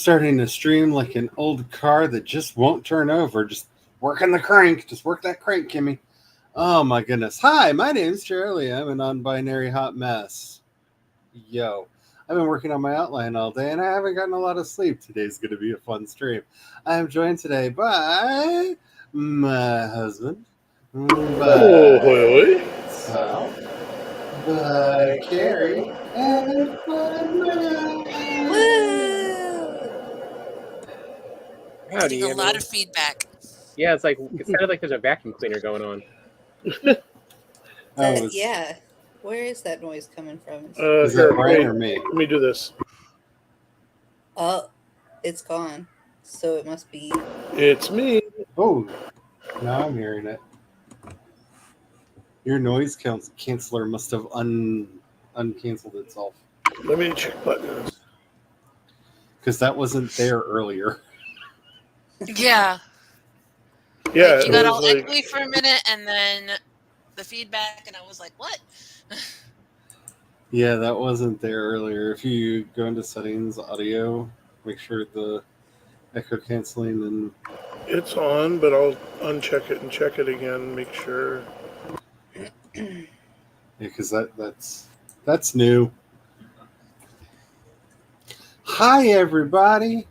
starting to stream like an old car that just won't turn over. Just working the crank. Just work that crank, Kimmy. Oh my goodness. Hi, my name's Charlie. I'm a non-binary hot mess. Yo. I've been working on my outline all day and I haven't gotten a lot of sleep. Today's going to be a fun stream. I am joined today by my husband, Oh, by really? Sal, by Carrie, and by Maya. Woo! Howdy, Getting a lot everyone. of feedback. Yeah, it sounded like there's a vacuum cleaner going on. Oh, Yeah. Where is that noise coming from? Is Here, that Brian wait, or me? let me do this. Oh, it's gone. So it must be. It's me. Oh, now I'm hearing it. Your noise canceller must have uncanceled itself. Let me check buttons. Because that wasn't there earlier. Yeah. Yeah, Like, you it got was all like, echoey for a minute and then the feedback, and I was like, what? Yeah, that wasn't there earlier. If you go into settings, audio, make sure the echo canceling and it's on, but I'll uncheck it and check it again, make sure. yeah, because that's new. Hi everybody.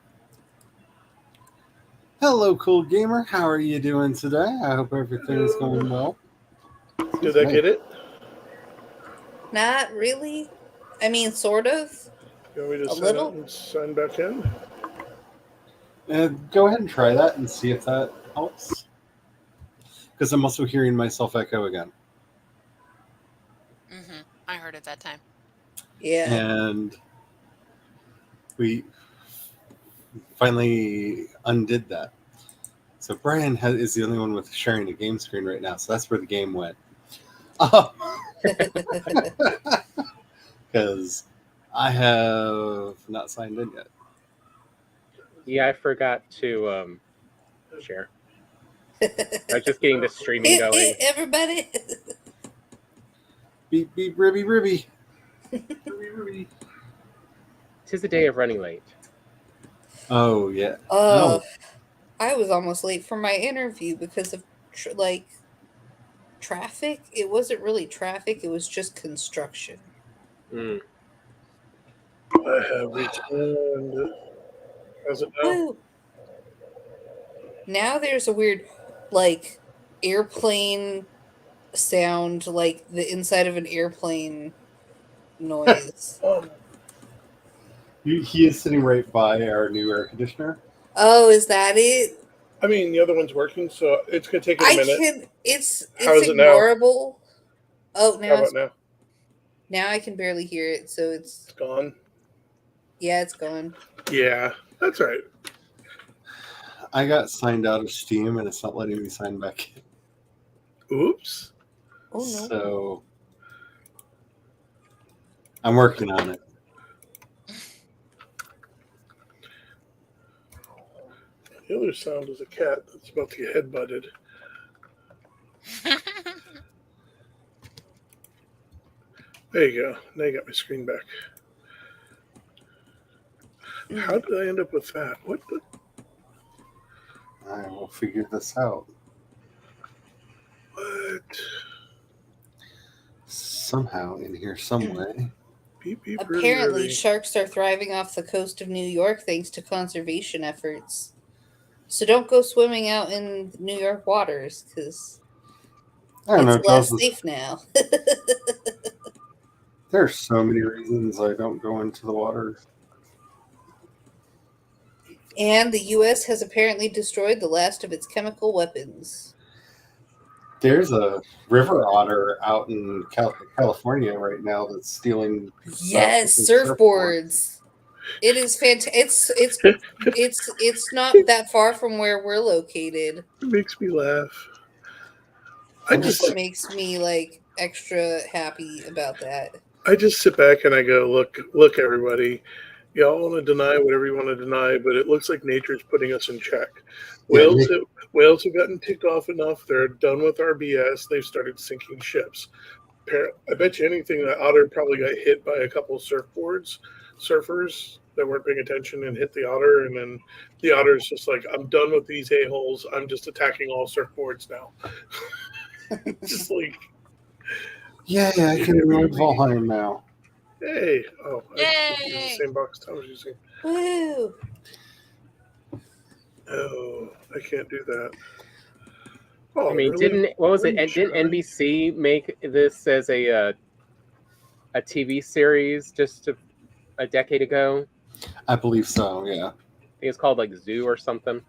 Hello, cool gamer. How are you doing today? I hope everything is going well. Did I get it? Not really. I mean, sort of. You want me to A sign little? out and sign back in? Go ahead and try that and see if that helps. Because I'm also hearing myself echo again. Mm-hmm. I heard it that time. Yeah. And we finally undid that. So Brian is the only one with sharing a game screen right now. So that's where the game went. Because I have not signed in yet. Yeah, I forgot to share. I was just getting the streaming going. Everybody. Beep, beep, ribby, ribby. Ribby, ribby. 'Tis the day of running late. Oh, yeah. I was almost late for my interview because of traffic. It wasn't really traffic, it was just construction. Mm. I have returned. How's it now? Woo. Now there's a weird, like, airplane sound, like the inside of an airplane noise. He is sitting right by our new air conditioner. Oh, is that it? I mean, the other one's working, so it's going to take it a minute. It's How is it now? ignorable. Oh, How about now? Now I can barely hear it, so It's gone. Yeah, it's gone. Yeah, that's right. I got signed out of Steam and it's not letting me sign back in. Oops. Oh, no. So I'm working on it. The other sound is a cat that's about to get headbutted. There you go. Now you got my screen back. How did I end up with that? What the? I will figure this out. What? Somehow in here, some way. Beep, beep, Apparently, really. sharks are thriving off the coast of New York thanks to conservation efforts. So don't go swimming out in New York waters, because I don't know. it's less safe now. There's so many reasons I don't go into the water. And the U.S. has apparently destroyed the last of its chemical weapons. There's a river otter out in California right now that's stealing. Yes, surfboards. It is fantastic. It's not that far from where we're located. It makes me laugh. It just makes me like extra happy about that. I just sit back and I go, look, everybody. Y'all want to deny whatever you want to deny, but it looks like nature's putting us in check. Whales have gotten ticked off enough. They're done with our BS. They've started sinking ships. I bet you anything that otter probably got hit by a couple of surfboards. surfers that weren't paying attention and hit the otter, and then the otter's just like, I'm done with these a-holes. I'm just attacking all surfboards now. Just like, Yeah, I can reload Valheim now. hey, oh, I Yay! use the same box I was using. Woo! Oh, I can't do that. Oh, I mean, really? what was it? Really, Didn't Charlie? NBC make this as a TV series just a decade ago? I believe so, yeah. I think it's called like Zoo or something.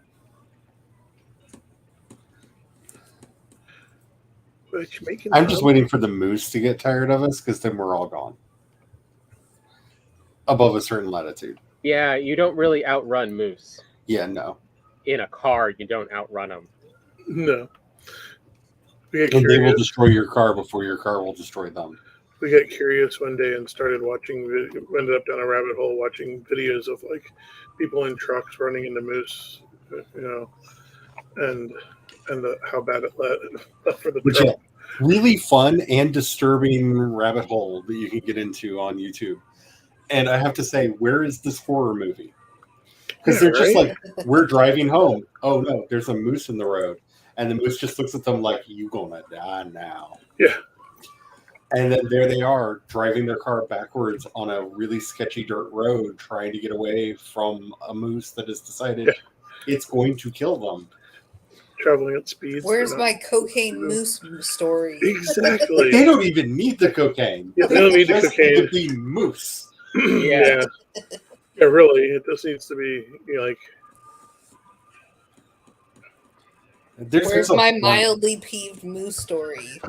I'm just waiting for the moose to get tired of us, because then we're all gone. Above a certain latitude. Yeah, you don't really outrun moose. Yeah, no. In a car, you don't outrun them. No. And they will destroy your car before your car will destroy them. We got curious one day and started watching, ended up down a rabbit hole watching videos of like people in trucks running into moose, and how bad it left for the truck. Yeah, really fun and disturbing rabbit hole that you can get into on YouTube. And I have to say, where is this horror movie? Because they're just like, we're driving home. Oh no, there's a moose in the road. And the moose just looks at them like, you gonna die now. Yeah. And then there they are, driving their car backwards on a really sketchy dirt road, trying to get away from a moose that has decided it's going to kill them. Traveling at speeds. Where's my cocaine moose story? Exactly. They don't even need the cocaine. Yeah, they don't need the cocaine. Need to be moose. Yeah. Yeah, really. It just needs to be like. Where's my mildly peeved moose story?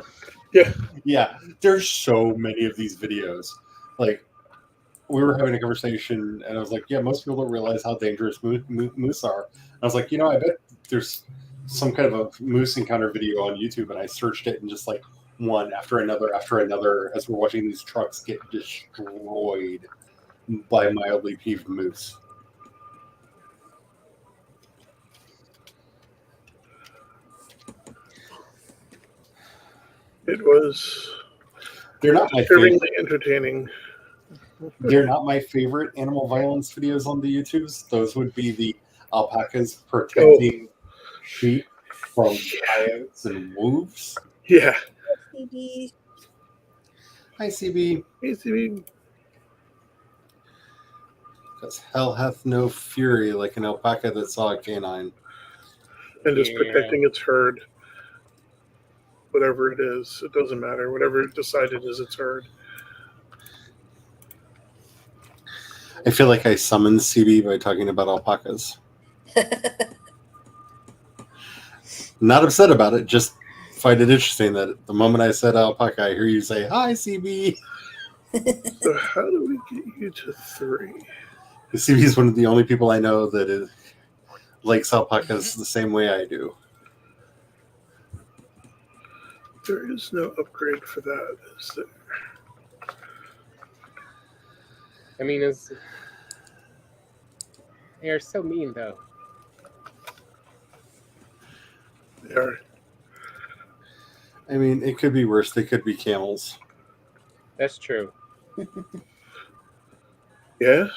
Yeah. There's so many of these videos. Like, we were having a conversation, and I was like, "Yeah, most people don't realize how dangerous moose are." And I was like, I bet there's some kind of a moose encounter video on YouTube, and I searched it, and just like one after another, as we're watching these trucks get destroyed by mildly peeved moose. It was. They're not my favorite. Entertaining. They're not my favorite animal violence videos on the YouTubes. Those would be the alpacas protecting sheep from coyotes and wolves. Yeah. CB. Hi, CB. Hey, CB. Because hell hath no fury like an alpaca that saw a canine. And just protecting its herd. Whatever it is, it doesn't matter. Whatever it decided is its herd. I feel like I summoned CB by talking about alpacas. Not upset about it, just find it interesting that the moment I said alpaca, I hear you say, "Hi, CB." So how do we get you to 3? CB is one of the only people I know that likes alpacas the same way I do. There is no upgrade for that, is there? I mean, they are so mean, though. They are. I mean, it could be worse. They could be camels. That's true. Yeah?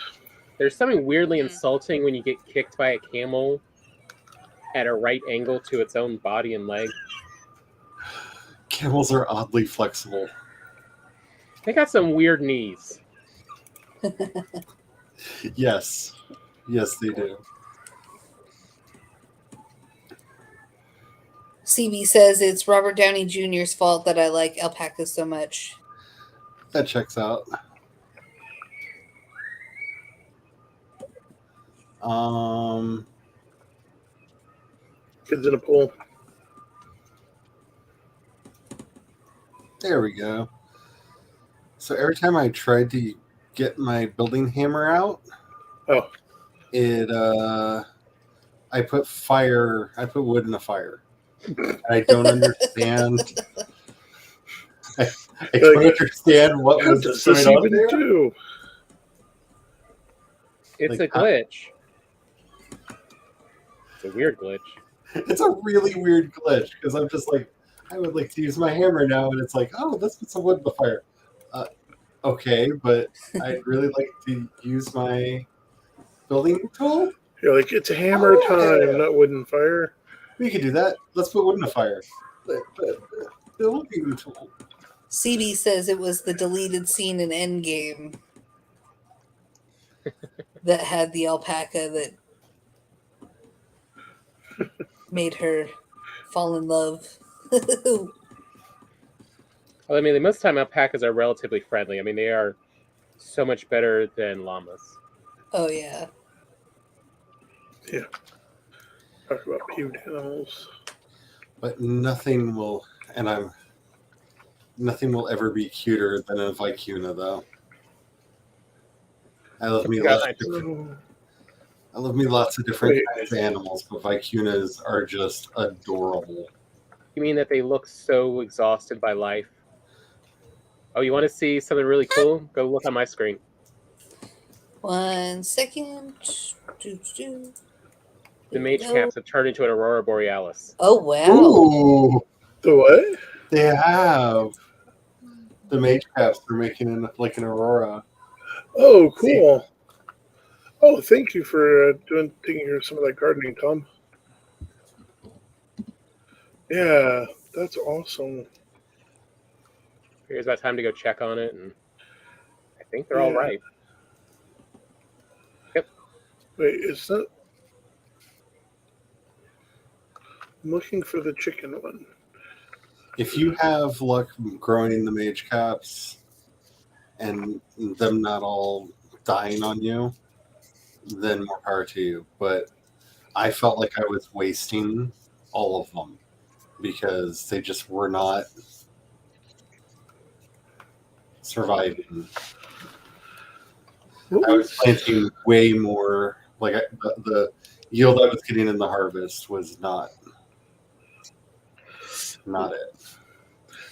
There's something weirdly insulting when you get kicked by a camel at a right angle to its own body and leg. Camels are oddly flexible. They got some weird knees. Yes. Yes, they do. CB says it's Robert Downey Jr.'s fault that I like alpacas so much. That checks out. Kids in a pool. There we go. So every time I tried to get my building hammer out, I put wood in a fire. I don't understand. I don't understand what was going on there. Do? It's a glitch. It's a weird glitch. It's a really weird glitch because I'm just like, I would like to use my hammer now, and it's like, oh, let's put some wood in the fire. Okay, but I'd really like to use my building tool. You're like, it's hammer time, not wooden fire. We could do that. Let's put wood in the fire. But building tool. CB says it was the deleted scene in Endgame that had the alpaca that made her fall in love. Well, I mean, most of the time alpacas are relatively friendly. I mean, they are so much better than llamas. Oh, yeah. Yeah. Talk about peeved animals. But nothing will ever be cuter than a vicuna, though. I love me lots of different kinds of animals, but vicunas are just adorable. You mean that they look so exhausted by life? Oh, you want to see something really cool? Go look on my screen. 1 second. The mage caps have turned into an aurora borealis. Oh, wow. Ooh, The what? they have. The mage caps are making it like an aurora. Oh, cool. Oh, thank you for taking care of some of that gardening, Tom. Yeah, that's awesome. Here's about time to go check on it, and I think they're all right. Yep. Wait, is that... I'm looking for the chicken one. If you have luck growing the mage caps and them not all dying on you, then more power to you. But I felt like I was wasting all of them because they just were not surviving. I was planting way more. Like the yield I was getting in the harvest was not it.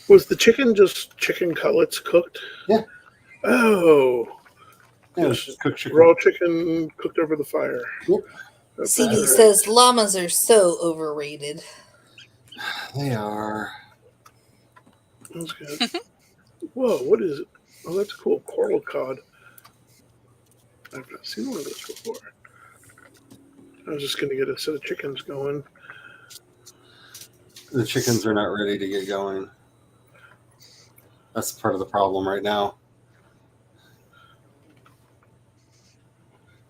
Was the chicken just chicken cutlets cooked? Yeah. Oh. Yeah, just cooked chicken. Raw chicken cooked over the fire. Yep. CB says llamas are so overrated. They are. That's good. Whoa, what is it? Oh, that's cool. Coral cod. I've not seen one of those before. I was just going to get a set of chickens going. The chickens are not ready to get going. That's part of the problem right now.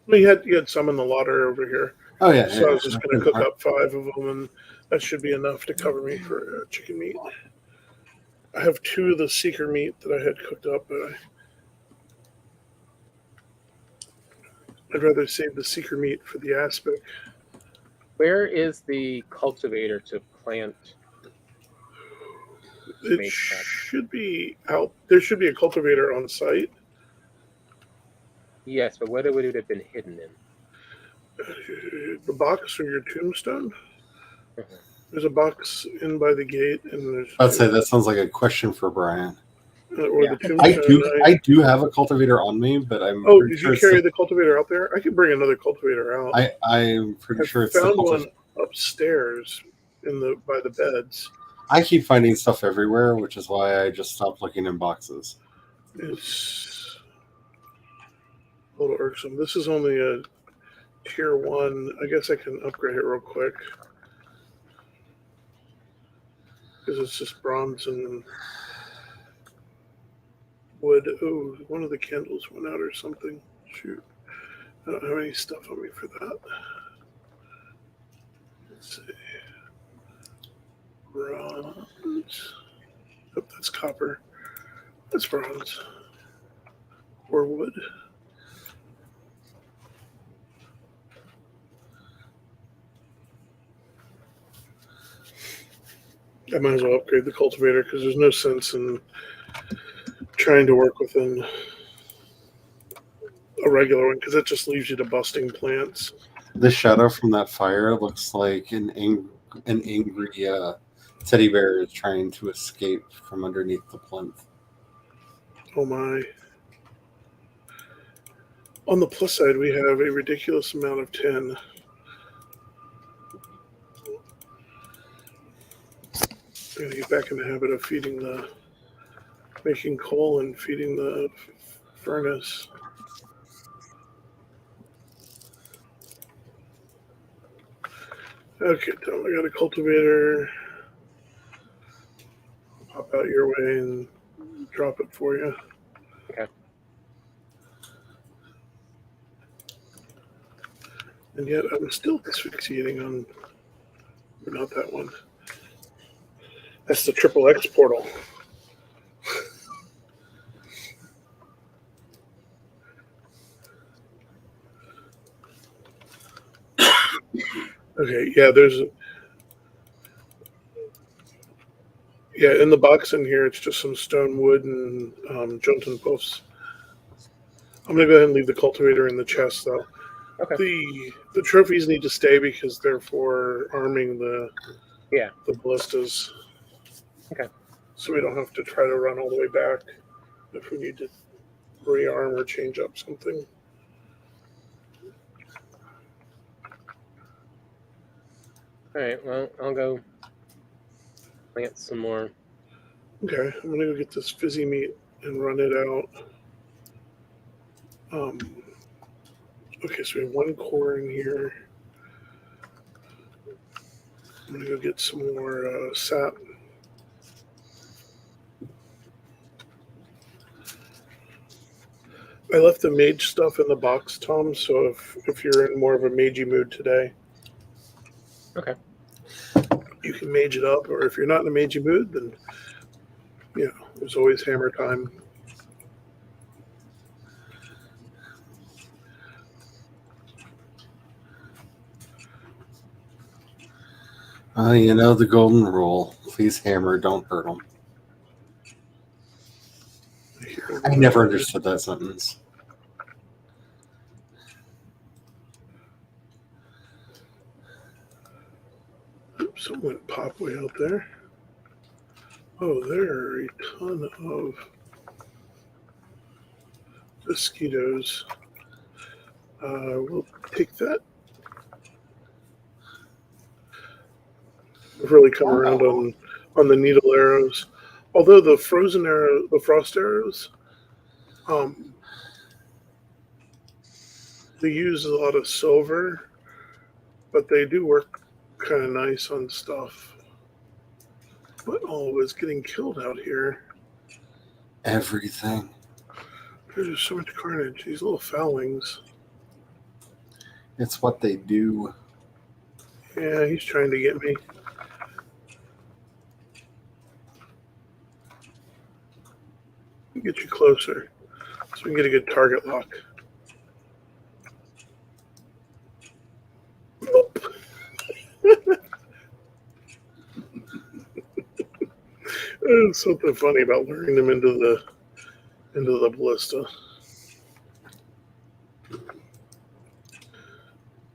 Well, you had some in the larder over here. Oh, yeah. So I was just going to cook up 5 of them, and that should be enough to cover me for chicken meat. I have 2 of the seeker meat that I had cooked up, but I'd rather save the seeker meat for the aspic. Where is the cultivator to plant? It should be out. There should be a cultivator on site. Yes, but what would it have been hidden in? The box from your tombstone? There's a box in by the gate, and there's. I'd say that sounds like a question for Brian. Or the tombstone. I do have a cultivator on me, but I'm. Oh, did you carry the cultivator out there? I could bring another cultivator out. I'm pretty sure it's. I found one upstairs by the beds. I keep finding stuff everywhere, which is why I just stopped looking in boxes. It's a little irksome. This is only a tier 1. I guess I can upgrade it real quick. Because it's just bronze and wood. Oh, one of the candles went out or something. Shoot. I don't have any stuff on me for that. Let's see. Bronze. Oh, that's copper. That's bronze. Or wood. I might as well upgrade the cultivator because there's no sense in trying to work within a regular one because it just leaves you to busting plants. The shadow from that fire looks like an angry teddy bear is trying to escape from underneath the plinth. Oh my. On the plus side, we have a ridiculous amount of 10. I'm going to get back in the habit of feeding the making coal and feeding the furnace. Okay, Tom, I got a cultivator. Pop out your way and drop it for you. Okay. And yet I'm still asphyxiating on... Not that one. That's the Triple X portal. Okay, yeah, there's... Yeah, in the box in here, it's just some stone wood and Junton puffs. I'm going to go ahead and leave the cultivator in the chest, though. Okay. The trophies need to stay because they're for arming the ballistas. Okay. So we don't have to try to run all the way back if we need to rearm or change up something. All right. Well, I'll go get some more. Okay, I'm going to go get this fizzy meat and run it out. Okay, so we have one core in here. I'm going to go get some more sap. I left the mage stuff in the box, Tom, so if you're in more of a magey mood today, Okay. you can mage it up, or if you're not in a magey mood, then, there's always hammer time. The golden rule. Please hammer, don't hurt them. I never understood that sentence. Oops, something went pop way out there. Oh, there are a ton of mosquitoes. We'll take that. We've really come around on the needle arrows. Although the frost arrows, they use a lot of silver, but they do work kind of nice on stuff. What all is getting killed out here? Everything. There's so much carnage. These little foulings. It's what they do. Yeah, he's trying to get me. Get you closer so we can get a good target lock. There's something funny about luring them into the ballista.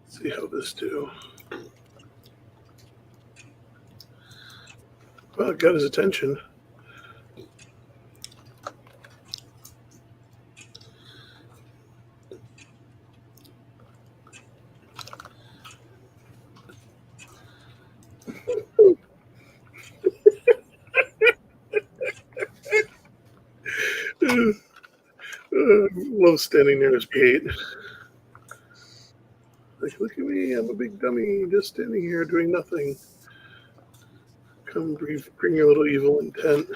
See how this do. Well, it got his attention. Love standing near his gate. Like, look at me, I'm a big dummy just standing here doing nothing. Come bring your little evil intent.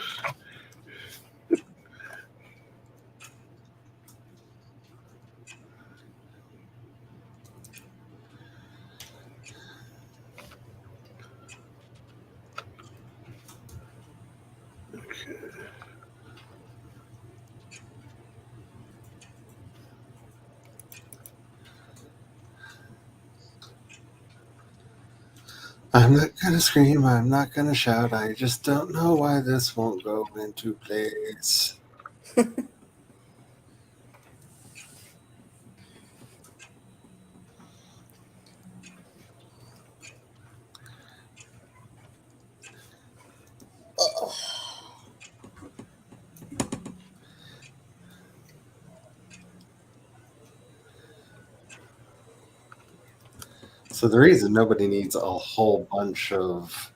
Okay. I'm not going to scream. I'm not going to shout. I just don't know why this won't go into place. So the reason nobody needs a whole bunch of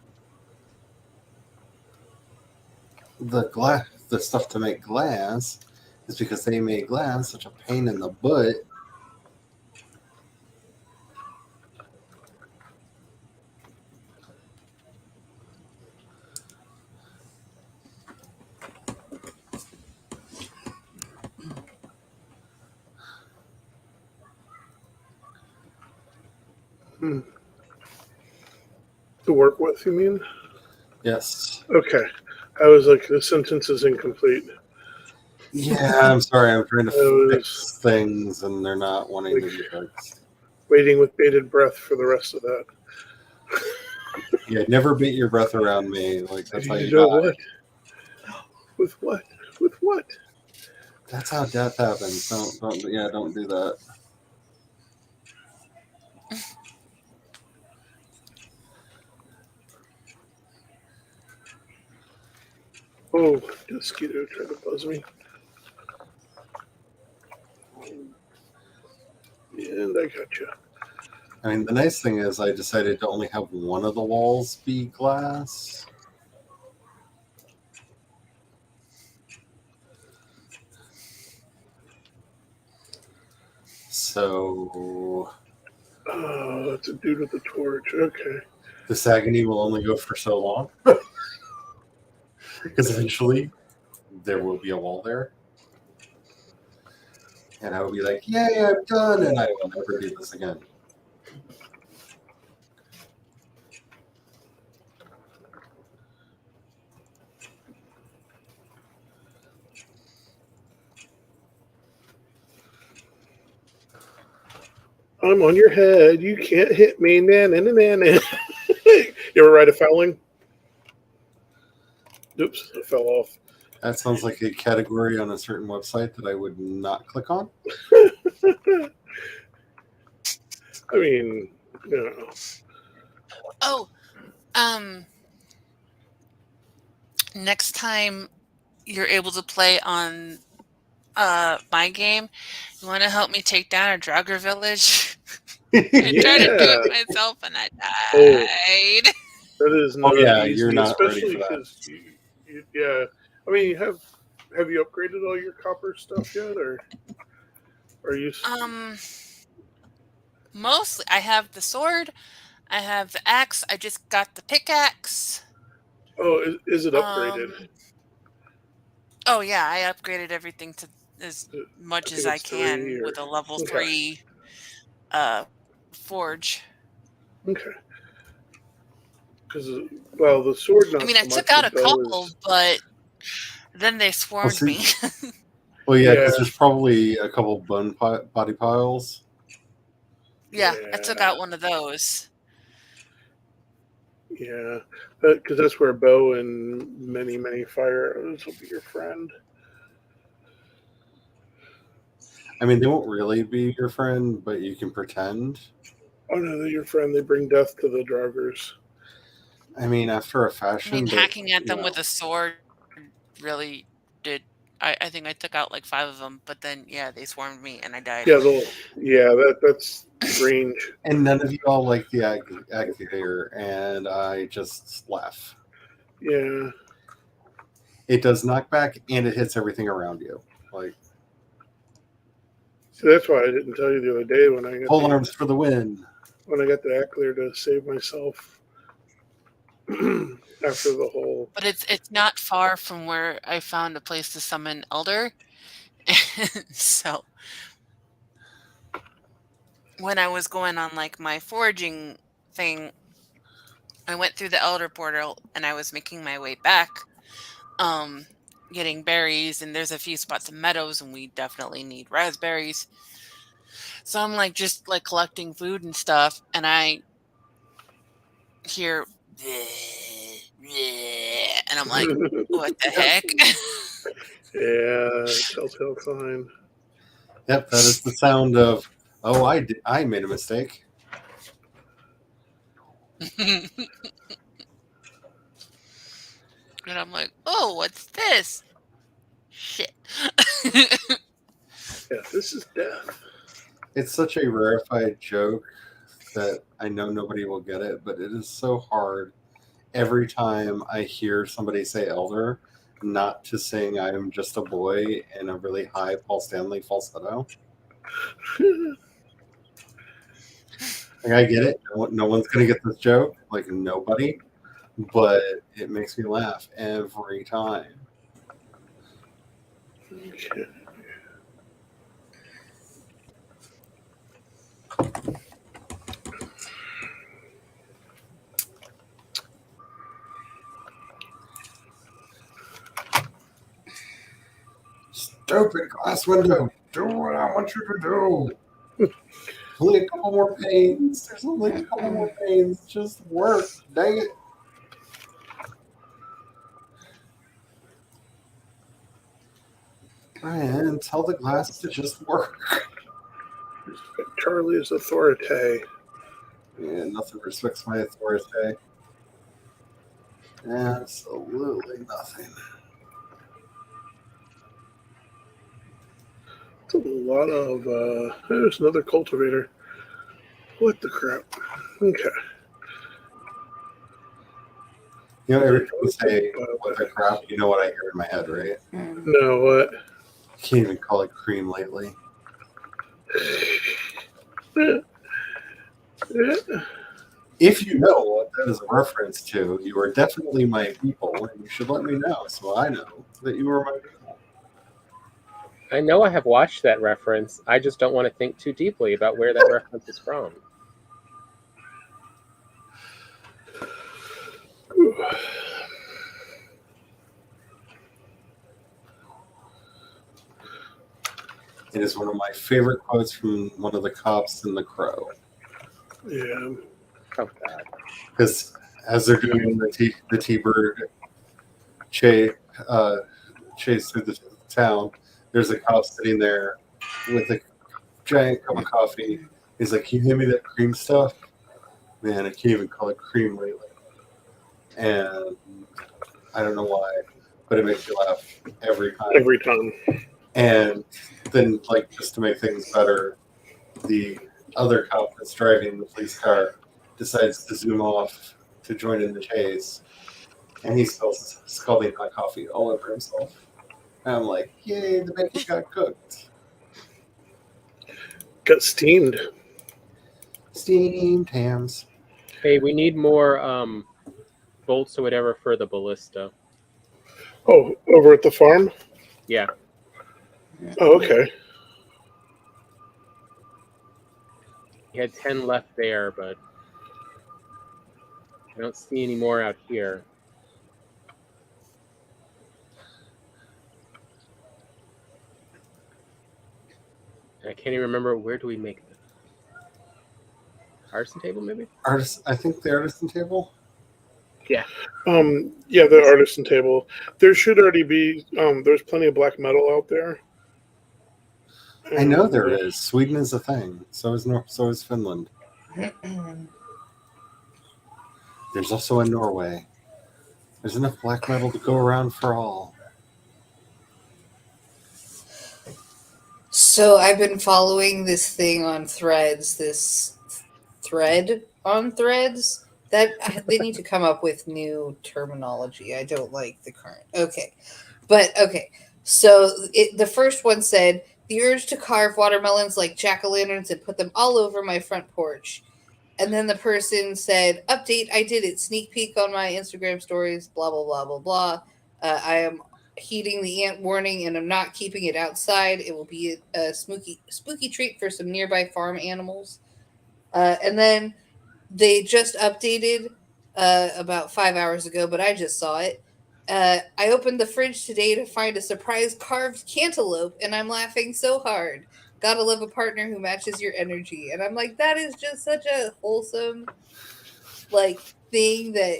the the stuff to make glass is because they made glass such a pain in the butt. To work with, you mean? Yes. Okay. I was like, the sentence is incomplete. Yeah, I'm sorry. I'm trying to I fix was things, and they're not wanting to like be fixed. waiting with bated breath for the rest of that. Yeah, never beat your breath around me. Like that's how you know die. what? With what? With what? That's how death happens. Don't do that. Oh, mosquito tried to buzz me. And I got you. I mean, the nice thing is I decided to only have one of the walls be glass. So Oh, that's a dude with a torch. Okay. this agony will only go for so long. Because eventually there will be a wall there. And I will be like, yay, I'm done, and I will never do this again. I'm on your head. You can't hit me. Na, na, na, na, na. You ever ride a fouling? Oops, I fell off. That sounds like a category on a certain website that I would not click on. I mean, you know. Oh, next time you're able to play on my game, you want to help me take down a Draugr village? I tried to do Yeah. it myself and I Oh, died. that is Oh not yeah, easy, you're not ready especially for that. because yeah. I mean, have you upgraded all your copper stuff yet, or are you? Mostly I have the sword, I have the axe, I just got the pickaxe. Oh, is it upgraded? Oh yeah, I upgraded everything to as much I as think I it's 3 can or with a level okay. 3 forge. Okay. Because well, the sword I not mean, I so took much. The out a bow couple, is but then they Well, swarmed see, me. well, yeah, yeah, because there's probably a couple body piles. Yeah, I took yeah, out one of those. yeah. Because that's where bow and many fire arrows will be your friend. I mean, they won't really be your friend, but you can pretend. Oh no, they're your friend. They bring death to the Draugrs. I mean, after a I fashion, mean, but hacking at you them know, with a sword really did. I think I took out like 5 of them, but then yeah, they swarmed me and I died. Yeah, that's range. and none of you all like the activator, and I just laugh. Yeah. It does knockback, and it hits everything around you. Like So that's why I didn't tell you the other day when I got pole arms for the win. when I got the Ackler to save myself after the whole. But it's not far from where I found a place to summon Elder. So when I was going on like my foraging thing, I went through the Elder portal and I was making my way back, um, getting berries, and there's a few spots of meadows, and we definitely need raspberries. So I'm like just like collecting food and stuff, and I hear, and I'm like, what the heck? Yeah, telltale sign. Yep, that is the sound of. Oh, I made a mistake. And I'm like, oh, what's this? Shit. Yeah, this is death. It's such a rarefied joke that I know nobody will get it, but it is so hard. Every time I hear somebody say elder, not to sing I Am Just a Boy in a really high Paul Stanley falsetto. Like, I get it. No one's going to get this joke. Like, nobody. But it makes me laugh every time. Okay. Stupid glass window. Do what I want you to do. Only a couple more panes. There's only a couple more panes. Just work. Dang it. Brian, tell the glass to just work. Charlie is authority. Yeah, nothing respects my authority. Absolutely nothing. It's a lot of. There's another cultivator. What the crap? Okay. You know, every time you say what the crap, you know what I hear in my head, right? No, what? I can't even call it cream lately. If you know what that is a reference to, you are definitely my people, and you should let me know so I know that you are my people. I know I have watched that reference. I just don't want to think too deeply about where that reference is from. It is one of my favorite quotes from one of the cops in The Crow. Yeah. Oh God! Because as they're doing the T-Bird chase through the town, there's a cop sitting there with a giant cup of coffee. He's like, "Can you hand me that cream stuff?" Man, I can't even call it cream lately. And I don't know why, but it makes me laugh every time. Every time. And then, like, just to make things better, the other cop that's driving the police car decides to zoom off to join in the chase, and he spills scalding hot coffee all over himself. And I'm like, yay, the bacon got cooked. Got steamed. Steamed hams. Hey, we need more bolts or whatever for the ballista. Oh, over at the farm? Yeah. Oh, okay. We had 10 left there, but I don't see any more out here. I can't even remember, where do we make them? Artisan table, maybe? I think the artisan table. Yeah. Yeah, the artisan table. There should already be. There's plenty of black metal out there. I know there is. Sweden is a thing. So is Finland. There's also in Norway. There's enough black metal to go around for all. So I've been following this thing on Threads, this thread on Threads, that they need to come up with new terminology. I don't like the current. Okay. But okay. So the first one said, the urge to carve watermelons like jack-o'-lanterns and put them all over my front porch. And then the person said, update, I did it. Sneak peek on my Instagram stories, blah, blah, blah, blah, blah. I am heeding the ant warning and I'm not keeping it outside. It will be a spooky treat for some nearby farm animals. And then they just updated about 5 hours ago, but I just saw it. I opened the fridge today to find a surprise carved cantaloupe, and I'm laughing so hard. Gotta love a partner who matches your energy. And I'm like, that is just such a wholesome, like, thing that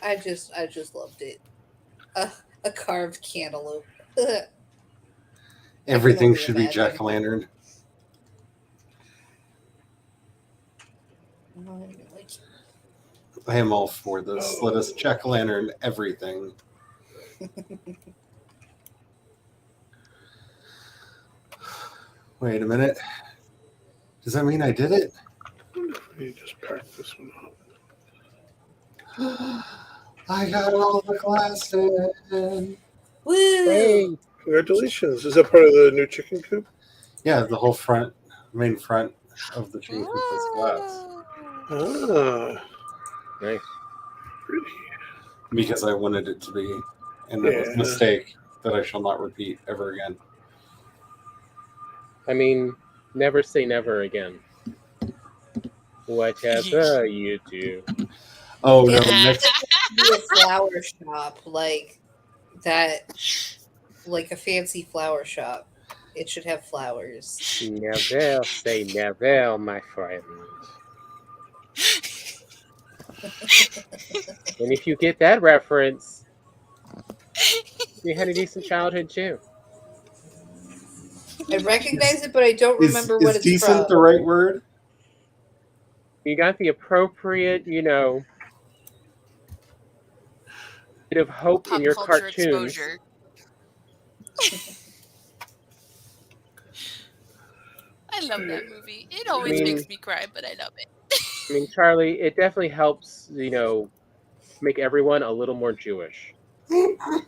I just loved it. A carved cantaloupe. Everything should be imagine. jack-o'-lantern. I am all for this. Let us jack-o'-lantern everything. Wait a minute. Does that mean I did it? Let me just pack this one up. I got all the glass in. Woo! Hey, Congratulations. Is that part of the new chicken coop? Yeah, the whole main front of the chicken coop is glass. Ah, nice. pretty. Because I wanted it to be. And that was a Yeah. mistake that I shall not repeat ever again. I mean, never say never again. Whatever you do. Oh, no. It Next, should be a flower shop like that, like a fancy flower shop. It should have flowers. Never say never, my friend. And if you get that reference, you had a decent childhood too. I recognize it, but I don't remember what is it's decent from. the right word? You got the appropriate, bit of hope Pop in your culture cartoons. exposure. I love that movie. It always mean- makes me cry, but I love I mean, Charlie, it definitely helps, make everyone a little more Jewish. it.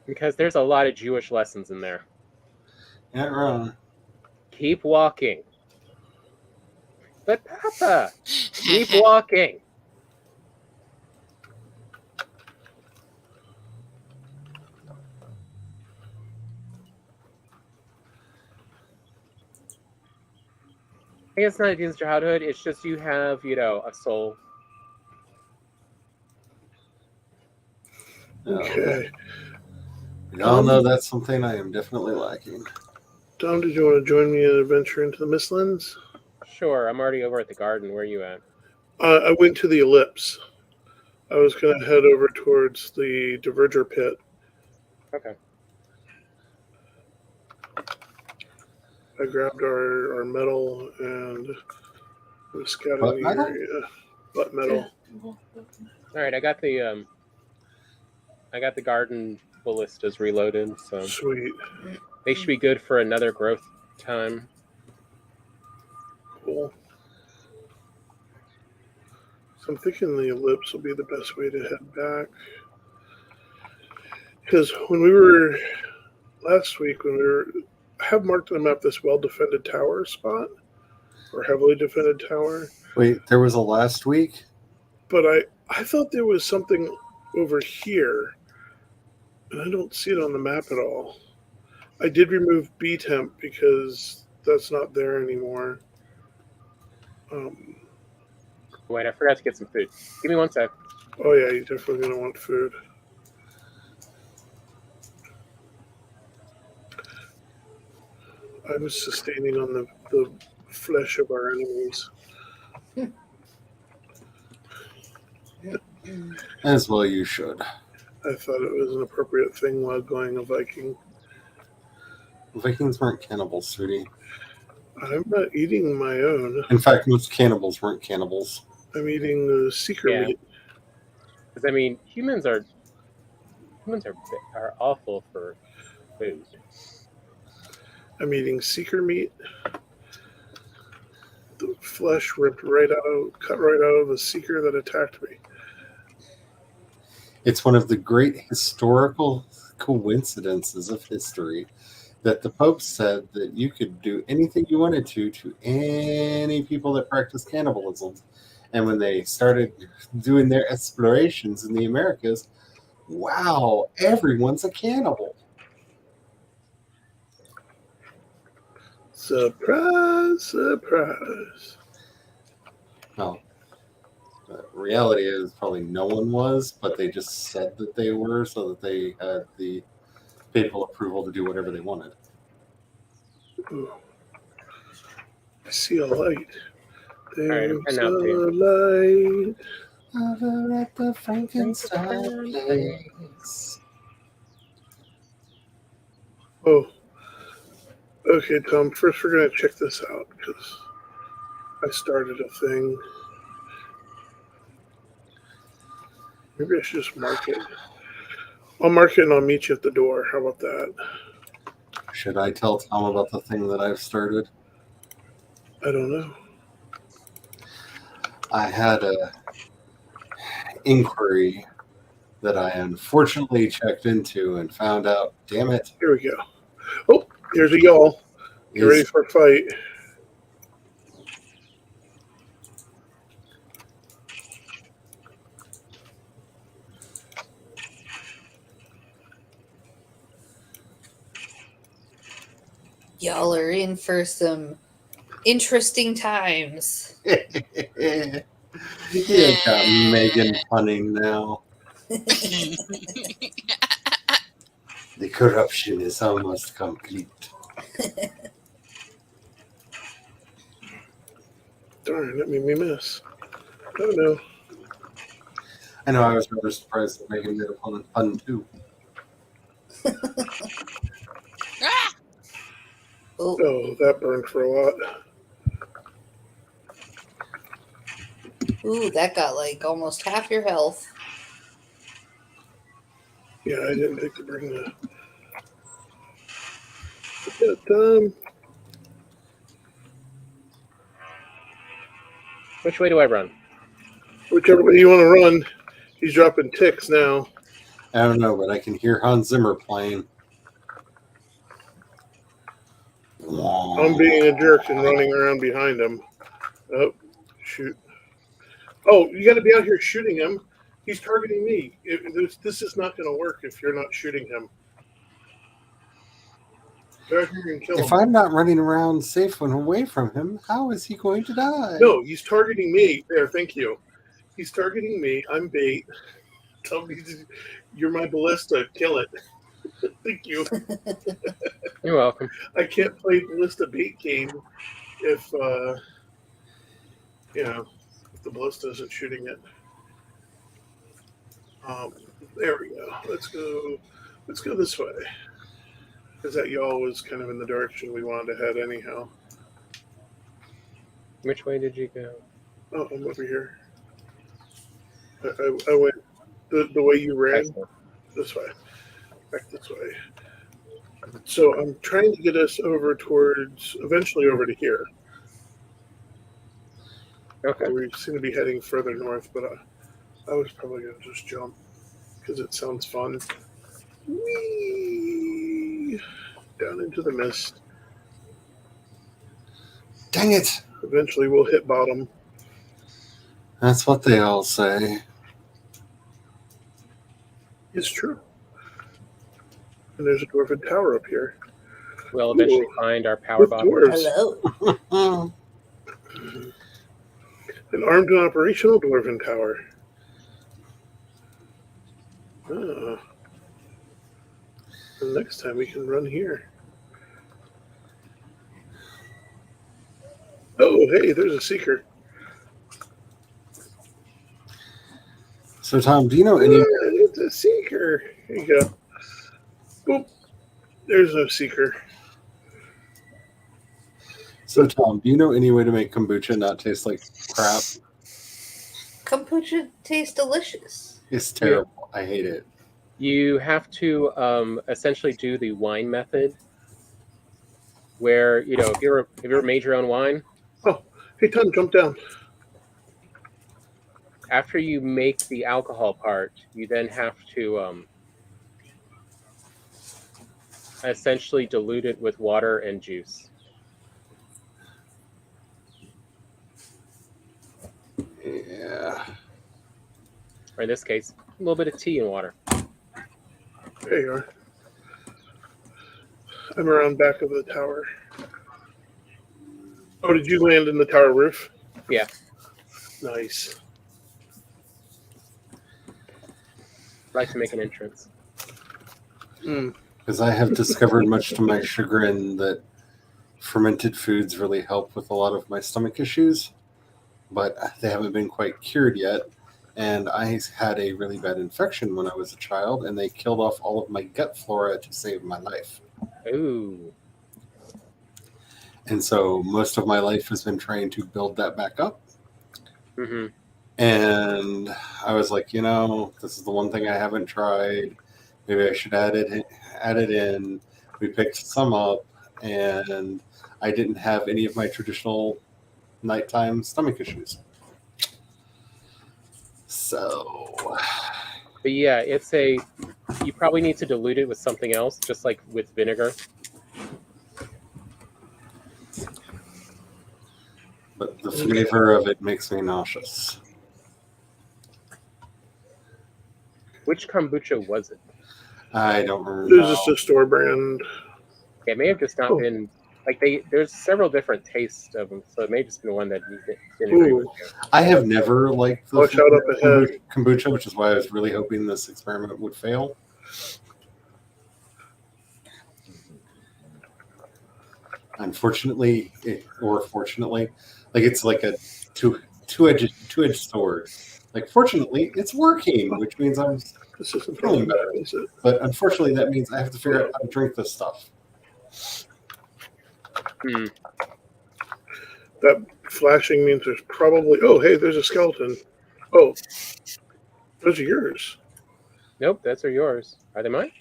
Because there's a lot of Jewish lessons in there. Not wrong. Keep walking. But Papa, keep walking. I guess it's not against your childhood. It's just you have, a soul. Okay. We all know that's something I am definitely lacking. Tom, did you want to join me in an adventure into the Mistlands? Sure, I'm already over at the garden. Where are you at? I went to the Ellipse. I was going to head over towards the Diverger pit. Okay. I grabbed our metal and was scouting Butt the metal? area. Butt metal. All right, I got the garden ballistas reloaded, so Sweet. they should be good for another growth time. Cool. So I'm thinking the Ellipse will be the best way to head back. Because when we were last week, I have marked on the map this well-defended tower spot, or heavily defended tower. Wait, there was a last week? But I thought there was something over here, and I don't see it on the map at all. I did remove B temp because that's not there anymore. Wait, I forgot to get some food. Give me one sec. Oh yeah, you're definitely gonna want food. I was sustaining on the flesh of our enemies. As well you should. I thought it was an appropriate thing while going a Viking. Vikings weren't cannibals, sweetie. I'm not eating my own. In fact, most cannibals weren't cannibals. I'm eating the seeker Yeah. meat. Because I mean, humans are awful for food. I'm eating seeker meat. The flesh cut right out of the seeker that attacked me. It's one of the great historical coincidences of history that the Pope said that you could do anything you wanted to any people that practice cannibalism. And when they started doing their explorations in the Americas, wow, everyone's a cannibal. Surprise, surprise. Well, the reality is probably no one was, but they just said that they were so that they had the papal approval to do whatever they wanted. Ooh. I see a light. right, I'm There's heading out a light. Over at the Frankenstein place. Oh. Okay, Tom, first we're going to check this out because I started a thing. Maybe I should just mark it. I'll mark it and I'll meet you at the door. How about that? Should I tell Tom about the thing that I've started? I don't know. I had a inquiry that I unfortunately checked into and found out, damn it, Here we go. Oh, here's a y'all. Get ready is for a fight. Y'all are in for some interesting times. you got Megan punning now. The corruption is almost complete. Darn, that made me miss. Oh no. I know, I was rather surprised that Megan did a pun too. Ah! Oh, Oh, that burned for a lot. ooh, that got like almost half your health. Yeah, I didn't think to bring the. But, Which way do I run? whichever way you want to run, he's dropping ticks now. I don't know, but I can hear Hans Zimmer playing. I'm being a jerk and running around behind him. Oh, shoot. Oh, you got to be out here shooting him. He's targeting me. This is not going to work if you're not shooting him. Go out here and kill If him. I'm not running around safe and away from him, how is he going to die? No, he's targeting me. There, thank you. He's targeting me. I'm bait. Tell me, you're my ballista. Kill it. Thank you. You're welcome. I can't play ballista bait game if if the ballista isn't shooting it. There we go. Let's go. Let's go this way. Because that y'all was kind of in the direction we wanted to head anyhow. Which way did you go? Oh, I'm over here. I went the way you ran. Excellent. This way. Back this way. So I'm trying to get us eventually over to here. Okay. We seem to be heading further north, but I was probably going to just jump because it sounds fun. Whee! Down into the mist. Dang it! Eventually we'll hit bottom. That's what they all say. It's true. And there's a dwarven tower up here. We'll eventually Ooh. find our power With bottom. dwarves. Hello. An armed and operational dwarven tower. Ah. And next time we can run here. Oh, hey, there's a seeker. So, Tom, do you know any? It's a seeker. Here you go. Boop. There's no seeker. So, Tom, do you know any way to make kombucha not taste like crap? Kombucha tastes delicious. It's terrible. I hate it. You have to essentially do the wine method, where if you ever made your own wine, Oh, hey, Tom, jump down. after you make the alcohol part, you then have to essentially dilute it with water and juice. Yeah. Or in this case, a little bit of tea and water. There you are. I'm around back of the tower. Oh, did you land in the tower roof? Yeah. Nice. I'd like to make an entrance. Because I have discovered, much to my chagrin, that fermented foods really help with a lot of my stomach issues, but they haven't been quite cured yet. And I had a really bad infection when I was a child, and they killed off all of my gut flora to save my life. Ooh. And so most of my life has been trying to build that back up. Mm-hmm. And I was like, this is the one thing I haven't tried. Maybe I should add it in. We picked some up, and I didn't have any of my traditional nighttime stomach issues. So, But yeah, you probably need to dilute it with something else, just like with vinegar. but the flavor of it makes me nauseous. Which kombucha was it? I don't remember. This is just a store brand. It may have just not been like there's several different tastes of them, so it may have just been one that you didn't agree with you. I have never liked the Watch out up ahead. kombucha, which is why I was really hoping this experiment would fail. Unfortunately, or fortunately, like it's like a two-edged sword. Like fortunately, it's working, which means I'm This isn't feeling better, better. is it? But unfortunately, that means I have to figure out how to drink this stuff. That flashing means there's probably. Oh, hey, there's a skeleton. Oh, those are yours. Nope, those are yours. Are they mine?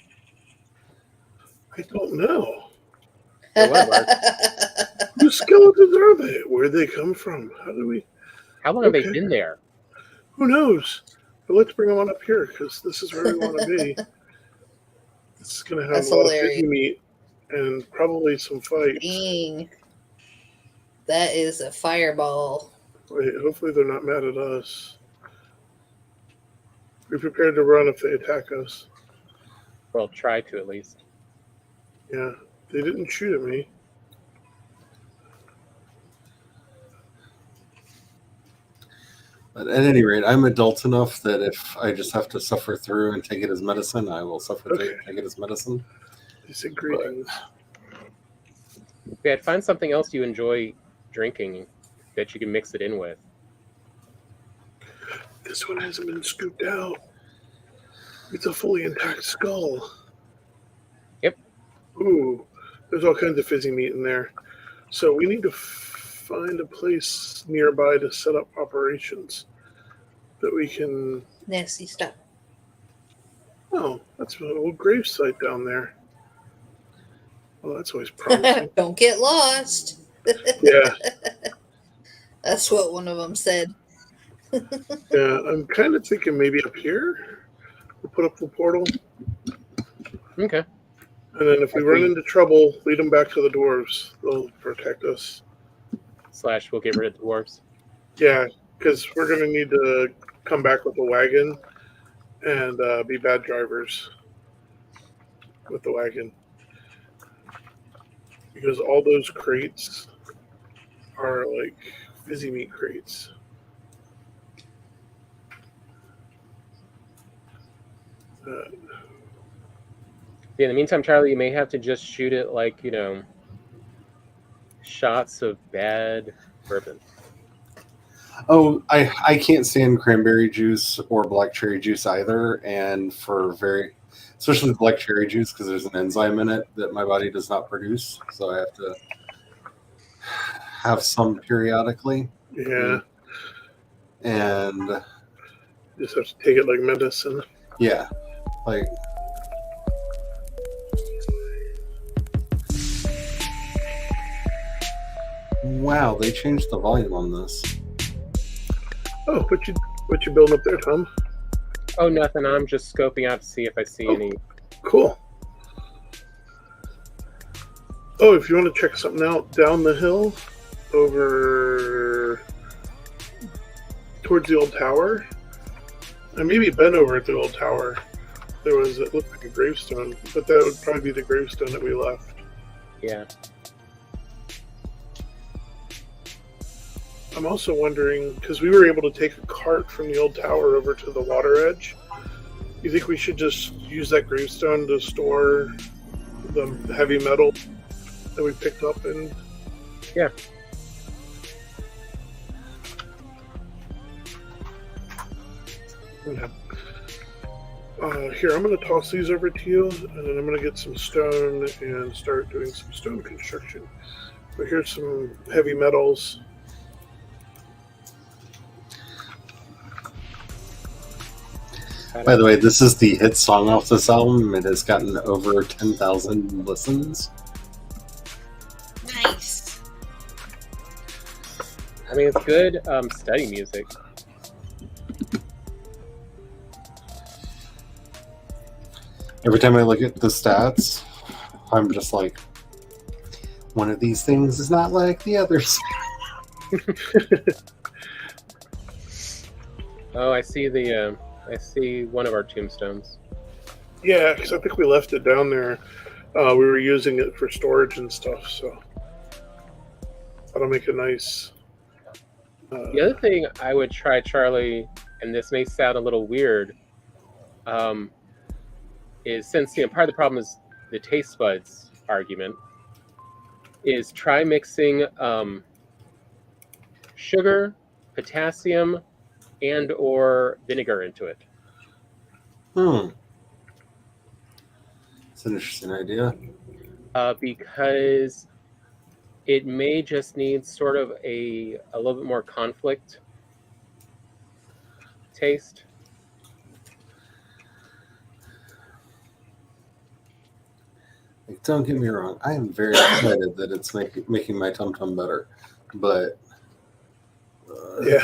I don't know. They're one of ours. Whose skeletons are they? Where'd they come from? How do we? How long have they Okay. been there? Who knows? But let's bring them on up here because this is where we want to be. It's going to have That's a lot hilarious. of piggy meat and probably some fights. Dang. That is a fireball. Wait, hopefully they're not mad at us. Be prepared to run if they attack us. Well, try to at least. Yeah, they didn't shoot at me. But at any rate, I'm adult enough that if I just have to suffer through and take it as medicine, I will suffer through and take it as medicine. They said greetings. Yeah, find something else you enjoy drinking that you can mix it in with. This one hasn't been scooped out. It's a fully intact skull. Yep. Ooh, there's all kinds of fizzy meat in there. So we need to find a place nearby to set up operations that we can. Nasty stuff. Oh, that's an old gravesite down there. Well, that's always promising. Don't get lost. Yeah, That's what one of them said. yeah. I'm kind of thinking maybe up here. We'll put up the portal, Okay. and then if we run into trouble, lead them back to the dwarves. They'll protect us. / we'll get rid of the dwarves. Yeah, because we're going to need to come back with a wagon and be bad drivers with the wagon. Because all those crates are like fizzy meat crates. Yeah, in the meantime, Charlie, you may have to just shoot it like, shots of bad bourbon. Oh, I can't stand cranberry juice or black cherry juice either, and especially the black cherry juice because there's an enzyme in it that my body does not produce, so I have to have some periodically. Yeah, And just have to take it like medicine. yeah, like wow, they changed the volume on this. Oh, what you building up there, Tom? Oh, nothing. I'm just scoping out to see if I see any. Cool. Oh, if you want to check something out down the hill over towards the old tower, and maybe been over at the old tower, it looked like a gravestone, but that would probably be the gravestone that we left. Yeah. I'm also wondering, because we were able to take a cart from the old tower over to the water edge, you think we should just use that gravestone to store the heavy metal that we picked up? And Yeah. yeah. Here, I'm going to toss these over to you, and then I'm going to get some stone and start doing some stone construction. But here's some heavy metals. By the way, this is the hit song off this album. It has gotten over 10,000 listens. Nice. I mean, it's good study music. Every time I look at the stats, I'm just like, one of these things is not like the others. Oh, I see I see one of our tombstones. Yeah, because I think we left it down there. We were using it for storage and stuff, so that'll make a nice. The other thing I would try, Charlie, and this may sound a little weird, is since part of the problem is the taste buds argument, is try mixing sugar, potassium, and or vinegar into it. It's an interesting idea. Because it may just need sort of a little bit more conflict taste. Like, don't get me wrong, I am very excited that it's making my tum-tum better, but Yeah.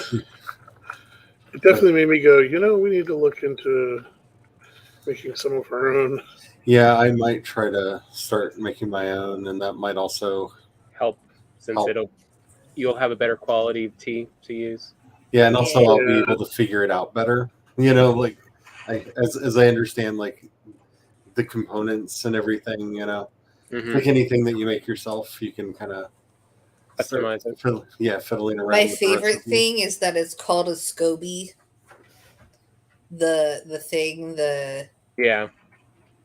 It definitely made me go, we need to look into making some of our own. Yeah, I might try to start making my own, and that might also help, since you'll have a better quality of tea to use. Yeah, and also I'll be able to figure it out better. Like as I understand, like the components and everything. Like anything that you make yourself, you can kind of customize it. Fiddling around. My favorite thing is that it's called a SCOBY.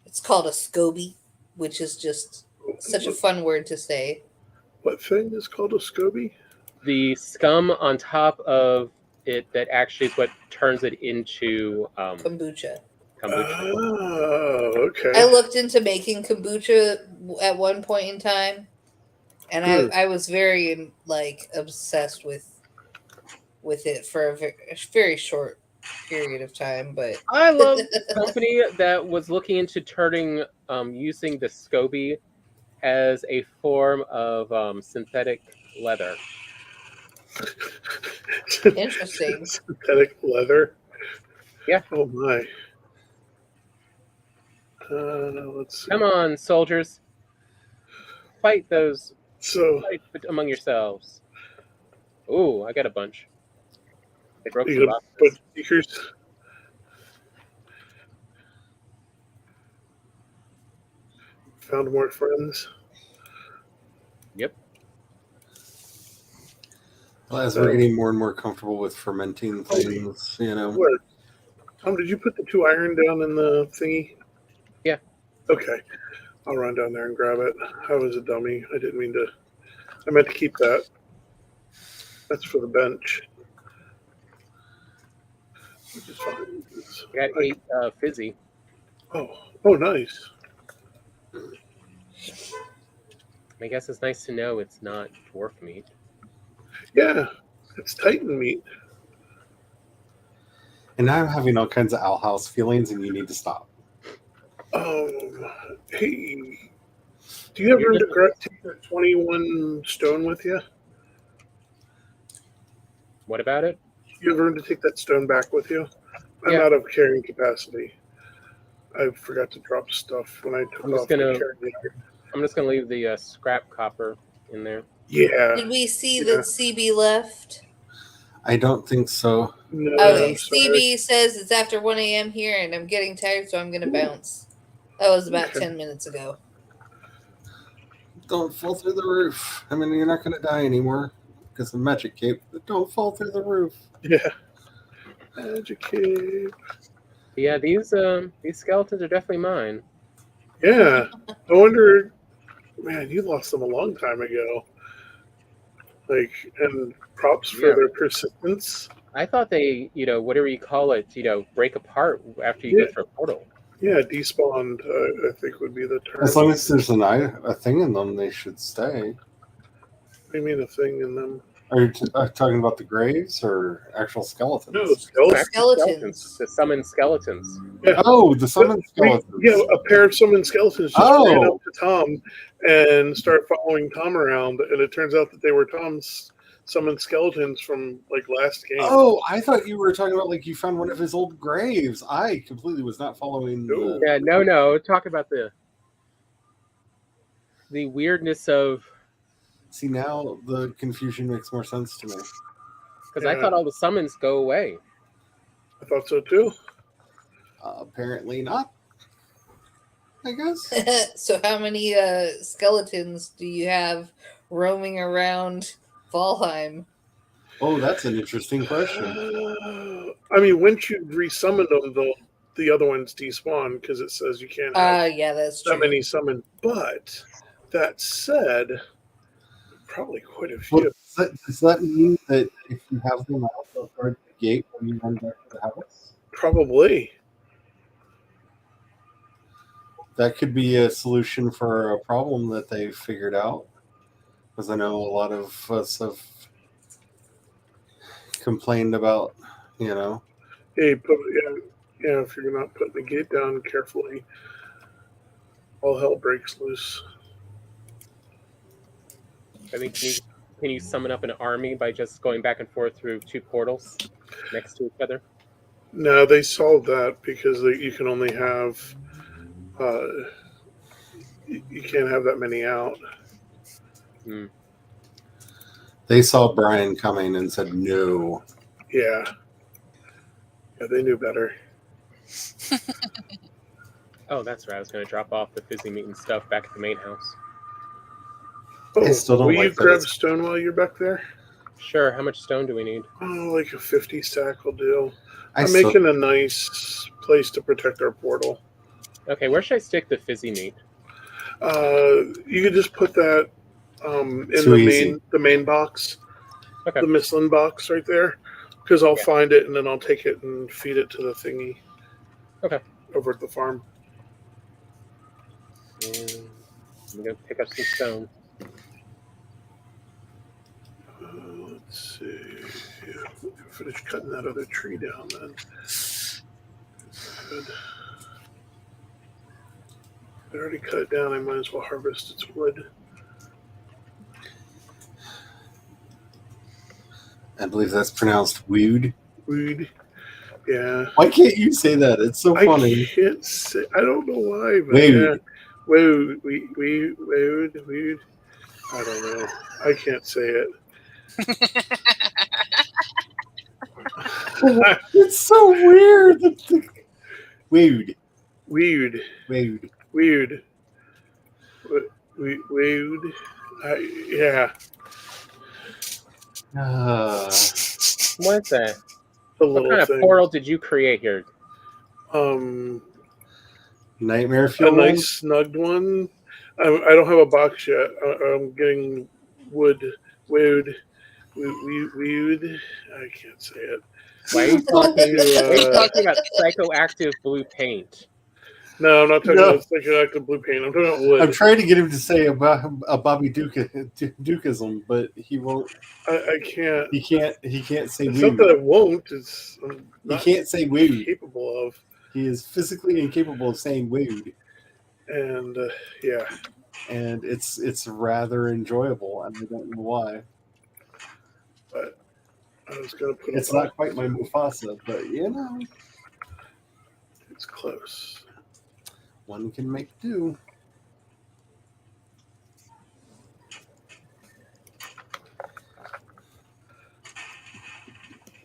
It's called a SCOBY, which is just such a fun word to say. What thing is called a SCOBY? The scum on top of it that actually is what turns it into kombucha. Oh, okay. I looked into making kombucha at one point in time, and I was very obsessed with it for a very short period of time. But I love a company that was looking into turning using the SCOBY as a form of synthetic leather. Interesting. Synthetic leather. Yeah. Oh my. Let's see. Come on, soldiers. Fight those. Fight among yourselves. Ooh, I got a bunch. They broke some boxes. Speakers. Found more friends. Yep. Well, as we're getting more and more comfortable with fermenting things, Where? Tom, did you put the 2 iron down in the thingy? Yeah. Okay. I'll run down there and grab it. I was a dummy. I didn't mean to. I meant to keep that. That's for the bench. I got 8 fizzy. Oh, nice. I guess it's nice to know it's not dwarf meat. Yeah, it's Titan meat. And now I'm having all kinds of Owl House feelings, and you need to stop. Hey, do you ever take the 21 stone with you? What about it? You ever to take that stone back with you? I'm out of carrying capacity. I forgot to drop stuff when I took off the carrying. I'm just going to leave the scrap copper in there. Yeah. Did we see that CB left? I don't think so. No, okay, CB says it's after 1 a.m. here, and I'm getting tired, so I'm going to bounce. That was about 10 minutes ago. Don't fall through the roof. I mean, you're not going to die anymore because of Magic Cape, but don't fall through the roof. Yeah. Magic Cape. Yeah, these skeletons are definitely mine. Yeah. I wonder, man, you lost them a long time ago. And props for their persistence. I thought they, whatever you call it, break apart after you go through a portal. Yeah, despawned, I think would be the term. As long as there's a thing in them, they should stay. What do you mean a thing in them? Are you talking about the graves or actual skeletons? No, skeletons. The summoned skeletons. Yeah. Oh, the summoned skeletons. Yeah, a pair of summoned skeletons just ran up to Tom and started following Tom around, and it turns out that they were Tom's summon skeletons from like last game. Oh, I thought you were talking about like you found one of his old graves. I completely was not following. No. Yeah, no. Talk about the weirdness of. See, now the confusion makes more sense to me. Because I thought all the summons go away. I thought so too. Apparently not. I guess. So how many skeletons do you have roaming around Valheim? Oh, that's an interesting question. I mean, once you resummon them, the other ones despawn because it says you can't have Yeah, that's that true. many summoned. But that said, probably quite a Well, few. does that mean that if you have them out, they'll guard the gate when you run back to the house? Probably. That could be a solution for a problem that they figured out. Because I know a lot of us have complained about, Hey, if you're not putting the gate down carefully, all hell breaks loose. I mean, can you summon up an army by just going back and forth through two portals next to each other? No, they solved that because you can only have you can't have that many out. They saw Brian coming and said no. Yeah, they knew better. Oh, that's right. I was going to drop off the fizzy meat and stuff back at the main house. Oh, I still don't will like you that grab it's- stone while you're back there? Sure. How much stone do we need? Oh, like a 50 stack will do. I'm still- making a nice place to protect our portal. Okay, where should I stick the fizzy meat? You could just put that in Too easy. the main box, Okay. the Michelin box right there, because I'll Yeah. find it and then I'll take it and feed it to the thingy. Okay. Over at the farm. And I'm going to pick up some stone. Let's see. Yeah, finish cutting that other tree down then. Good. I already cut it down. I might as well harvest its wood. I believe that's pronounced wood. Wood. Yeah. Why can't you say that? It's so funny. I can't say. I don't know why, but Wood. yeah. Wood. I don't know. I can't say it. It's so weird. Wood. Weird. Wood. Weird. Weird. Yeah. What's that? The What little kind of thing. portal did you create here? Nightmare A fuel. nice snugged one. I don't have a box yet. I'm getting wood. Wood. I can't say it. Why are you talking about psychoactive blue paint? No, I'm not talking about psychoactive blue paint. I'm talking about wood. I'm trying to get him to say a Bobby Dukeism, but he won't. I can't. He can't say It's wood. not that I won't. It's He can't say wood. capable of. He is physically incapable of saying wood. And yeah. And it's rather enjoyable, and I don't know why. But I was gonna put. It's not quite my Mufasa, but it's close. One can make do.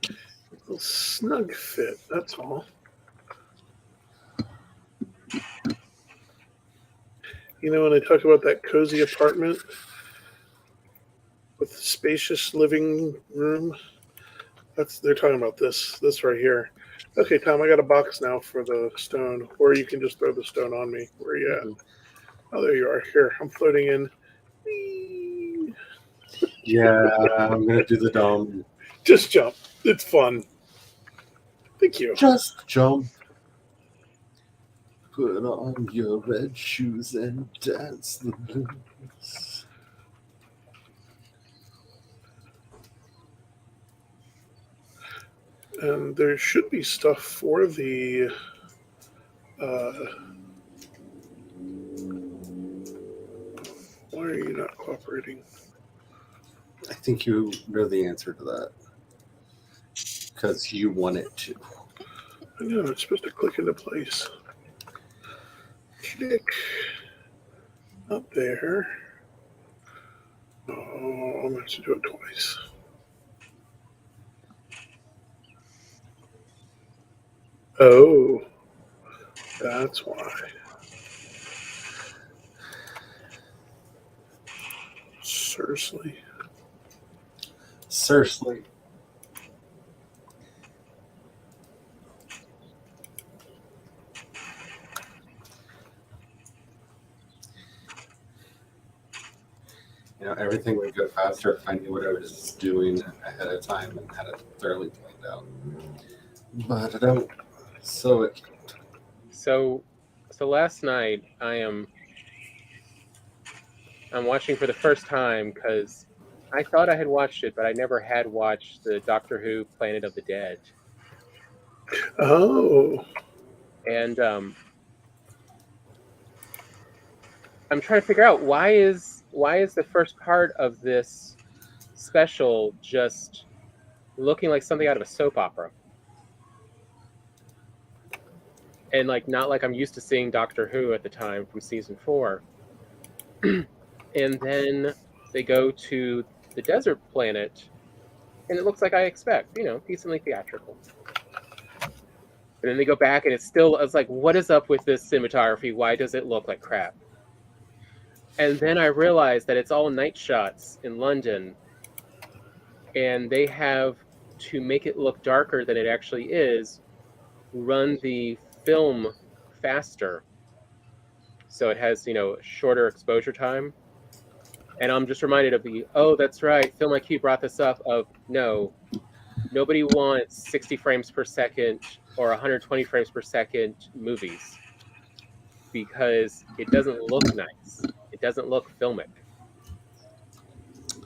A little snug fit. That's all. When I talk about that cozy apartment with spacious living room, they're talking about this right here. Okay, Tom, I got a box now for the stone, or you can just throw the stone on me. Where are you at? Oh, there you are. Here, I'm floating in. Yeah, I'm gonna do the dome. Just jump. It's fun. Thank you. Just jump. Put on your red shoes and dance the blues. And there should be stuff for the why are you not cooperating? think you know the answer to that because you want it to. I know, it's supposed to click into place. Click. Up there. Oh, I'm going to have to do it twice. Oh, that's why. Seriously. Seriously. Everything would go faster if I knew what I was doing ahead of time and had it thoroughly planned out. But I don't. So it can't. So last night I'm watching for the first time because I thought I had watched it, but I never had watched the Doctor Who Planet of the Dead. Oh. And I'm trying to figure out why is the first part of this special just looking like something out of a soap opera, and not like I'm used to seeing Doctor Who at the time from season 4. And then they go to the desert planet, and it looks like I expect, decently theatrical. And then they go back, and it's like, what is up with this cinematography? Why does it look like crap? And then I realized that it's all night shots in London, and they have, to make it look darker than it actually is, run the film faster. So it has, shorter exposure time. And I'm just reminded of that's right, Film IQ brought this up, of no, nobody wants 60 frames per second or 120 frames per second movies, because it doesn't look nice. It doesn't look filmic.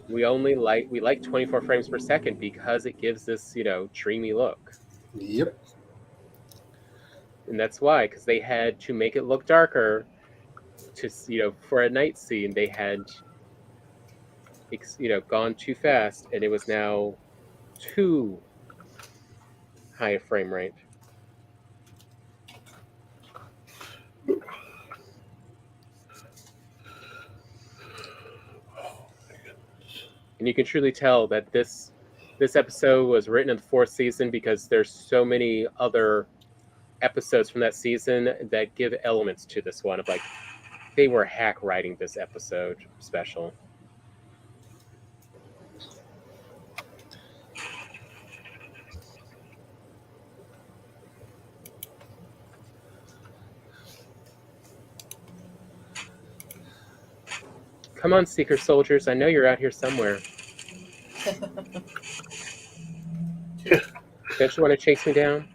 We like 24 frames per second because it gives this, dreamy look. Yep. And that's why, because they had to make it look darker to, for a night scene, they had, gone too fast, and it was now too high a frame rate. And you can truly tell that this episode was written in the 4th season, because there's so many other episodes from that season that give elements to this one of they were hack writing this episode special. Come on, Seeker Soldiers, I know you're out here somewhere. Don't you want to chase me down?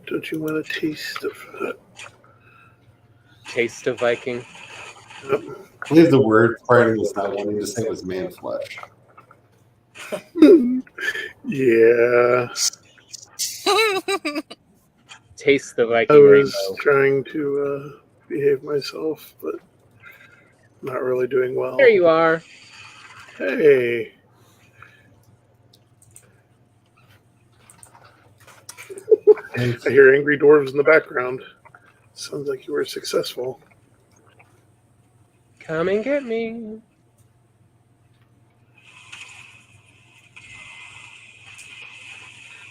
Don't you want a taste of that? Taste of Viking? I believe the word Friday was not wanting to say was man flesh. Yeah. Taste the Viking I was rainbow. trying to behave myself, but not really doing well. There you are. Hey. I hear angry dwarves in the background. Sounds like you were successful. Come and get me.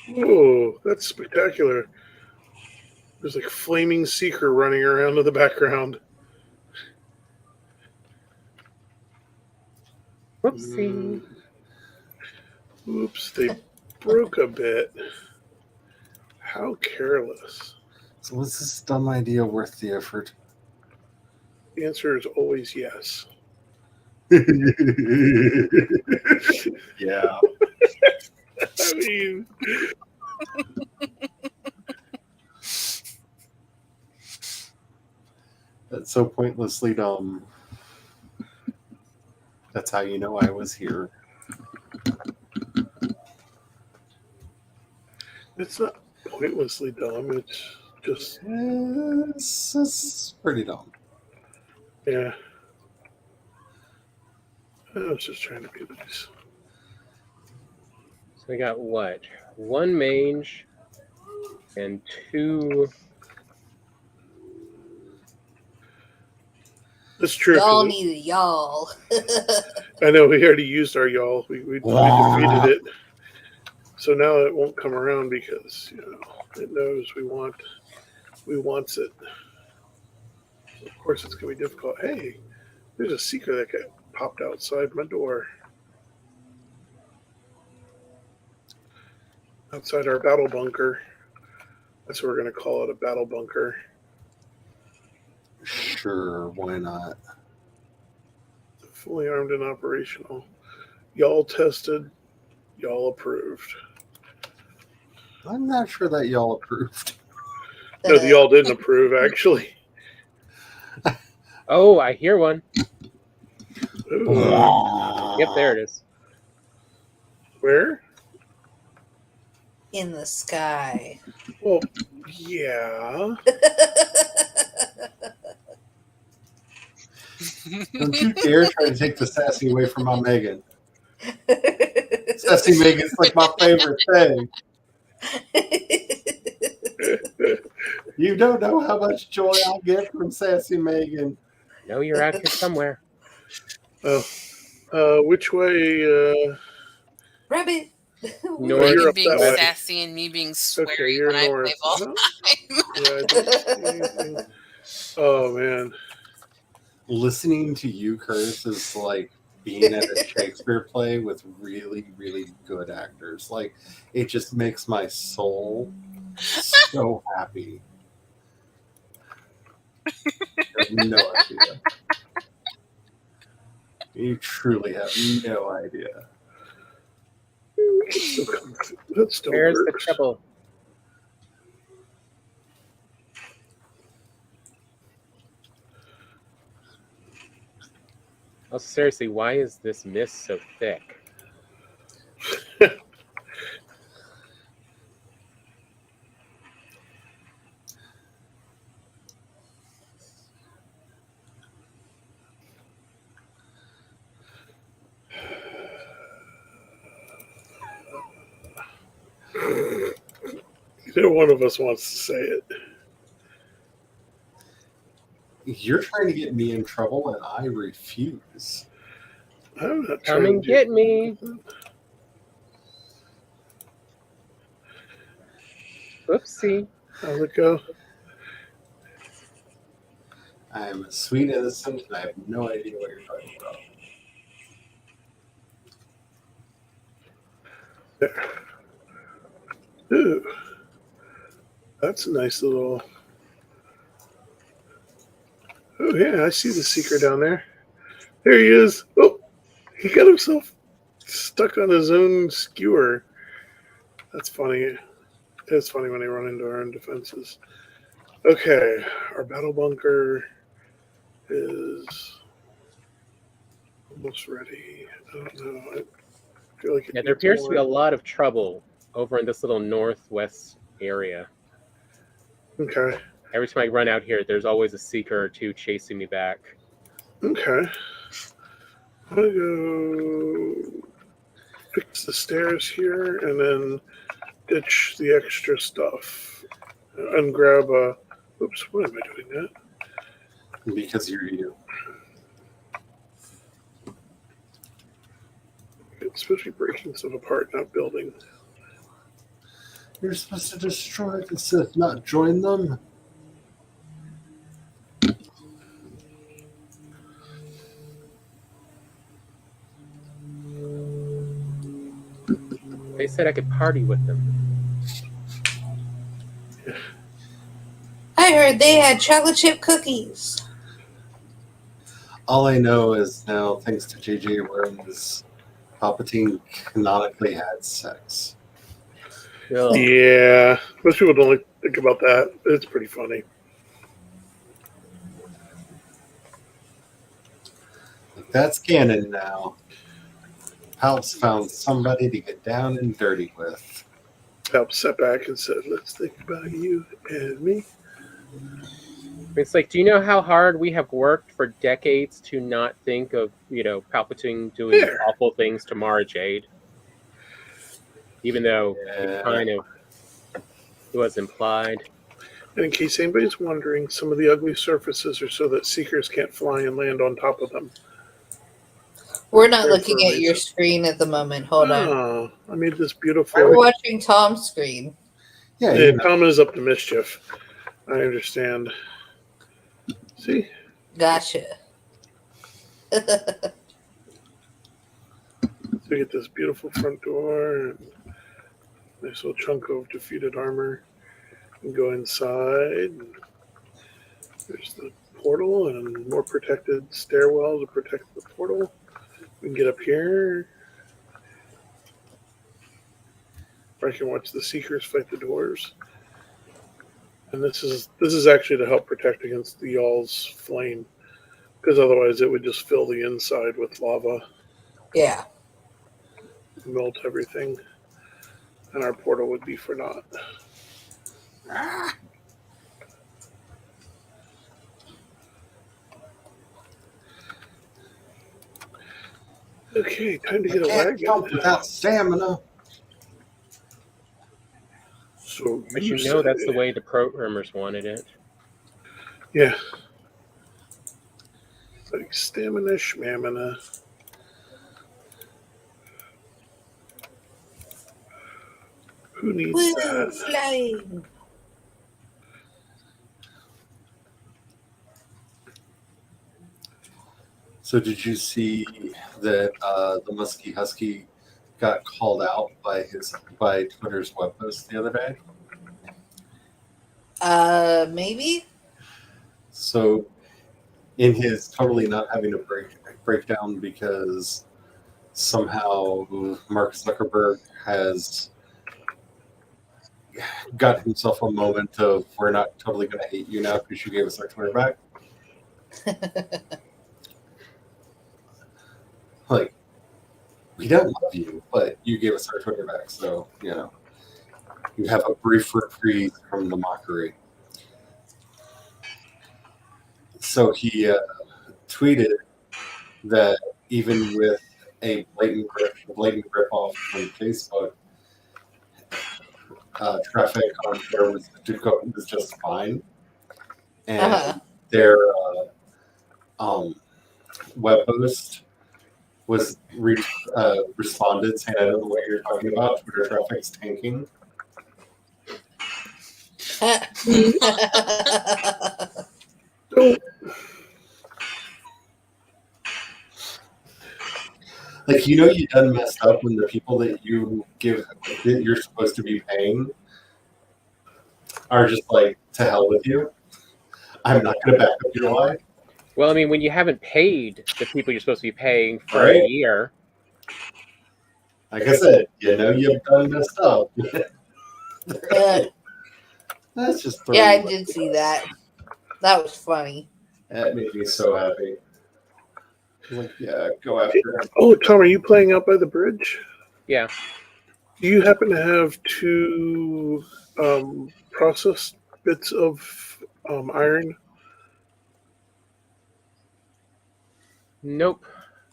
Whoa, that's spectacular. There's like flaming seeker running around in the background. Whoopsie. Oops, they broke a bit. How careless. So was this dumb idea worth the effort? The answer is always yes. Yeah. I mean, That's so pointlessly dumb. That's how you know I was here. it's not pointlessly dumb. It's just, It's pretty dumb. yeah. I was just trying to be nice. So we got what? 1 mage and 2. That's true. Y'all need a y'all. I know we already used our y'all. We defeated it. So now it won't come around because it knows we wants it. So of course it's gonna be difficult. Hey, there's a seeker that got popped outside my door. Outside our battle bunker. That's what we're gonna call it, a battle bunker. Sure, why not? Fully armed and operational. Y'all tested, y'all approved. I'm not sure that y'all approved. No, y'all didn't approve, actually. Oh, I hear one. Ooh. Yep, there it is. Where? In the sky. Well, yeah. Don't you dare try to take the sassy away from my Megan. Sassy Megan's like my favorite thing. You don't know how much joy I get from Sassy Megan. I know you're out here somewhere. Oh, which way? Rabbit. North, you're You up being that way. sassy and me being sweary Okay, you're when I north. play Valheim. Yeah, I don't see anything. Oh man. Listening to you curse is like being at a Shakespeare play with really, really good actors. Like, it just makes my soul so happy. You have no idea. You truly have no idea. That still Where's the works. trouble? Oh, seriously, why is this mist so thick? Neither one of us wants to say it. You're trying to get me in trouble, and I refuse. I'm not Come trying and to get me. Oopsie. How's it go? I'm a sweet innocent, and I have no idea what you're talking about. There. Ooh. That's a nice little. Oh yeah, I see the seeker down there. There he is. Oh, he got himself stuck on his own skewer. That's funny. It's funny when they run into our own defenses. Okay, our battle bunker is almost ready. I don't know. I feel like Yeah, there appears to be a lot of trouble over in this little northwest area. Okay. Every time I run out here, there's always a seeker or two chasing me back. Okay. I'm gonna go fix the stairs here and then ditch the extra stuff and grab a. Oops, why am I doing that? Because you're you. It's supposed to be breaking stuff apart, not building. You're supposed to destroy the Sith, not join them. They said I could party with them. I heard they had chocolate chip cookies. All I know is now, thanks to J.J. Abrams, Palpatine canonically had sex. Ugh. Yeah, most people don't think about that. It's pretty funny. That's canon now. Palps found somebody to get down and dirty with. Palp sat back and said, "Let's think about you and me." It's like, do you know how hard we have worked for decades to not think of, Palpatine doing Yeah. awful things to Mara Jade? Even though it was implied. And in case anybody's wondering, some of the ugly surfaces are so that seekers can't fly and land on top of them. We're not There looking for a at your reason. screen at the moment. Hold on. Oh, I made this We're beautiful. watching Tom's screen. Yeah, Yeah, Tom is up to mischief. I understand. See? Gotcha. So we get this beautiful front door and nice little chunk of defeated armor. And go inside. There's the portal and more protected stairwell to protect the portal. We can get up here. Or I can watch the Seekers fight the dwarves. And this is actually to help protect against the Y'all's flame. Because otherwise it would just fill the inside with lava. Yeah. Melt everything. And our portal would be for naught. Okay, time to get a can't wagon. jump without stamina. So But that's the way the programmers wanted it. Yeah. Like stamina, schmamina. Who needs that? Flying. So did you see that the Muskie Husky got called out by Twitter's web post the other day? Maybe? So in his totally not having a breakdown because somehow Mark Zuckerberg has got himself a moment of, we're not totally going to hate you now because you gave us our Twitter back. Like, we don't love you, but you gave us our Twitter back, so, you have a brief reprieve from the mockery. So he tweeted that even with a blatant rip-off from Facebook, traffic on Twitter was just fine. And their web host was responded saying, I don't know what you're talking about. Twitter traffic's tanking. Like, you done messed up when the people that you're supposed to be paying are just like, to hell with you. I'm not going to back up your lie. Well, I mean, when you haven't paid the people you're supposed to be paying for a year. Like I said, you've done messed up. That's just yeah, I did see that. That was funny. That made me so happy. Like, yeah, go after it. Oh, Tom, are you playing out by the bridge? Yeah. Do you happen to have 2 processed bits of iron? Nope.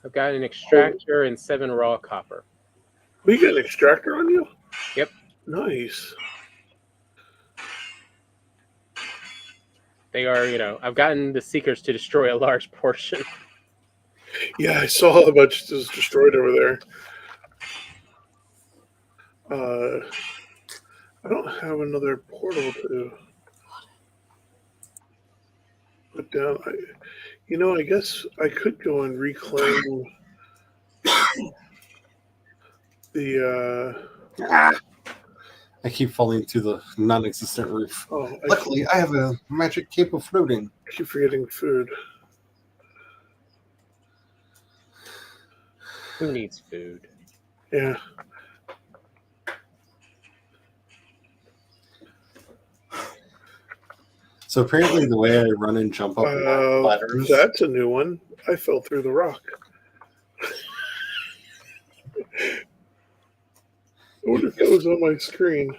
I've got an extractor and 7 raw copper. We got an extractor on you? Yep. Nice. They are, I've gotten the Seekers to destroy a large portion. Yeah, I saw a bunch was destroyed over there. I don't have another portal to put down. I guess I could go and reclaim the. I keep falling through the non-existent roof. Oh, luckily, I have a magic cape of floating. I keep forgetting food. Who needs food? Yeah. So apparently the way I run and jump up ladders... That's a new one. I fell through the rock. I wonder if that was on my screen.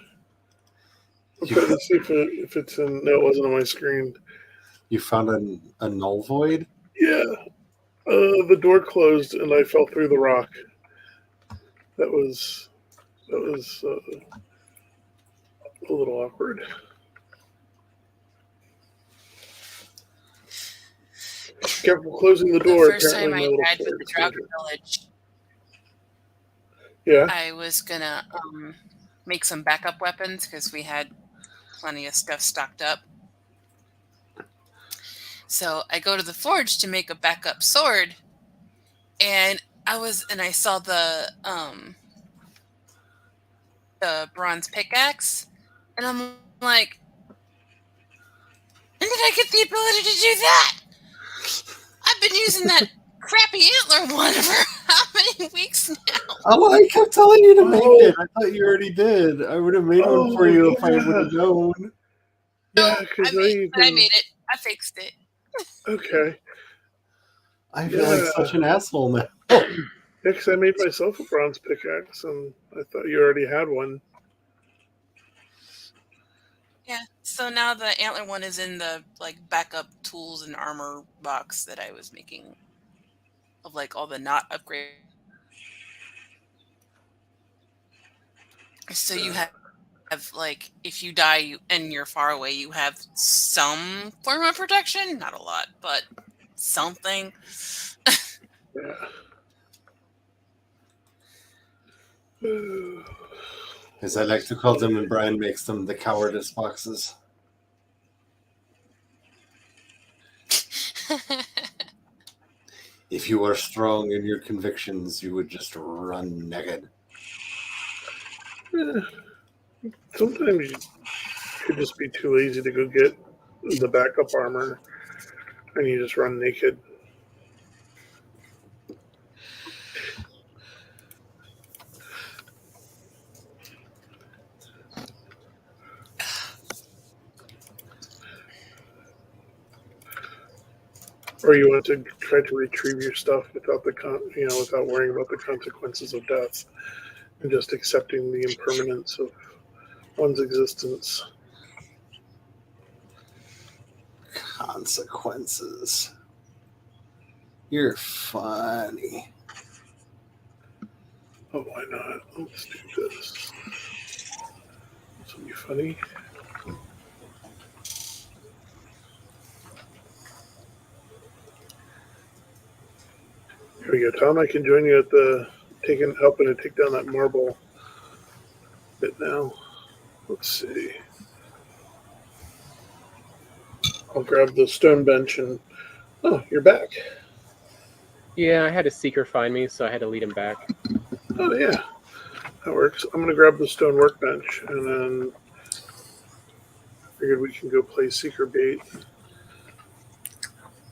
I'm trying to see if it's in... No, it wasn't on my screen. You found a null void? Yeah. The door closed and I fell through the rock. That was a little awkward. Careful closing the door. The first time Apparently, I my little died with sword the is Draugr dangerous. Village, Yeah. I was gonna make some backup weapons because we had plenty of stuff stocked up. So I go to the forge to make a backup sword, and I saw the bronze pickaxe, and I'm like, when did I get the ability to do that? I've been using that crappy antler one for how many weeks now? Oh, I kept telling you to make Oh. it. I thought you already did. I would have made one for you if I would have known. Yeah, No, because I made it. I fixed it. Okay. I feel like Yeah. such an asshole now. Yeah, because I made myself a bronze pickaxe, and I thought you already had one. Yeah. So now the antler one is in the backup tools and armor box that I was making of all the not upgrade. So you have if you die and you're far away, you have some form of protection. Not a lot, but something. Yeah. As I like to call them when Brian makes them, the cowardice boxes. If you are strong in your convictions, you would just run naked. Sometimes you could just be too lazy to go get the backup armor, and you just run naked. Or you want to try to retrieve your stuff without without worrying about the consequences of death, and just accepting the impermanence of one's existence. Consequences. You're funny. Oh, why not? Let's do this. This will be funny. Here we go, Tom. I can join you at the helping to take down that marble bit now. Let's see. I'll grab the stone bench and you're back. Yeah, I had a seeker find me, so I had to lead him back. Oh yeah, that works. I'm gonna grab the stone workbench and then figured we can go play seeker bait.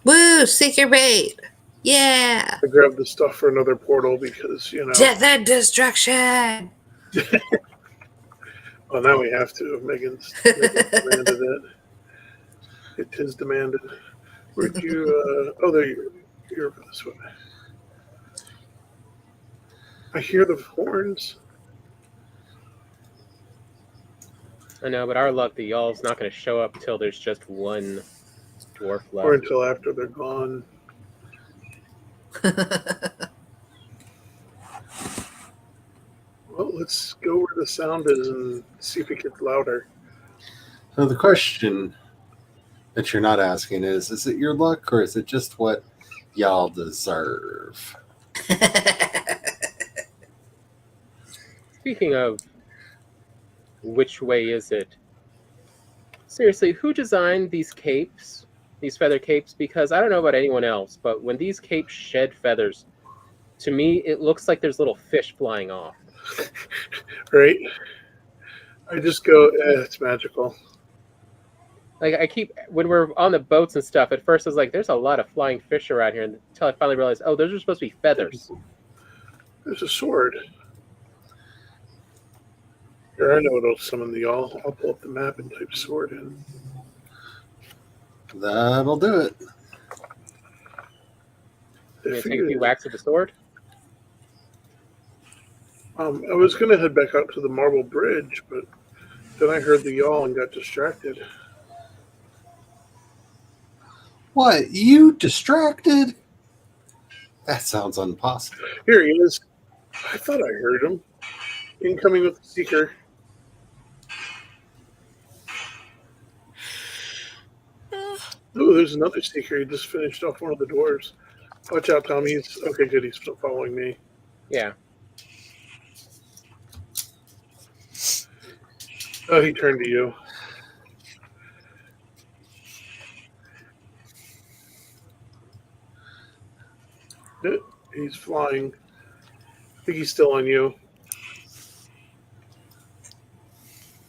Woo, seeker bait. Yeah. I grabbed the stuff for another portal because Death and destruction. Well, now we have to. Megan's demanded it. It is demanded. Where'd you? There you're over this way. I hear the horns. I know, but our luck, the y'all's not going to show up till there's just one dwarf left. Or until after they're gone. Well, let's go where the sound is and see if it gets louder. So the question that you're not asking is it your luck or is it just what y'all deserve? Speaking of which way is it? Seriously, who designed these capes? These feather capes? Because I don't know about anyone else, but when these capes shed feathers, to me, it looks like there's little fish flying off. Right? I just go, it's magical. When we're on the boats and stuff, at first I was like, there's a lot of flying fish around here, until I finally realized, oh, those are supposed to be feathers. There's a sword. Here, I know it'll summon the y'all. I'll pull up the map and type sword in. That'll do it. Can you take a few whacks with the sword? I was going to head back out to the marble bridge, but then I heard the y'all and got distracted. What? You distracted? That sounds impossible. Here he is. I thought I heard him. Incoming with the seeker. Oh, there's another seeker. He just finished off one of the dwarves. Watch out, Tommy. He's okay. Good. He's still following me. Yeah. Oh, he turned to you. He's flying. I think he's still on you.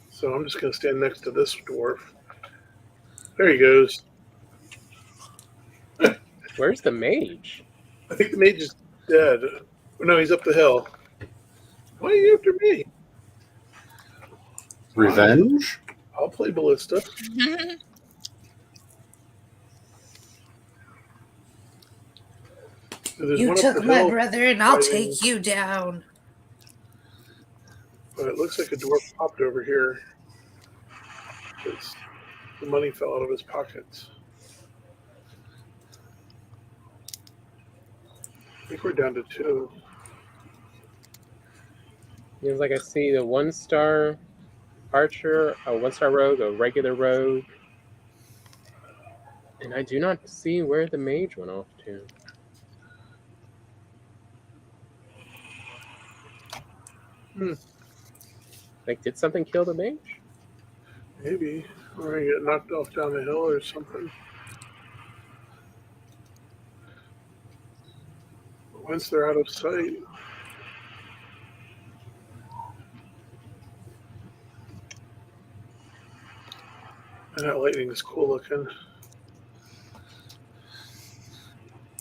So I'm just going to stand next to this dwarf. There he goes. Where's the mage? I think the mage is dead. No, he's up the hill. Why are you after me? Revenge? I'll play ballista. There's You one up took the my hill, brother, and I'll fighting, take you down. but it looks like a dwarf popped over here. The money fell out of his pockets. I think we're down to 2. Seems like I see the 1-star archer, a 1-star rogue, a regular rogue. And I do not see where the mage went off to. Like, did something kill the mage? Maybe. Or he got knocked off down the hill or something. Once they're out of sight. And that lightning is cool looking.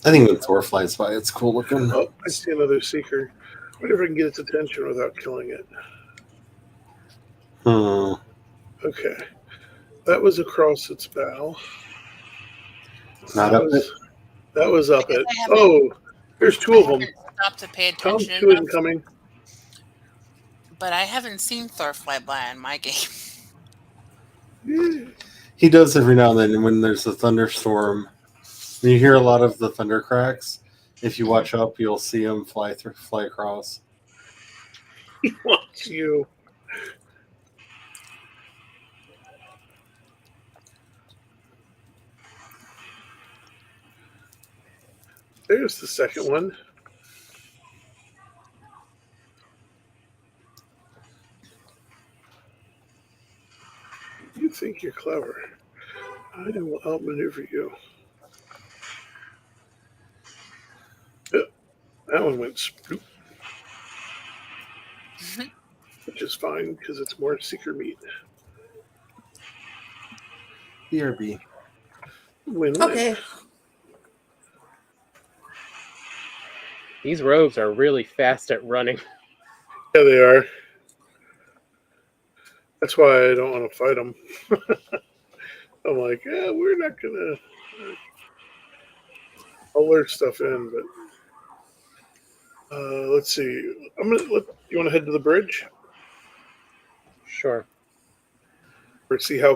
I think when Thor flies by, it's cool looking. Oh, I see another seeker. I wonder if I can get its attention without killing it. Okay. That was across its bow. Not up it. That was up it. I haven't- Oh, there's 2 of them. Stopped to pay Tom, attention 2 enough, incoming. but I haven't seen Thor fly by in my game. Yeah. He does every now and then when there's a thunderstorm. When you hear a lot of the thunder cracks, if you watch up, you'll see him fly across. He wants you. There's the second one. You think you're clever. I will outmaneuver you. Yep, that one went spoop. Which is fine because it's more seeker meat. BRB. Win-win. Okay. These rogues are really fast at running. Yeah, they are. That's why I don't want to fight them. I'm like, yeah, we're not gonna. I'll lure stuff in, but let's see. I'm gonna. You want to head to the bridge Sure. or see how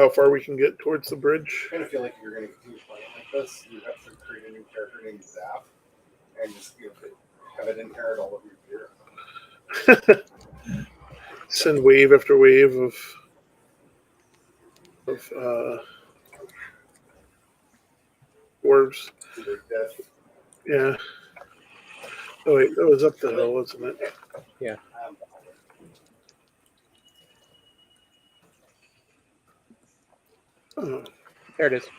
far we can get towards the bridge? I kind of feel like if you're going to continue playing like this, you have to create a new character named Zap and just have it inherit all of your gear. Send wave after wave of dwarves. Yeah. Oh wait, that was up the hill, wasn't it? Yeah. Oh, There it is.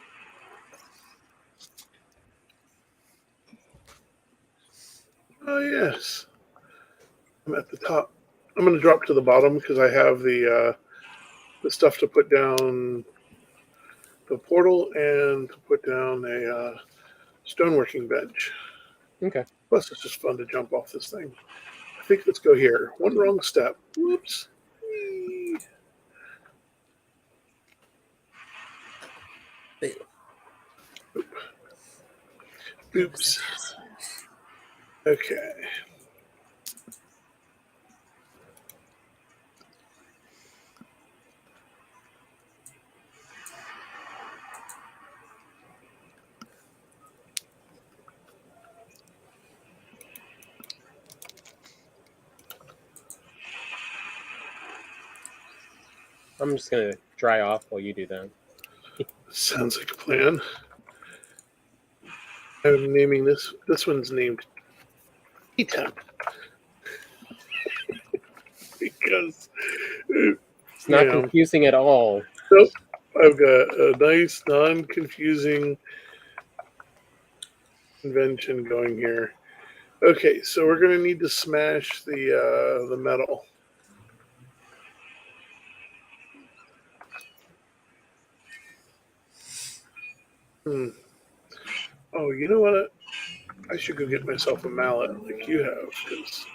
oh yes. I'm at the top. I'm going to drop to the bottom because I have the stuff to put down the portal and to put down a stoneworking bench. Okay. Plus, it's just fun to jump off this thing. I think let's go here. One wrong step. Whoops. Whee. Oops. Okay. I'm just gonna dry off while you do that. Sounds like a plan. I'm naming this. This one's named Temp because It's not confusing at all. Nope. I've got a nice, non-confusing convention going here. Okay, so we're going to need to smash the metal. Oh, you know what? I should go get myself a mallet like you have, because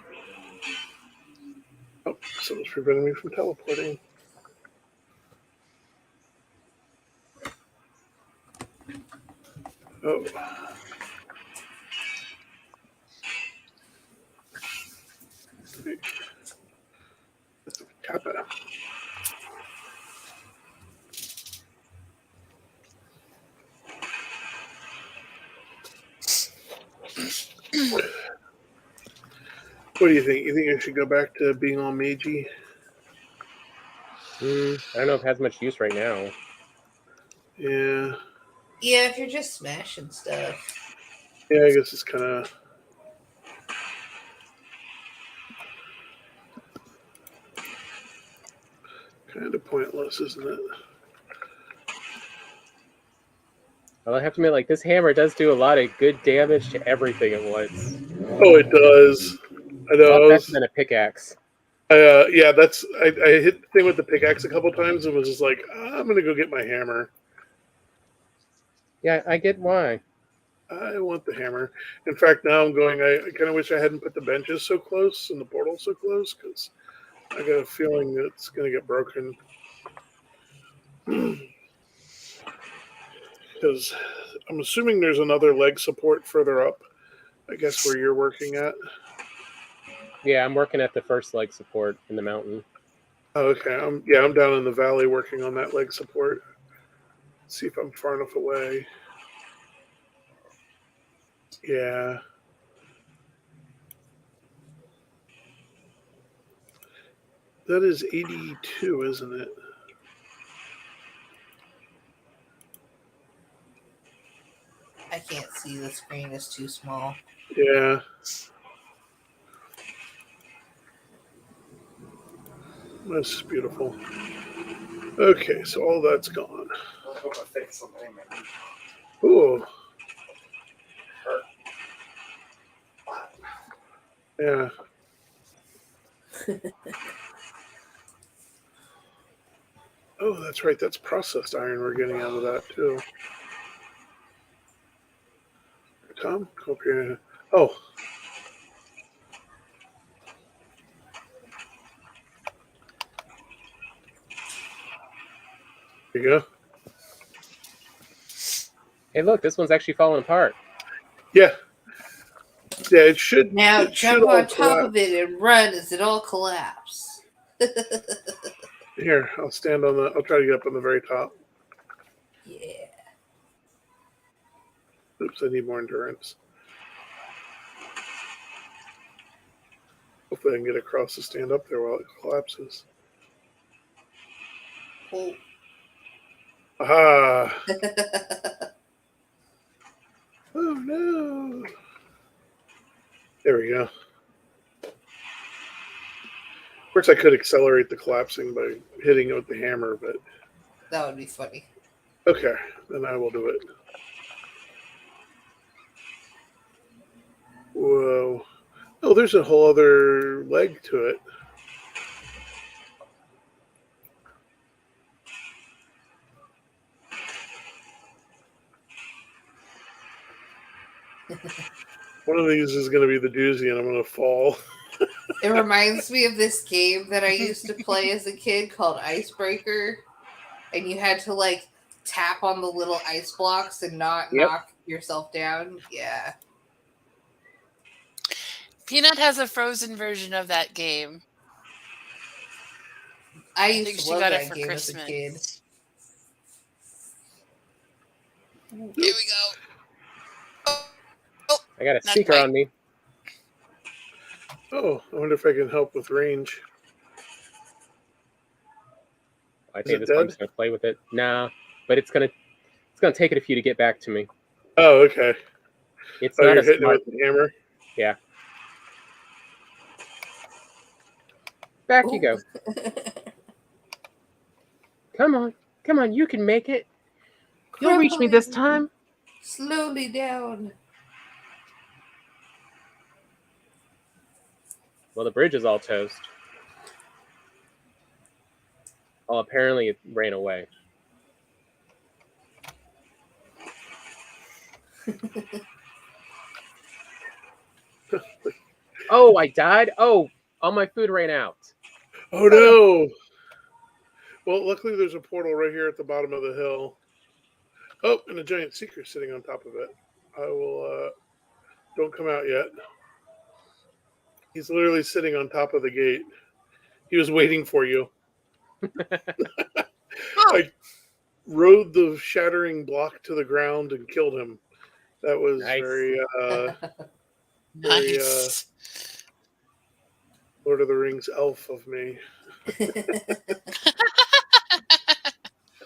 someone's preventing me from teleporting. Oh. Kappa. What do you think? You think I should go back to being all magey? I don't know if it has much use right now. Yeah. Yeah, if you're just smashing stuff. Yeah, I guess it's kind of pointless, isn't it? Well, I have to admit, like, this hammer does do a lot of good damage to everything at once. Oh, it does. I know. A lot better than a pickaxe. Yeah, that's. I hit the thing with the pickaxe a couple times and was just like, I'm gonna go get my hammer. Yeah, I get why. I want the hammer. In fact, now I'm going. I kind of wish I hadn't put the benches so close and the portal so close, because I got a feeling that it's gonna get broken. Because I'm assuming there's another leg support further up. I guess where you're working at. Yeah, I'm working at the first leg support in the mountain. Oh, okay. I'm down in the valley working on that leg support. Let's see if I'm far enough away. Yeah. That is 82, isn't it? I can't see, the screen is too small. Yeah. This is beautiful. Okay, so all that's gone. Ooh. Yeah. Oh, that's right. That's processed iron we're getting out of that, too. Tom, come up here. Oh. There you go. Hey, look, this one's actually falling apart. Yeah. Yeah, it should. Now it jump should on top of it and run as it all collapses. Here, I'll stand on the. I'll try to get up on the very top. Yeah. Oops, I need more endurance. Hopefully I can get across to stand up there while it collapses. Oh. Aha! Oh no! There we go. Of course, I could accelerate the collapsing by hitting it with the hammer, but That would be funny. okay, then I will do it. Whoa. Oh, there's a whole other leg to it. One of these is going to be the doozy, and I'm going to fall. It reminds me of this game that I used to play as a kid called Icebreaker. And you had to, like, tap on the little ice blocks and not knock yourself down. Yeah. Peanut has a frozen version of that game. I think used to she love got it that for game as a Christmas. kid. Here we go. I got a Not speaker quite. on me. Oh, I wonder if I can help with range. I Is think it this one I'm dead? just gonna play with it. Nah, but it's gonna take it a few to get back to me. Oh, okay. It's Oh, not you're a hitting smart. it with the hammer? Yeah. Back you Oh. go. Come on, you can make it. You'll reach me this Crumbling time. slowly down. Well, the bridge is all toast. Oh, apparently it ran away. Oh, I died? Oh, all my food ran out. Oh, no. Well, luckily there's a portal right here at the bottom of the hill. Oh, and a giant seeker sitting on top of it. I will, don't come out yet. He's literally sitting on top of the gate. He was waiting for you. I rode the shattering block to the ground and killed him. That was Nice. very Nice. Lord of the Rings elf of me.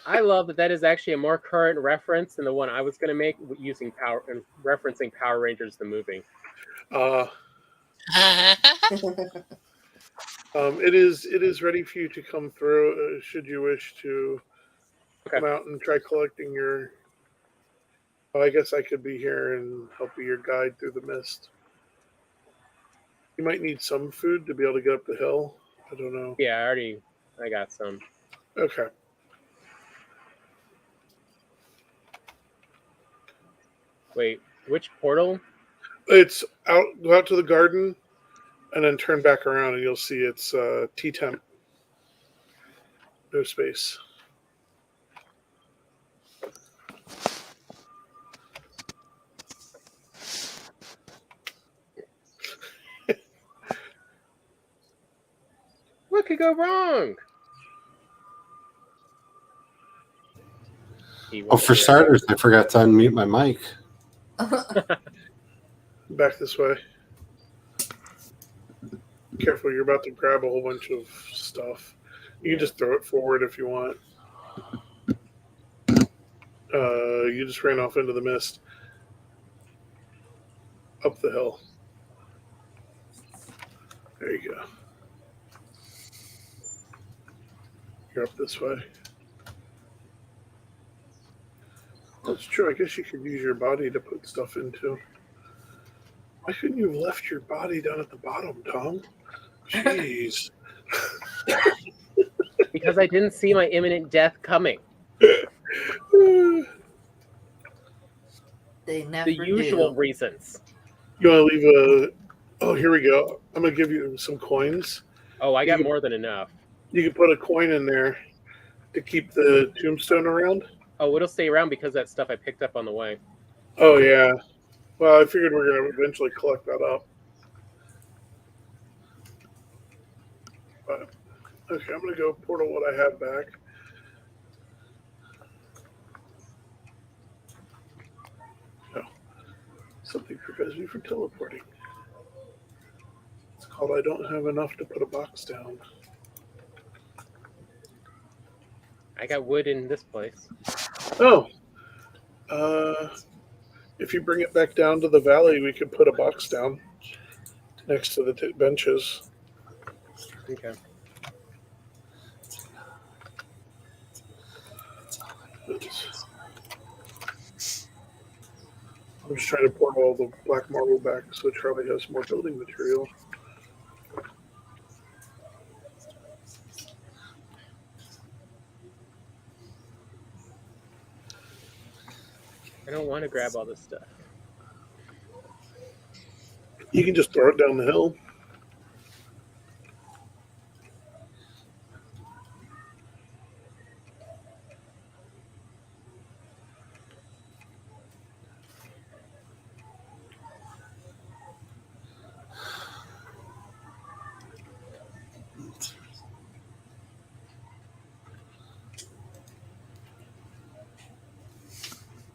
I love that is actually a more current reference than the one I was going to make using power and referencing Power Rangers the movie. It is ready for you to come through. Should you wish to come out and try collecting your. Well, I guess I could be here and help be your guide through the mist. You might need some food to be able to get up the hill. I don't know. Yeah, I got some. Okay. Wait, which portal? It's out. Go out to the garden, and then turn back around, and you'll see it's T-temp. No space. What could go wrong? Oh, for starters, I forgot to unmute my mic. Back this way. Careful, you're about to grab a whole bunch of stuff. You can just throw it forward if you want. You just ran off into the mist. Up the hill. There you go. You're up this way. That's true. I guess you could use your body to put stuff into. Why couldn't you have left your body down at the bottom, Tom? Jeez. Because I didn't see my imminent death coming. They never The usual do. reasons. You want to leave a... Oh, here we go. I'm going to give you some coins. Oh, I got more than enough. You can put a coin in there to keep the tombstone around. Oh, it'll stay around because of that stuff I picked up on the way. Oh, yeah. Well, I figured we were going to eventually collect that up. But, okay, I'm going to go portal what I have back. Oh, something prepares me for teleporting. It's called I don't have enough to put a box down. I got wood in this place. Oh. If you bring it back down to the valley, we could put a box down next to the benches. Okay. I'm just trying to pour all the black marble back so Charlie has more building material. I don't want to grab all this stuff. You can just throw it down the hill.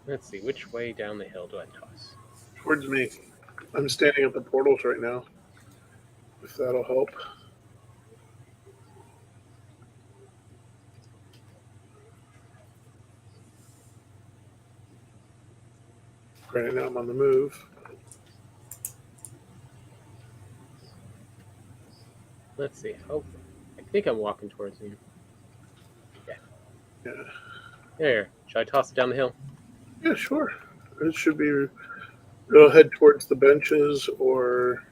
Let's see, which way down the hill do I toss? Towards me. I'm standing at the portals right now. If that'll help. Right now I'm on the move. Let's see. Oh, I think I'm walking towards you. Yeah. There. Should I toss it down the hill? Yeah, sure. It should be. It'll head towards the benches or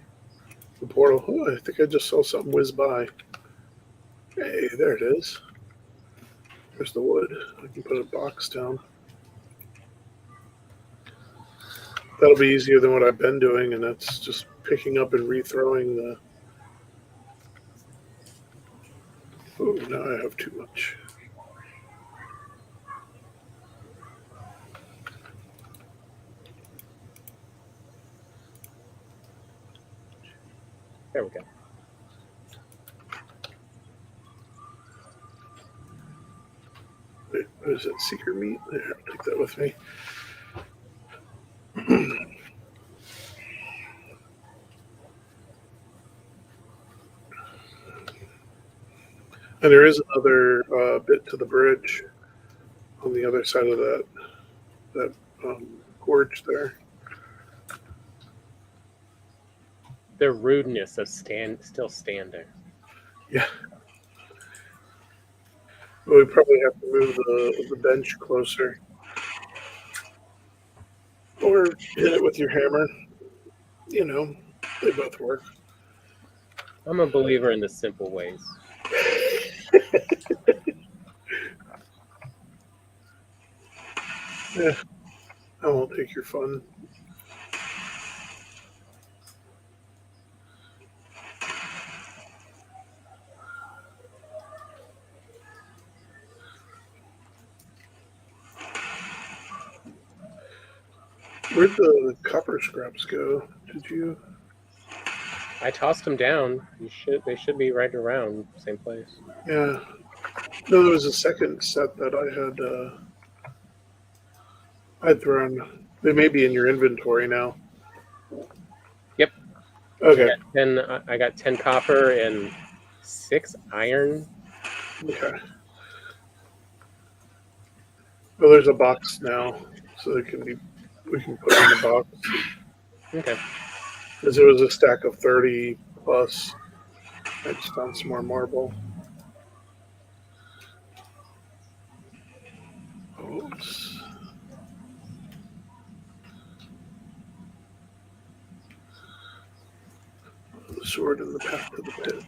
the portal. Oh, I think I just saw something whiz by. Hey, there it is. There's the wood. I can put a box down. That'll be easier than what I've been doing, and that's just picking up and rethrowing the. Oh, now I have too much. There we go. Wait, what is that? Secret meat? There, I'll take that with me. And there is another bit to the bridge on the other side of that gorge there. The rudeness of still standing. Yeah. Well, we probably have to move the bench closer. Or hit it with your hammer. You know, they both work. I'm a believer in the simple ways. Yeah, I won't take your fun. Where'd the copper scraps go? Did you? I tossed them down. They should be right around the same place. Yeah. No, there was a second set that I'd thrown. They may be in your inventory now. Yep. Okay. I got 10 copper and 6 iron. Okay. Well, there's a box now, so we can put it in the box. Okay. Because it was a stack of 30 plus. I just found some more marble. Oops. The sword in the path to the pit.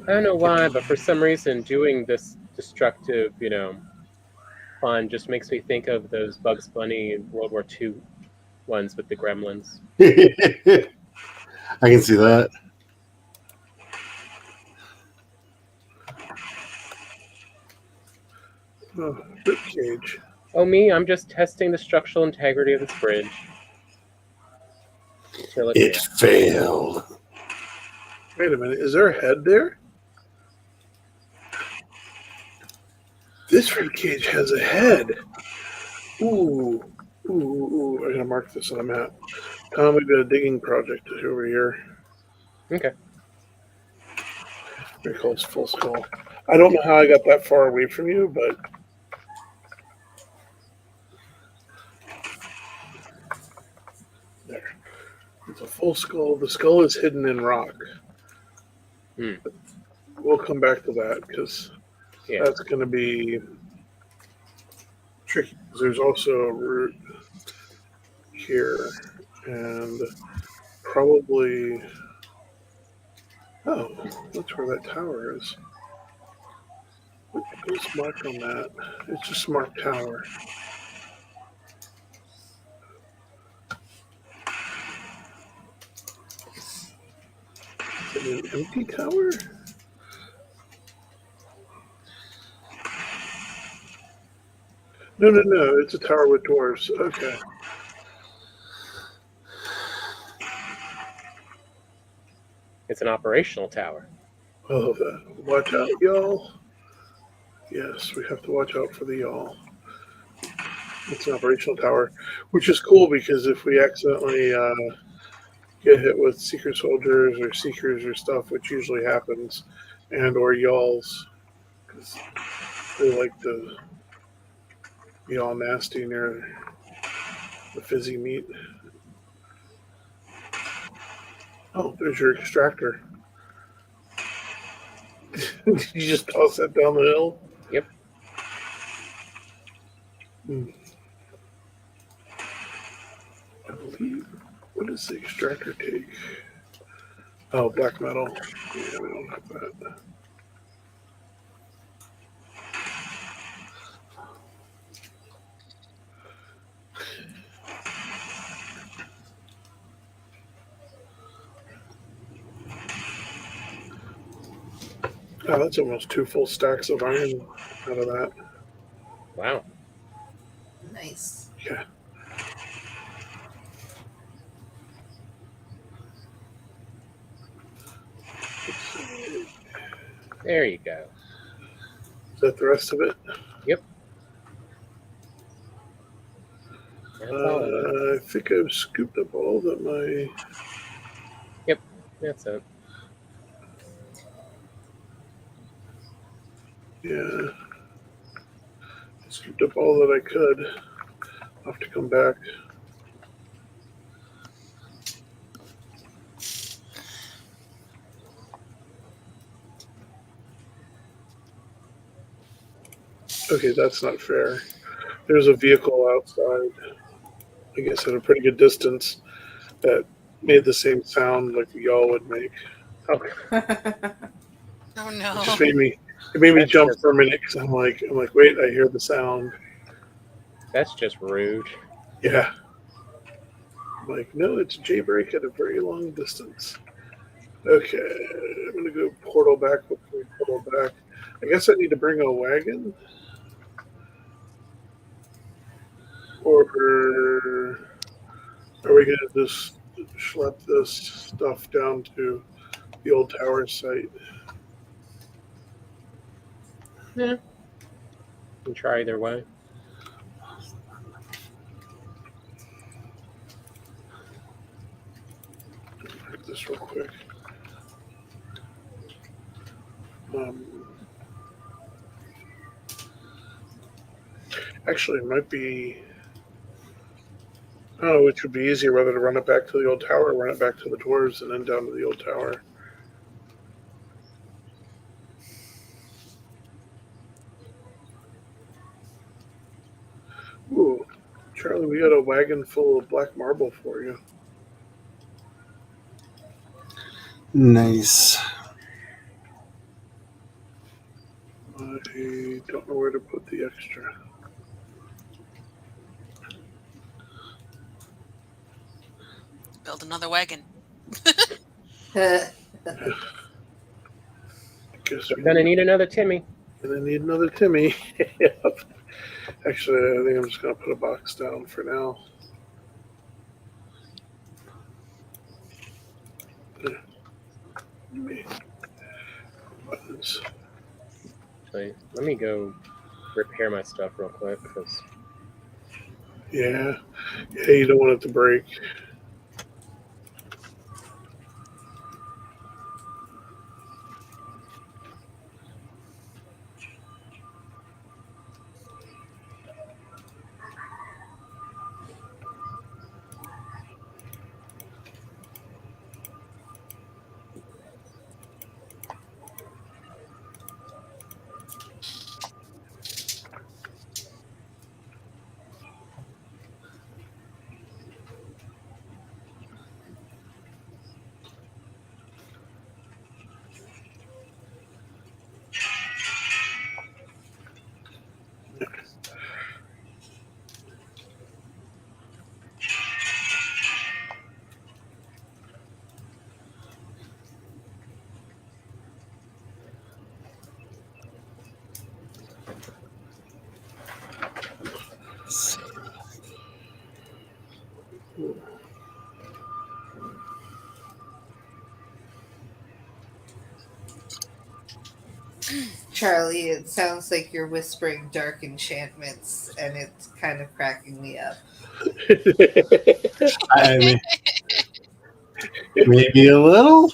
I don't know why, but for some reason, doing this destructive, fun just makes me think of those Bugs Bunny World War II ones with the gremlins. I can see that. Oh, rib cage. Oh, me? I'm just testing the structural integrity of this bridge. It failed. Wait a minute. Is there a head there? This rib cage has a head. Ooh. Ooh. I'm going to mark this on a map. Tom, we got a digging project over here. Okay. Very close, full skull. I don't know how I got that far away from you, but there. It's a full skull. The skull is hidden in rock. We'll come back to that because that's going to be tricky. There's also a root here, and probably. Oh, that's where that tower is. What's marked on that? It's just marked tower. Is it an empty tower? No. It's a tower with doors. Okay. It's an operational tower. I love that. Watch out, y'all. Yes, we have to watch out for the y'all. It's an operational tower, which is cool because if we accidentally get hit with secret soldiers or seekers or stuff, which usually happens, and or y'alls, because they like to be all nasty near the fizzy meat. Oh, there's your extractor. Did you just toss that down the hill? Yep. I believe. What does the extractor take? Oh, black metal. Yeah, we don't have that. Oh, that's almost 2 full stacks of iron out of that. Wow. Nice. Yeah. There you go. Is that the rest of it? Yep. That's all of it. I think I've scooped up all that my... Yep. That's it. Yeah. I scooped up all that I could. I'll have to come back. Okay, that's not fair. There's a vehicle outside, I guess at a pretty good distance, that made the same sound like y'all would make. Okay. Oh It no. just made me That's jump just- for a minute because I'm like, wait, I hear the sound. That's just rude. Yeah. I'm like, no, it's jaybreak at a very long distance. Okay, I'm gonna go portal back. What can we portal back? I guess I need to bring a wagon, or are we gonna just schlep this stuff down to the old tower site? Yeah. You can try either way. Check this real quick. Actually, it might be. Oh, which would be easier, whether to run it back to the old tower or run it back to the dwarves and then down to the old tower. Ooh, Charlie, we got a wagon full of black marble for you. Nice. I don't know where to put the extra. Build another wagon. I guess We're gonna need another Timmy. And I need another Timmy. Yep. Actually, I think I'm just going to put a box down for now. Buttons. Actually, let me go repair my stuff real quick because Yeah. Yeah, you don't want it to break. Charlie, it sounds like you're whispering dark enchantments, and it's kind of cracking me up. I mean, maybe a little.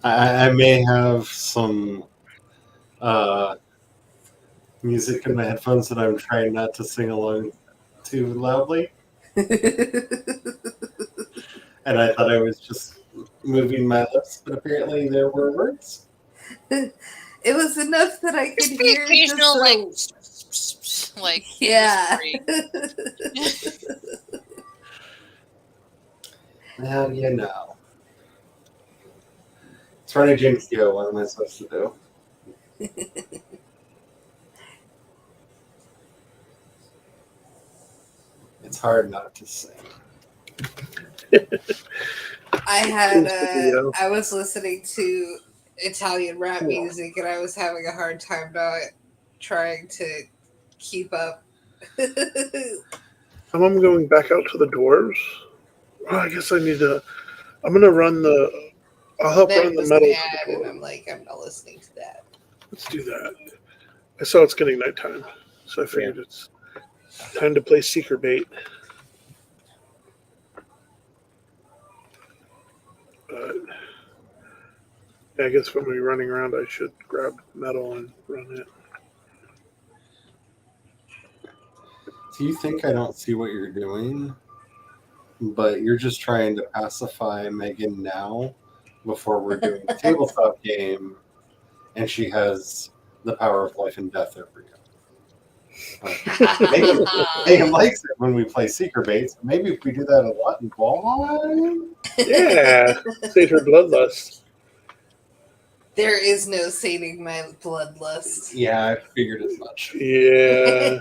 I may have some music in my headphones that I'm trying not to sing along too loudly. And I thought I was just moving my lips, but apparently there were words. It was enough that I could Just the hear just occasional, so. like Yeah. Well, you know. It's running James Dio. What am I supposed to do? It's hard not to sing. I was listening to Italian rap music and I was having a hard time not trying to keep up. I'm going back out to the dwarves. Oh, I guess I need to. I'm gonna run the. I'll help Then run it the was metal an to ad, the and dwarves. I'm like, I'm not listening to that. Let's do that. I saw it's getting nighttime, so I figured it's time to play seeker bait. But yeah, I guess when we're running around, I should grab metal and run it. Do you think I don't see what you're doing? But you're just trying to pacify Megan now before we're doing the tabletop game, and she has the power of life and death over you. Megan likes it when we play secret baits. Maybe if we do that a lot in Valheim. Yeah, save her bloodlust. There is no sating my bloodlust. Yeah, I figured as much. Yeah.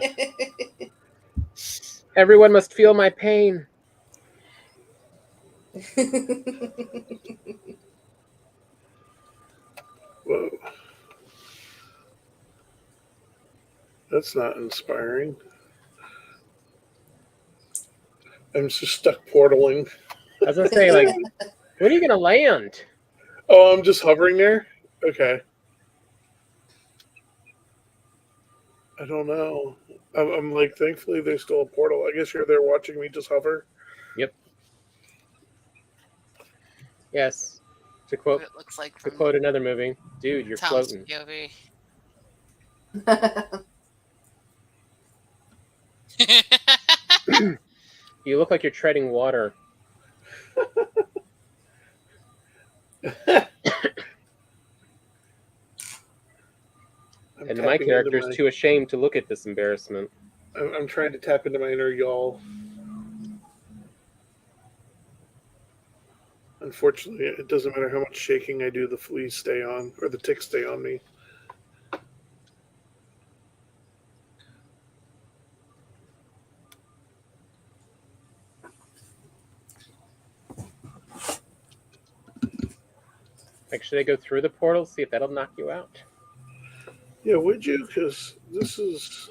Everyone must feel my pain. Whoa. That's not inspiring. I'm just stuck portaling. I was gonna say, like, when are you gonna land? Oh, I'm just hovering there? Okay. I don't know. I'm like, thankfully there's still a portal. I guess you're there watching me just hover. Yep. Yes. To quote, What it looks like to from quote another movie, dude, you're Tom's floating. POV. You look like you're treading water. And my character is too ashamed to look at this embarrassment. I'm trying to tap into my inner y'all. Unfortunately, it doesn't matter how much shaking I do, the fleas stay on, or the ticks stay on me. Like, should I go through the portal, see if that'll knock you out? Yeah, would you? Because this is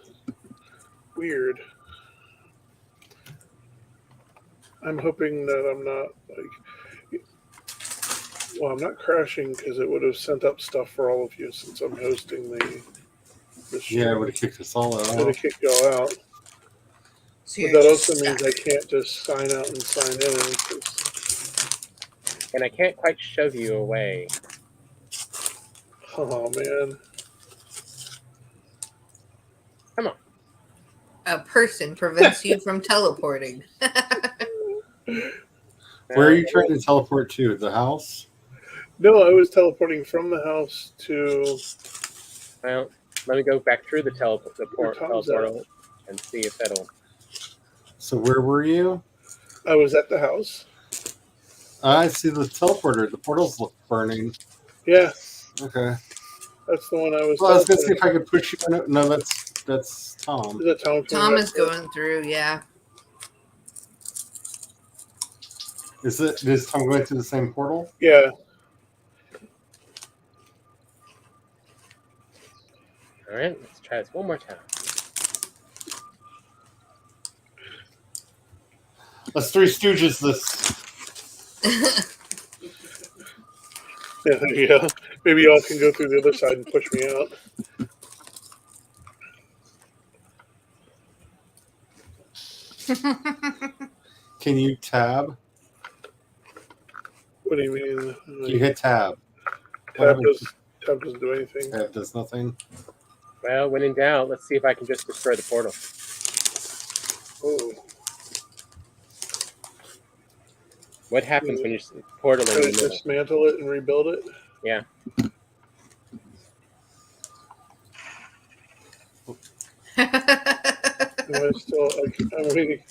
weird. I'm hoping that I'm not, like... Well, I'm not crashing because it would have sent up stuff for all of you since I'm hosting the show. Yeah, it would have kicked us all out. It would have kicked y'all out. So But you're that just also means stuck. I can't just sign out and sign in. 'Cause... And I can't quite shove you away. Oh, man. Come on. A person prevents you from teleporting. Where are you trying to teleport to? The house? No, I was teleporting from the house to... Well, let me go back through the Where Tom's teleportal and see if that'll... So where were you? I was at the house. I see the teleporter. The portals look burning. Yeah, Okay. that's the one I was... Well, I was going to see if I could push you in it. No, that's Tom. Is that Tom? Tom is going through, yeah. Is Tom going through the same portal? Yeah. All right, let's try this one more time. Let's Three Stooges this. Yeah, there you go. Maybe y'all can go through the other side and push me out. Can you tab? What do you mean? Can you hit tab? Tab doesn't do anything. Tab does nothing. Well, when in doubt, let's see if I can just destroy the portal. Oh. What happens when you portal in the middle? Dismantle it and rebuild it? Yeah. I'm waiting.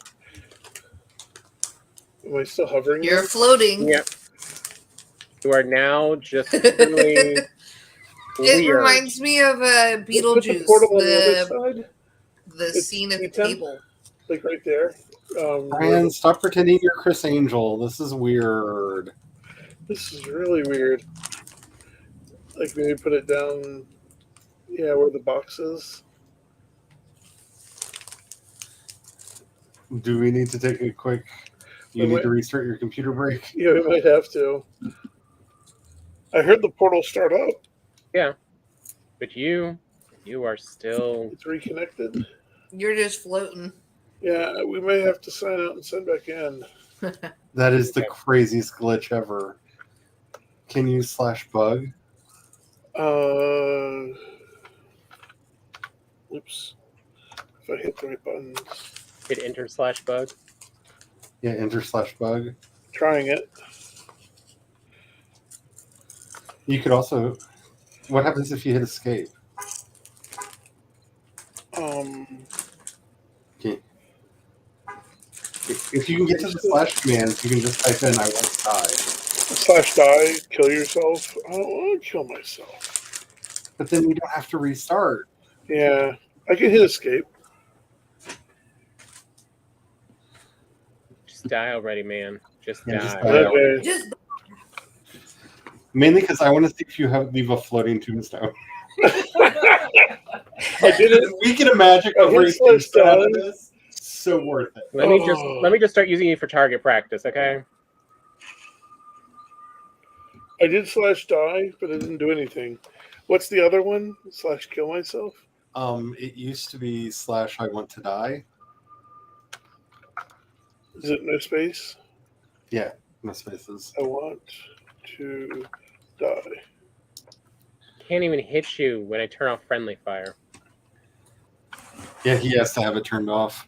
Am I still hovering? You're floating. Yep. You are now just really It reminds me of Beetlejuice. Put the portal on the other side. The scene at the table. Like right there. Brian, stop pretending you're Chris Angel. This is weird. This is really weird. Like maybe put it down, yeah, where the box is. Do we need to take a quick... You need to restart your computer break? Yeah, we might have to. I heard the portal start up. Yeah. But you are still... It's reconnected. You're just floating. Yeah, we may have to sign out and send back in. That is the craziest glitch ever. Can you /bug? Oops. If I hit the right buttons. Hit enter /bug. Yeah, enter /bug. Trying it. You could also... What happens if you hit escape? Okay. If you can get to the / commands, you can just type in "I won't die." /die, kill yourself. I don't want to kill myself. But then you don't have to restart. Yeah, I can hit escape. Just die already, man. Just Yeah, die. just die. Okay. Mainly because I want to see if you leave a floating tombstone. I did it. We can imagine covering tombstone of this. So worth it. Let me just start using you for target practice, okay? I did /die, but it didn't do anything. What's the other one? /kill myself? It used to be /I want to die. Is it no space? Yeah, no spaces. I want to die. Can't even hit you when I turn off friendly fire. Yeah, he has to have it turned off.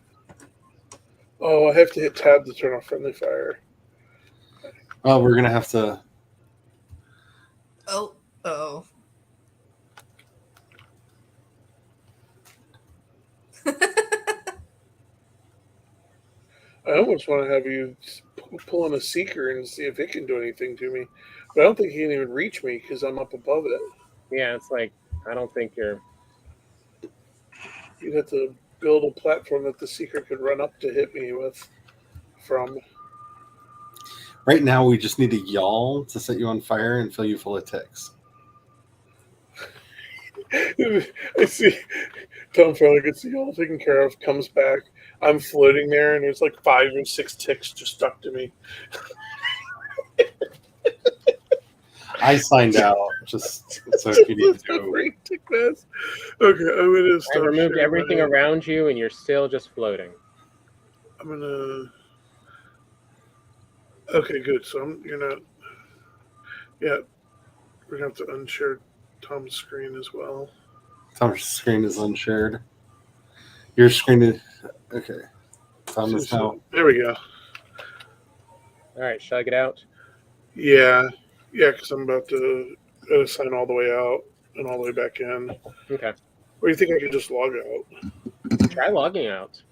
Oh, I have to hit tab to turn off friendly fire. Oh, we're gonna have to. Oh. I almost want to have you pull in a seeker and see if it can do anything to me. But I don't think he can even reach me because I'm up above it. Yeah, it's like, I don't think you're... You'd have to build a platform that the seeker could run up to hit me with from. Right now, we just need a yawl to set you on fire and fill you full of ticks. I see Tom Farley gets the all taken care of, comes back. I'm floating there, and there's like 5 or 6 ticks just stuck to me. I signed out just so if you need to. Great tick mess. Okay, I'm gonna stop. I removed everything around you, and you're still just floating. I'm gonna. Okay, good. So you're not. Yeah, we're gonna have to unshare Tom's screen as well. Tom's screen is unshared. Your screen is okay. Tom is now. There we go. All right, shall I get out? Yeah, because I'm about to sign all the way out and all the way back in. Okay. Or do you think I could just log out? Try logging out.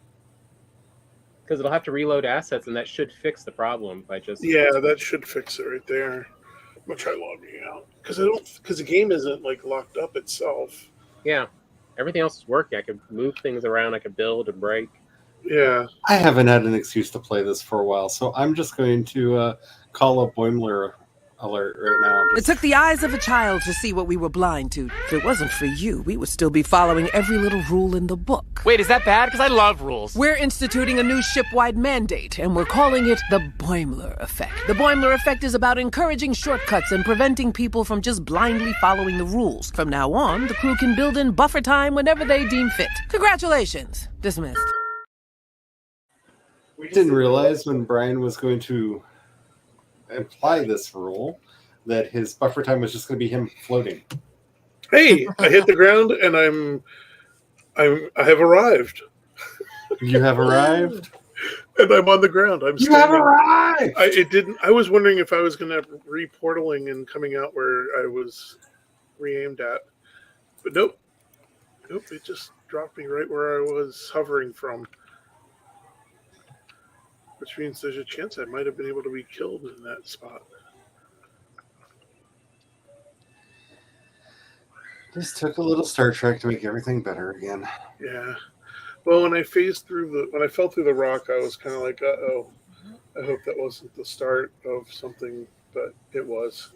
Because it'll have to reload assets, and that should fix the problem by just... Yeah, that should fix it right there. I'm gonna try logging out because the game isn't like locked up itself. Yeah, everything else is working. I could move things around. I could build and break. Yeah. I haven't had an excuse to play this for a while, so I'm just going to call a Boimler alert right now. It took the eyes of a child to see what we were blind to. If it wasn't for you, we would still be following every little rule in the book. Wait, is that bad? Because I love rules. We're instituting a new ship-wide mandate, and we're calling it the Boimler Effect. The Boimler Effect is about encouraging shortcuts and preventing people from just blindly following the rules. From now on, the crew can build in buffer time whenever they deem fit. Congratulations. Dismissed. We didn't realize when Brian was going to apply this rule that his buffer time was just going to be him floating. Hey, I hit the ground and I have arrived. You have arrived. And I'm on the ground. I'm You standing. have arrived. I was wondering if I was going to have reportaling and coming out where I was re-aimed at, but nope. It just dropped me right where I was hovering from, which means there's a chance I might have been able to be killed in that spot. Just took a little Star Trek to make everything better again. Yeah. Well, when I fell through the rock, I was kind of like, uh-oh. I hope that wasn't the start of something, but it was.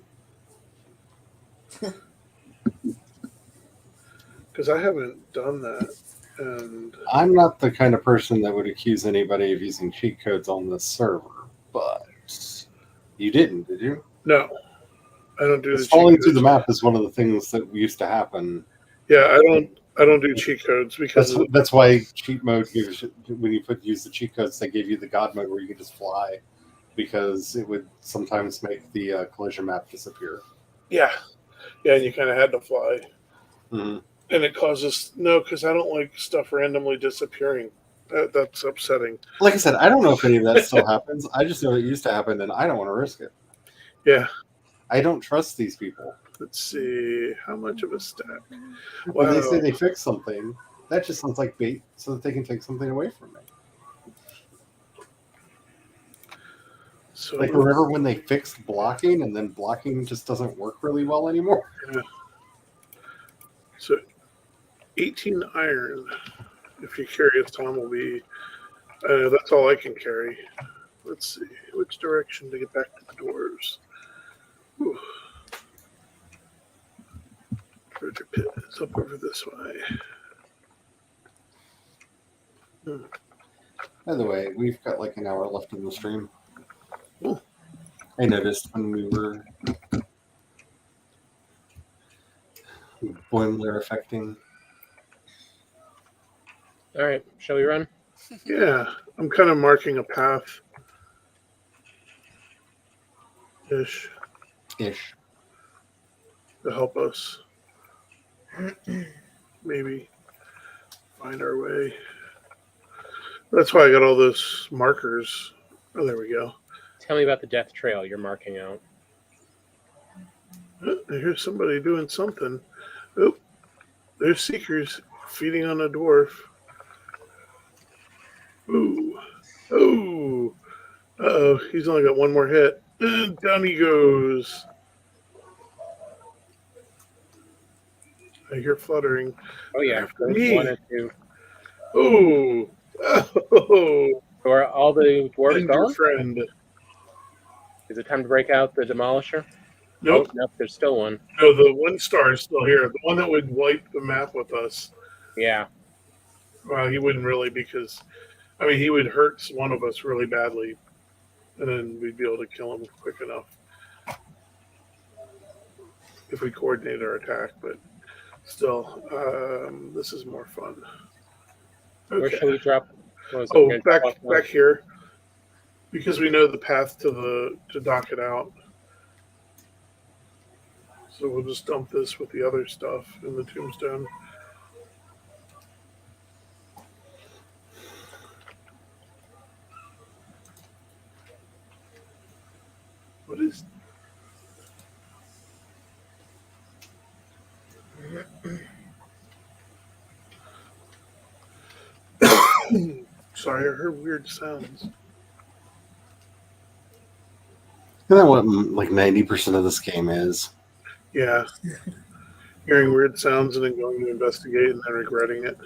Because I haven't done that. And I'm not the kind of person that would accuse anybody of using cheat codes on this server, but you didn't, did you? No. I don't do the falling through the map is one of the things that used to happen. Yeah, I don't do cheat codes because that's why cheat mode gives you, when you use the cheat codes, they gave you the God mode where you could just fly, because it would sometimes make the collision map disappear. Yeah, and you kind of had to fly, mm-hmm. And it causes because I don't like stuff randomly disappearing. That's upsetting. Like I said, I don't know if any of that still happens. I just know it used to happen, and I don't want to risk it. Yeah, I don't trust these people. Let's see, how much of a stack? When they say they fix something, that just sounds like bait so that they can take something away from me. So, like, remember when they fixed blocking, and then blocking just doesn't work really well anymore? Yeah. So, 18 iron. If you're curious, Tom will be... that's all I can carry. Let's see, which direction to get back to the dwarves? Whew. Treasure pit is up over this way. By the way, we've got like an hour left in the stream. Ooh. I noticed when we were boiler affecting. All right, shall we run? Yeah, I'm kind of marking a path. Ish. To help us maybe find our way. That's why I got all those markers. Oh, there we go. Tell me about the death trail you're marking out. I hear somebody doing something. Oh, there's seekers feeding on a dwarf. Ooh. Oh. Uh-oh, he's only got one more hit. And down he goes. I hear fluttering. Oh, yeah. After me. 1 or 2. Oh. Oh. So are all the dwarves gone? Friend. Is it time to break out the demolisher? Nope. Oh, nope, there's still one. No, the one star is still here. The one that would wipe the map with us. Yeah. Well, he wouldn't really, because, I mean, he would hurt one of us really badly, and then we'd be able to kill him quick enough if we coordinate our attack. But still, this is more fun. Okay. Where should we drop? Back here, because we know the path to dock it out. So we'll just dump this with the other stuff in the tombstone. What is... Sorry, I heard weird sounds. Isn't that what like 90% of this game is? Yeah. Hearing weird sounds and then going to investigate and then regretting it.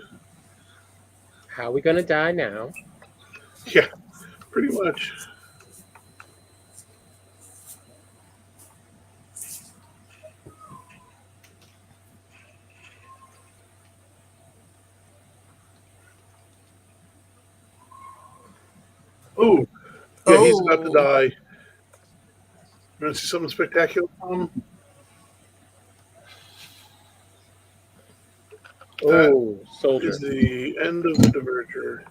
How are we going to die now? Yeah, pretty much. Oh, yeah, he's about to die. You want to see something spectacular, Tom? Oh, soldier. Is the end of the diverger.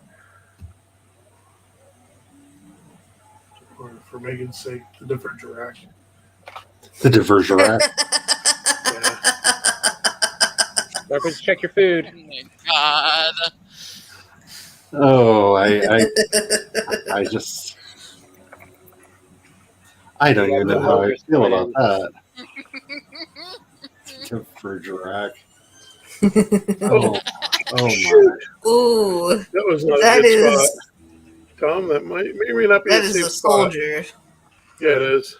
For Megan's sake, the diverger act. The Divergerac. Don't forget to check your food. Oh my god. Oh, I don't even know how I feel about that. Divergerac. Oh my. Ooh, That was not that a good is spot. Tom, that may not be that a is safe a spot. soldier. Yeah, it is.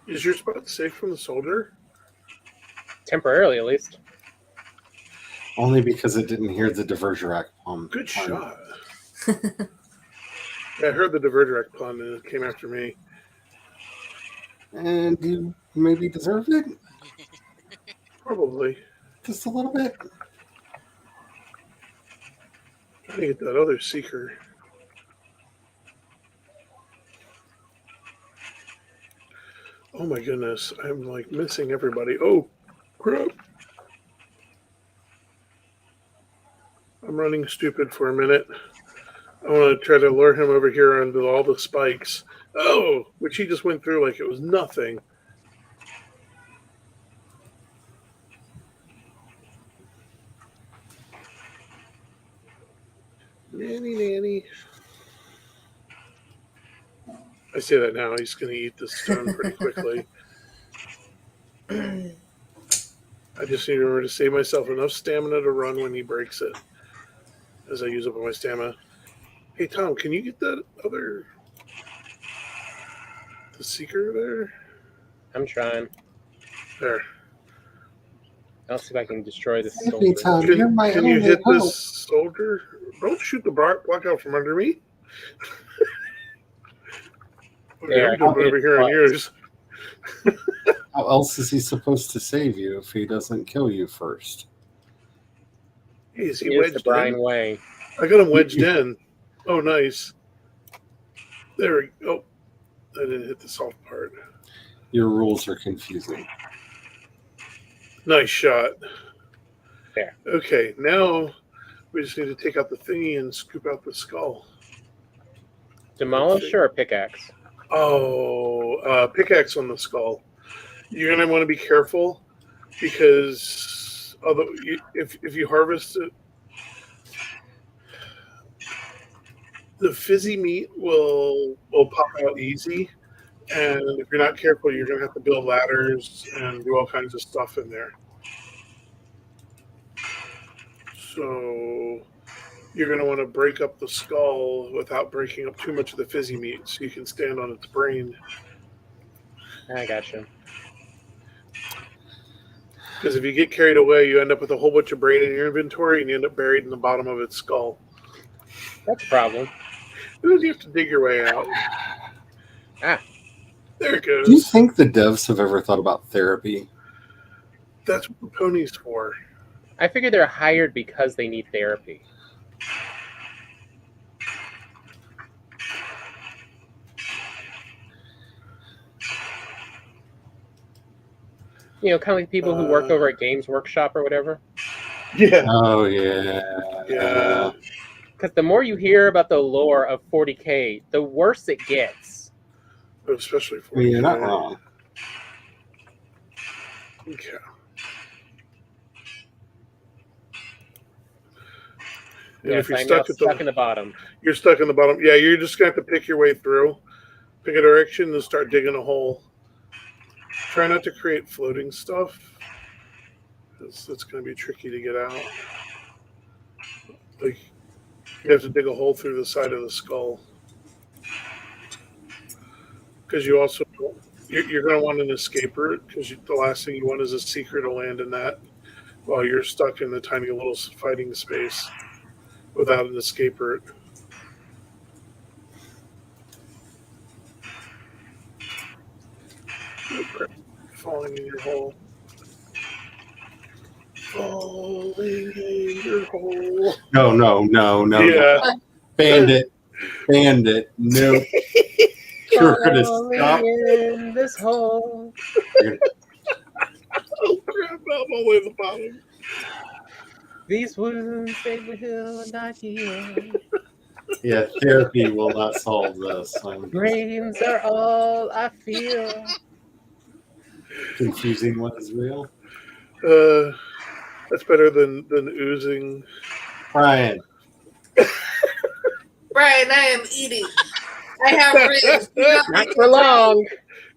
Is your spot safe from the soldier? Temporarily, at least. Only because it didn't hear the Divergerac pun. Good shot. Yeah, I heard the Divergerac pun and it came after me. And you maybe deserved it? Probably. Just a little bit. Trying to get that other seeker. Oh my goodness, I'm like missing everybody. Oh, crap. I'm running stupid for a minute. I want to try to lure him over here onto all the spikes. Oh, which he just went through like it was nothing. Nanny. I say that now. He's going to eat this stone pretty quickly. I just need to remember to save myself enough stamina to run when he breaks it. As I use up all my stamina. Hey, Tom, can you get that other... the seeker there? I'm trying. There. I'll see if I can destroy this Hey, soldier. Tom, you're my Can you only hit hope. this soldier? Don't shoot the block out from under me. There, I'm jumping over here on yours. How else is he supposed to save you if he doesn't kill you first? Hey, is he Here's the wedged Brian in? way. I got him wedged in. Oh, nice. There we go. I didn't hit the soft part. Your rules are confusing. Nice shot. There. Okay, now we just need to take out the thingy and scoop out the skull. Demolisher or pickaxe? Oh, pickaxe on the skull. You're going to want to be careful because although if you harvest it, the fizzy meat will pop out easy. And if you're not careful, you're going to have to build ladders and do all kinds of stuff in there. So you're going to want to break up the skull without breaking up too much of the fizzy meat so you can stand on its brain. I gotcha. Because if you get carried away, you end up with a whole bunch of brain in your inventory and you end up buried in the bottom of its skull. That's a problem. You have to dig your way out. Ah. There it goes. Do you think the devs have ever thought about therapy? That's what the pony's for. I figure they're hired because they need therapy. You know, kind of like people who work over at Games Workshop or whatever. Yeah. Oh, yeah. Yeah. Because the more you hear about the lore of 40K, the worse it gets. Especially for You're not wrong. Okay. And Yes, if you're I'm stuck now at stuck in the bottom. you're stuck in the bottom. Yeah, you're just gonna have to pick your way through. Pick a direction and start digging a hole. Try not to create floating stuff. That's going to be tricky to get out. Like you have to dig a hole through the side of the skull. Because you also you're going to want an escape route because the last thing you want is a seeker to land in that while you're stuck in the tiny little fighting space without an escape route. Falling in your hole. Falling in your hole. No. Yeah. Bandit. No. You're going to stop. In this hole. Oh crap, I'm all the way at the bottom. These wounds, they will not heal. Yeah, therapy will not solve this. I'm Brains are all I feel. confusing what is real. That's better than oozing. Brian, Brian, I am eating. I have ribs. Do not Not make for me long.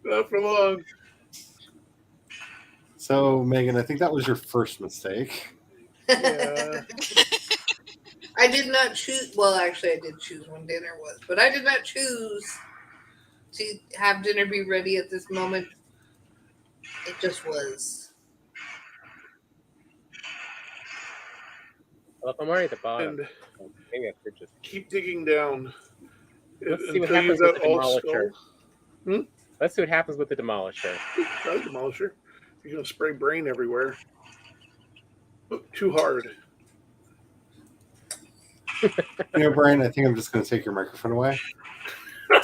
Not for long. so Megan, I think that was your first mistake. Yeah. I did not choose. Well, actually, I did choose when dinner was, but I did not choose to have dinner be ready at this moment. It just was. Well, if I'm already at the bottom, And maybe I could just. keep digging down Let's see what until you happens with got the all demolisher. skull. Let's see what happens with the demolisher. Try the demolisher. You're gonna spray brain everywhere. Look, too hard. You know, Brian, I think I'm just going to take your microphone away. I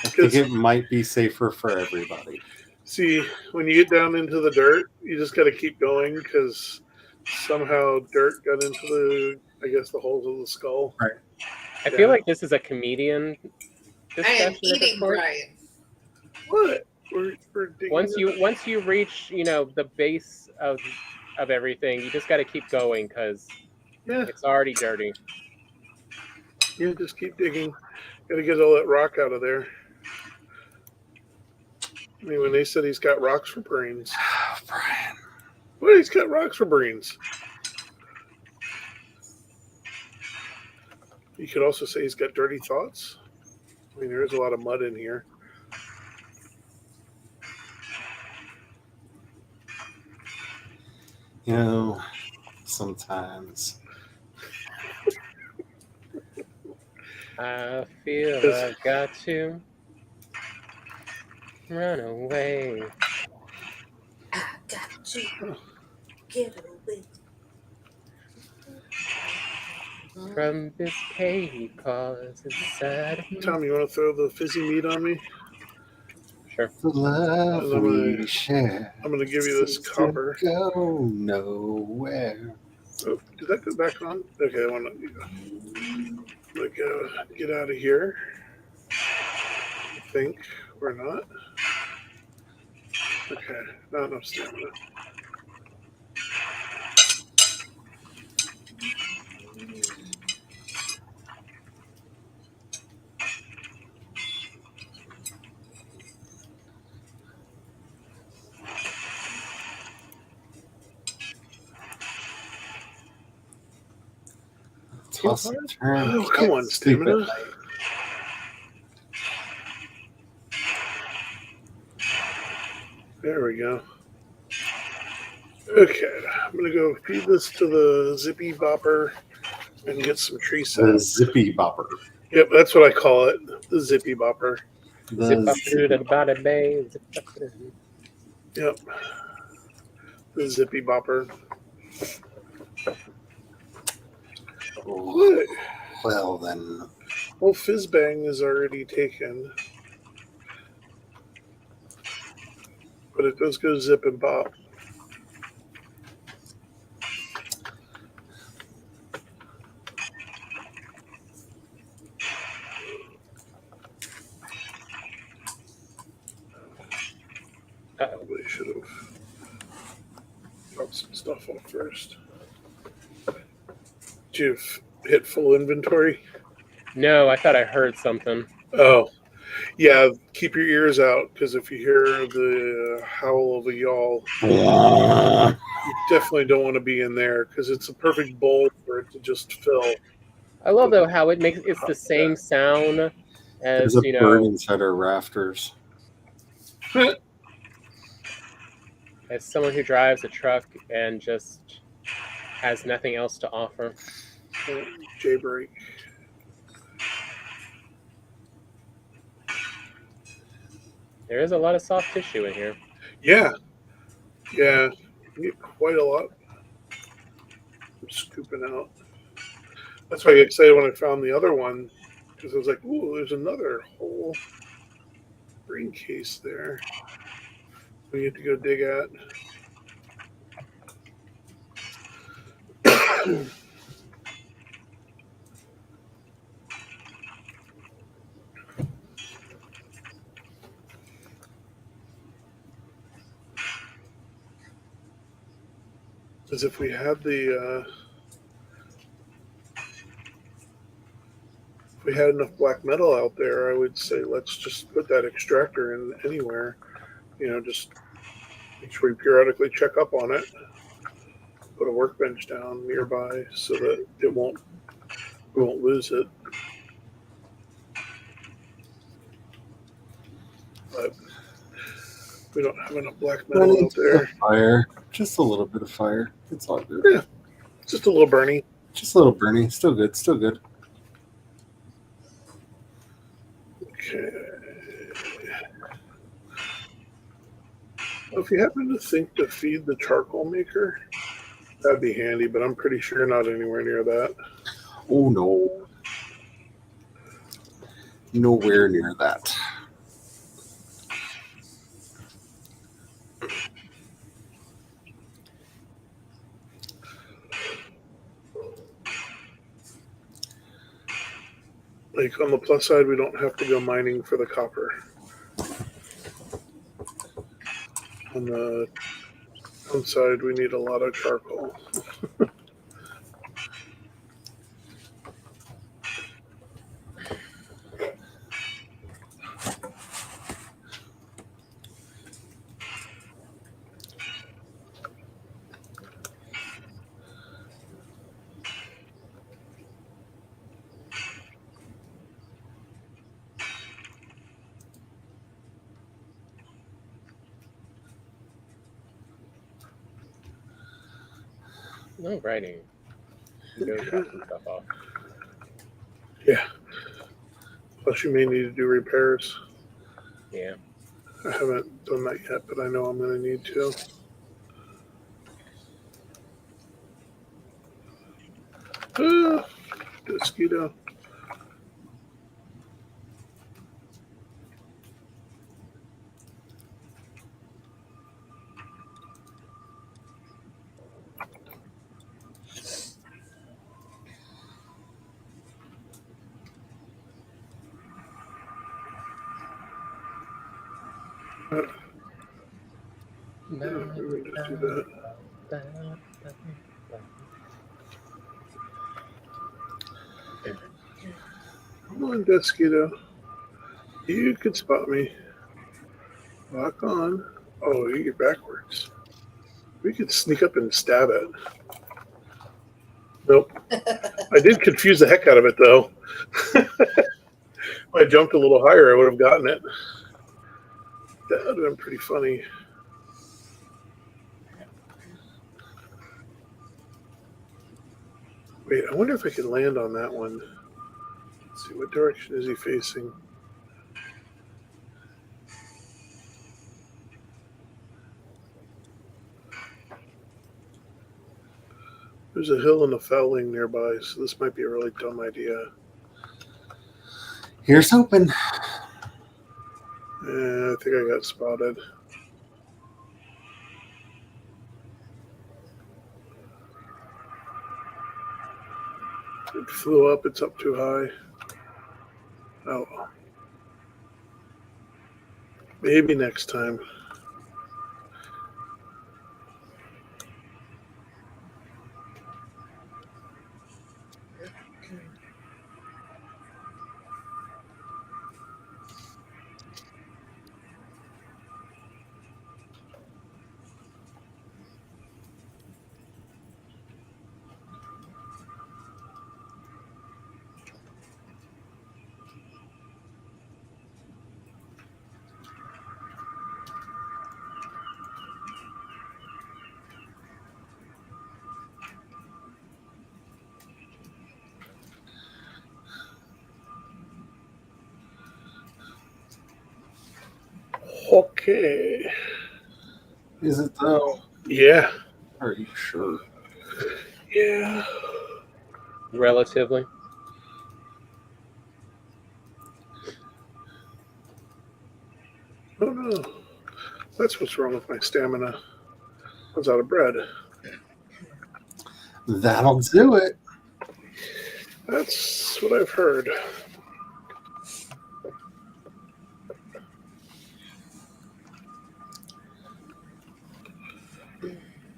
think it might be safer for everybody. See, when you get down into the dirt, you just got to keep going because somehow dirt got into the holes of the skull. Right. I feel like this is a comedian I am discussion at this eating, point. Brian. What? We're digging Once you reach the base of everything, you just got to keep going because it's already dirty. Yeah, just keep digging. Got to get all that rock out of there. I mean, when they said he's got rocks for brains. Brian. What? He's got rocks for brains. You could also say he's got dirty thoughts. I mean, there is a lot of mud in here. You know, sometimes. I feel I've got to run away. I got to get away From this pain cause inside. Tom, you want to throw the fizzy meat on me? Sure. The love we share. I'm going to give you this copper. Go nowhere. Oh, did that go back on? Okay, I want to get out of here. I think we're not. Okay, not enough stamina. Toss and turn. Oh, come on, stamina. There we go. Okay, I'm going to go feed this to the zippy bopper and get some tree sap. The zippy bopper. Yep, that's what I call it. The zippy bopper. Yep. The zippy bopper. What? Well, then. Well, Fizzbang is already taken. But it does go zip and bop. Probably should have dropped some stuff off first. Did you hit full inventory? No, I thought I heard something. Oh, yeah. Keep your ears out because if you hear the howl of a yawl, you definitely don't want to be in there because it's a perfect bowl for it to just fill. I love though how it's the same sound as There's a bird inside our rafters. As someone who drives a truck and just has nothing else to offer. J-break. There is a lot of soft tissue in here. Yeah. Yeah. You get quite a lot. I'm scooping out. That's why I get excited when I found the other one. Because I was like, ooh, there's another whole brain case there. We get to go dig at. Because if we had enough black metal out there, I would say let's just put that extractor in anywhere. Just make sure we periodically check up on it. Put a workbench down nearby so that we won't lose it. But we don't have enough black metal out there. Fire, just a little bit of fire. It's all good. Yeah, just a little burny. Just a little burny. Still good. Still good. Okay. Well, if you happen to think to feed the charcoal maker, that'd be handy. But I'm pretty sure not anywhere near that. Oh no. Nowhere near that. Like on the plus side, we don't have to go mining for the copper. On the downside, we need a lot of charcoal. No writing. You go drop some stuff off. Yeah. Plus, you may need to do repairs. Yeah. I haven't done that yet, but I know I'm going to need to. Mosquito. Let me just do that. Come on, Mosquito. You could spot me. Lock on. Oh, you're backwards. We could sneak up and stab it. Nope. I did confuse the heck out of it, though. If I jumped a little higher, I would have gotten it. That would have been pretty funny. Wait, I wonder if I can land on that one. Let's see, what direction is he facing? There's a hill and a felling nearby, so this might be a really dumb idea. Here's hoping. I think I got spotted. It flew up. It's up too high. Oh. Maybe next time. Okay. Is it though? Yeah. Are you sure? Yeah. Relatively. Oh no. That's what's wrong with my stamina. I was out of bread. That'll do it. That's what I've heard.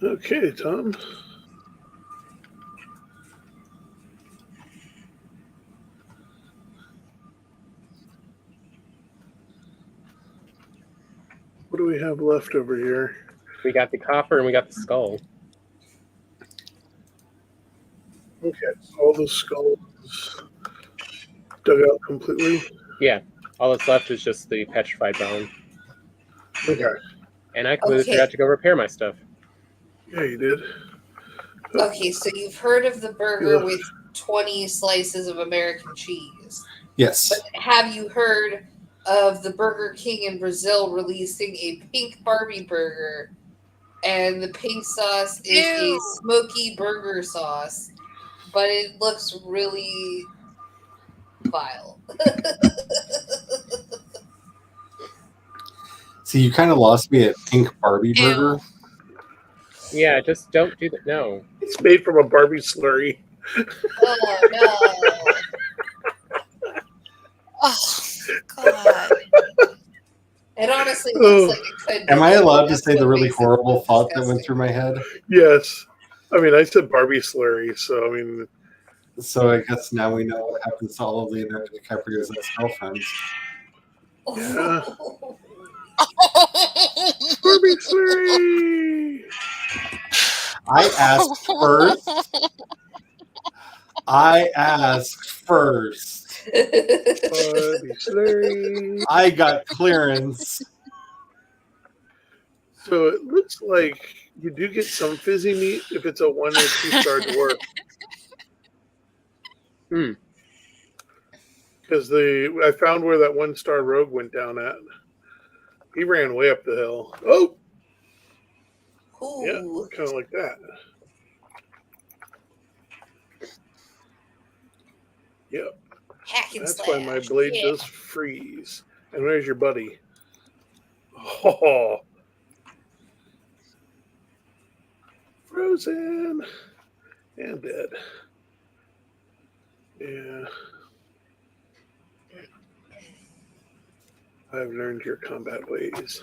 Okay, Tom. What do we have left over here? We got the copper and we got the skull. Okay, all the skulls dug out completely. Yeah, all that's left is just the petrified bone. Okay. And I completely Okay. forgot to go repair my stuff. Yeah, you did. Okay, so you've heard of the burger Ugh. with 20 slices of American cheese. Yes. But have you heard of the Burger King in Brazil releasing a pink Barbie burger? And the pink sauce is a Ew. smoky burger sauce, but it looks really vile. See, you kind of lost me at Pink Barbie Ew. Burger. Yeah, just don't do that. No. It's made from a Barbie slurry. Oh, no. Oh, God. It honestly looks like it could be. Am I allowed to That's say the what really makes it horrible look thought that went disgusting. through my head? Yes. I mean, I said Barbie slurry, so I mean, So I guess now we know what happens to all of Leonardo DiCaprio's ex-girlfriends. yeah. Barbie slurry. I asked first. I asked first. Barbie slurry. I got clearance. So it looks like you do get some fizzy meat if it's a 1 or 2-star dwarf. Hmm. Because I found where that 1-star rogue went down at. He ran way up the hill. Oh, yeah, Ooh. kind of like that. Yep. Hack and That's slash. why my blade Yeah. does freeze. And where's your buddy? Oh, frozen and dead. Yeah. I've learned your combat ways.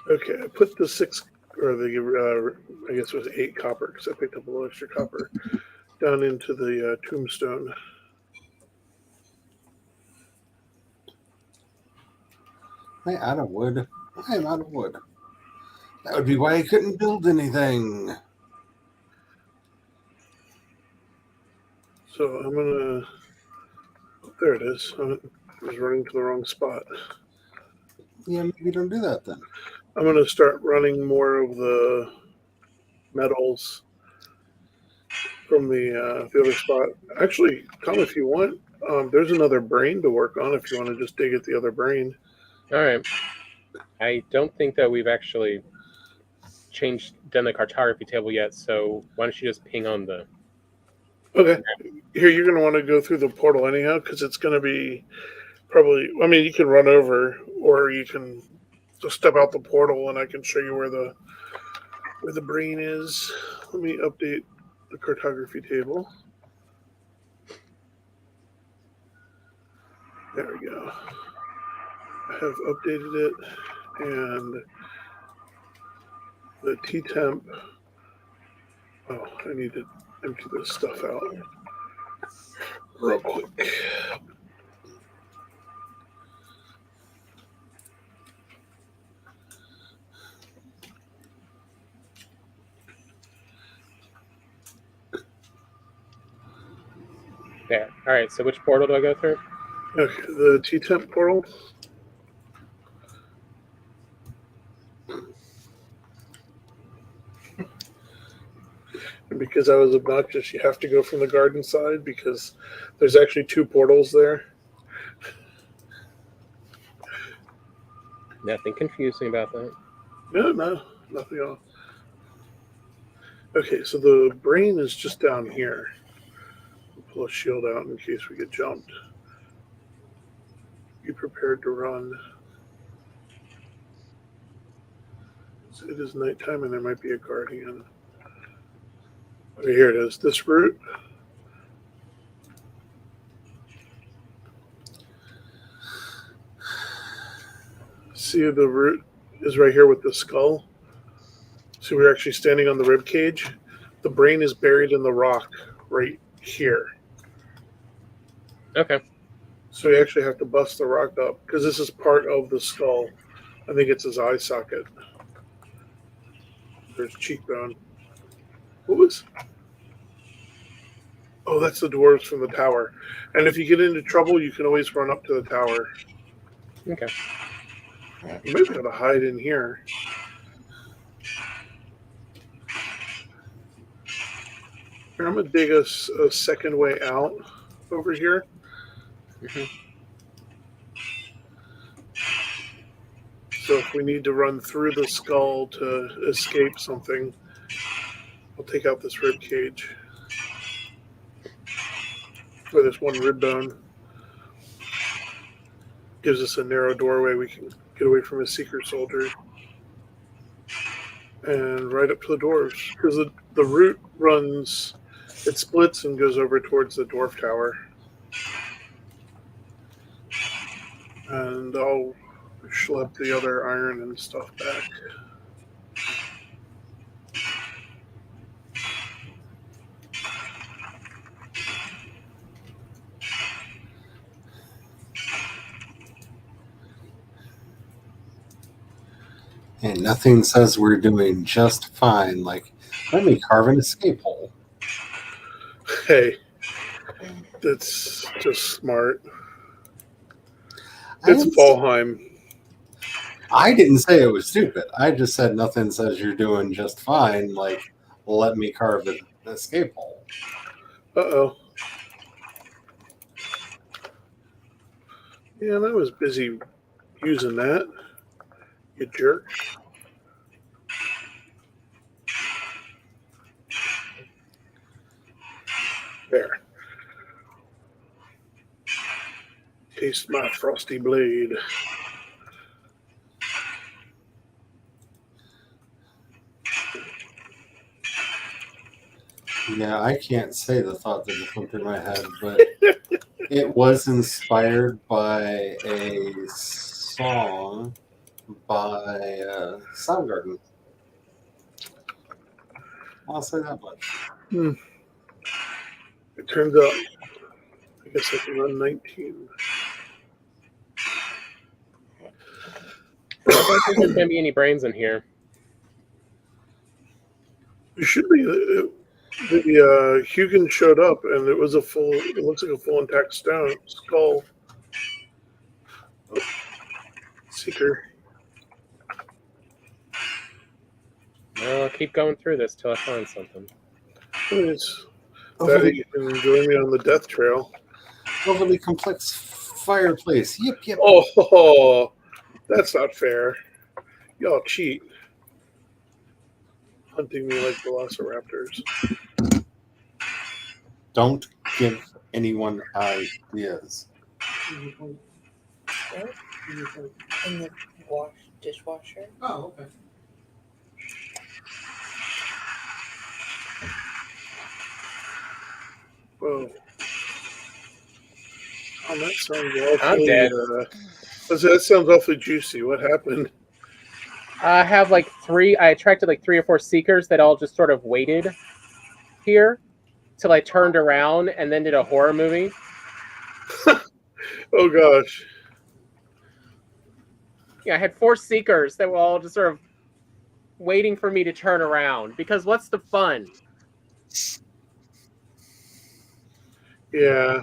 Okay, I put the 6, or the, I guess it was 8 copper, because I picked up a little extra copper, down into the tombstone. I'm out of wood. I'm out of wood. That would be why I couldn't build anything. So I'm going to... Oh, there it is. I was running to the wrong spot. Yeah, maybe don't do that then. I'm going to start running more of the metals from the other spot. Actually, Tom, if you want, there's another brain to work on if you want to just dig at the other brain. All right. I don't think that we've actually done the cartography table yet, so why don't you just ping on the... Okay. Here, you're going to want to go through the portal anyhow, because it's going to be probably... I mean, you can run over, or you can just step out the portal, and I can show you where the brain is. Let me update the cartography table. There we go. I have updated it, and the T-temp. Oh, I need to empty this stuff out real quick. There. All right, so which portal do I go through? Okay, the T-temp portal. And because I was obnoxious, you have to go from the garden side because there's actually 2 portals there. Nothing confusing about that. No, nothing at all. Okay, so the brain is just down here. We'll pull a shield out in case we get jumped. Be prepared to run. It is nighttime and there might be a guardian. Okay, here it is. This route. See, the root is right here with the skull. So we're actually standing on the rib cage. The brain is buried in the rock right here. Okay. So you actually have to bust the rock up because this is part of the skull. I think it's his eye socket. There's cheekbone. What was? Oh, that's the dwarves from the tower. And if you get into trouble, you can always run up to the tower. Okay. You might be able to hide in here. Here, I'm going to dig a second way out over here. Mm-hmm. So if we need to run through the skull to escape something, I'll take out this rib cage. Or this one rib bone. Gives us a narrow doorway we can get away from a seeker soldier. And right up to the dwarves. Because the route runs, it splits and goes over towards the dwarf tower. And I'll schlep the other iron and stuff back. And nothing says we're doing just fine. Like, let me carve an escape hole. Hey, that's just smart. It's Valheim. I didn't say it was stupid. I just said nothing says you're doing just fine. Like, let me carve an escape hole. Uh-oh. Yeah, and I was busy using that. You jerk. There. Taste my frosty blade. Yeah, I can't say the thought that just went through my head, but it was inspired by a song by Soundgarden. I'll say that much. It turns out, I guess I can run 19. I don't think there's going to be any brains in here. It should be. The Hugin showed up, and it was a full. It looks like a full intact skull. Oh, seeker. Well, I'll keep going through this till I find something. Nice. That you can join me on the death trail. Overly complex fireplace. Yep. Oh, that's not fair. Y'all cheat. Hunting me like velociraptors. Don't give anyone ideas. What? In the dishwasher? Oh, okay. Whoa. Oh, that sounds awfully. I'm dead. That sounds awfully juicy. What happened? I have like I attracted like 3 or 4 seekers that all just sort of waited here till I turned around and then did a horror movie. Oh gosh. Yeah, I had 4 seekers that were all just sort of waiting for me to turn around because what's the fun? Yeah.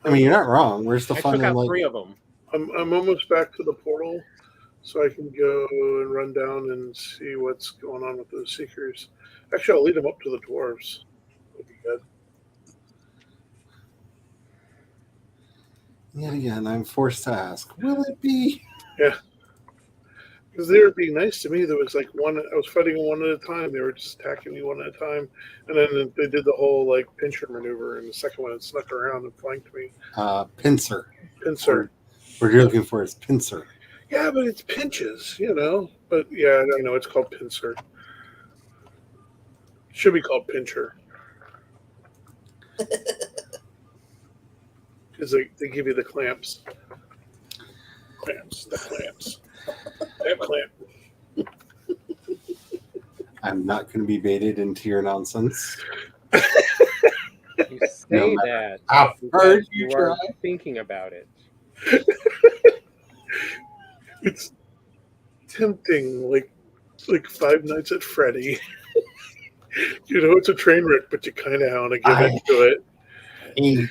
I mean, you're not wrong. Where's the fun I took in out 3 of them. I'm almost back to the portal, so I can go and run down and see what's going on with those seekers. Actually, I'll lead them up to the dwarves. That'll be good. Yet again, I'm forced to ask, will it be? Yeah. Because they were being nice to me. There was like one, I was fighting them one at a time. They were just attacking me one at a time. And then they did the whole like pincher maneuver. And the second one, it snuck around and flanked me. Pincer. Pincer. What you're looking for is pincer. Yeah, but it's pinches, you know. But yeah, I know it's called pincer. Should be called pincher because they give you the clamps. The clamps. That clamp. I'm not going to be baited into your nonsense. You say that. How hard you You are try. thinking about it. It's tempting, like Five Nights at Freddy. You know, it's a train wreck, but you kind of want to give into it. Hate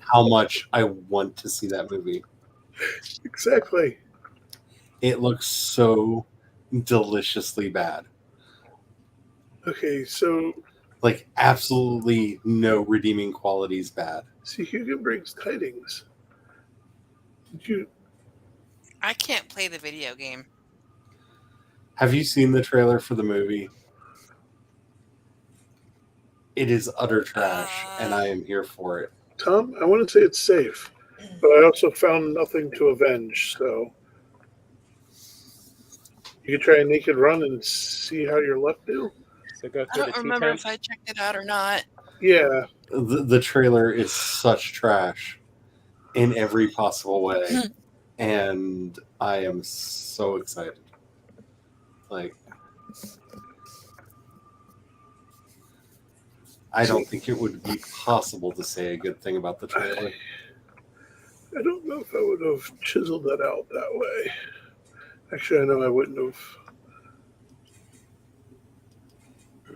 how much I want to see that movie. Exactly. It looks so deliciously bad. Okay, so Like absolutely no redeeming qualities bad. see, Hugo brings tidings. Did you? I can't play the video game. Have you seen the trailer for the movie? It is utter trash, and I am here for it. Tom, I want to say it's safe, but I also found nothing to avenge, so you can try a naked run and see how your luck do. So go I through don't the remember T-temp. if I checked it out or not. Yeah, The trailer is such trash in every possible way, and I am so excited. Like, I don't think it would be possible to say a good thing about the trailer. I don't know if I would have chiseled that out that way. Actually, I know I wouldn't have.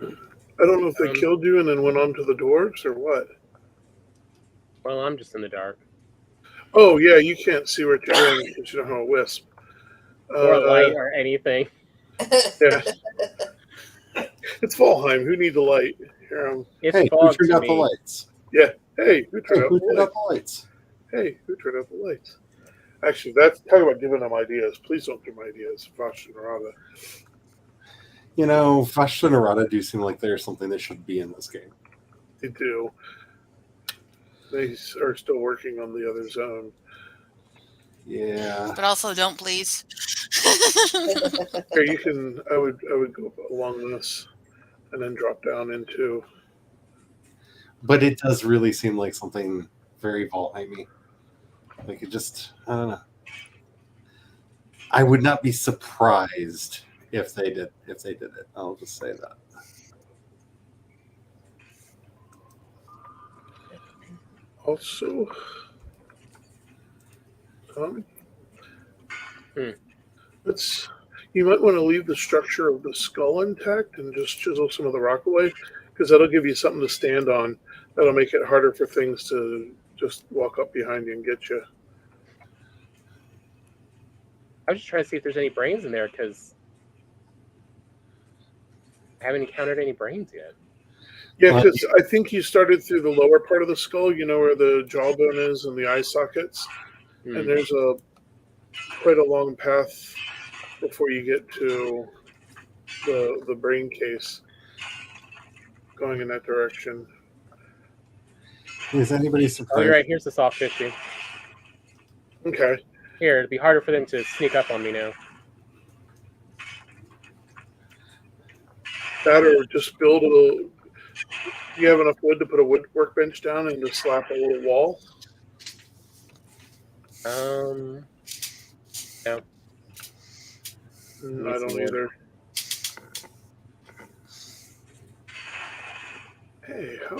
I don't know if they killed you and then went on to the dwarves or what. Well, I'm just in the dark. Oh, yeah, you can't see what you're doing because you don't have a wisp. Or a light or anything. Yeah. It's Valheim. Who needs a light? Here, It's Hey, who fog turned to out the me. lights? yeah. Hey, who Hey, turned who out the turned lights? out the lights? Hey, who turned out the lights? Actually, that's talk about giving them ideas. Please don't give them ideas. Vash and Narada. You know, Vash and Narada do seem like they're something that should be in this game. They do. They are still working on the other zone. Yeah. But also, don't please. Here, you can. I would go along this, and then drop down into. But it does really seem like something very Valheim-y. Like, it just, I don't know. I would not be surprised if they did it. I'll just say that. Also, let's. You might want to leave the structure of the skull intact and just chisel some of the rock away, because that'll give you something to stand on. That'll make it harder for things to just walk up behind you and get you. I was just trying to see if there's any brains in there because I haven't encountered any brains yet. Yeah, because I think you started through the lower part of the skull. You know where the jawbone is and the eye sockets, and there's quite a long path before you get to the brain case going in that direction. Is anybody surprised? Oh, you're right. Here's the soft tissue. Okay. Here, it'd be harder for them to sneak up on me now. That or just build a. You have enough wood to put a wood workbench down and just slap a little wall? No. I don't either. Hey, how?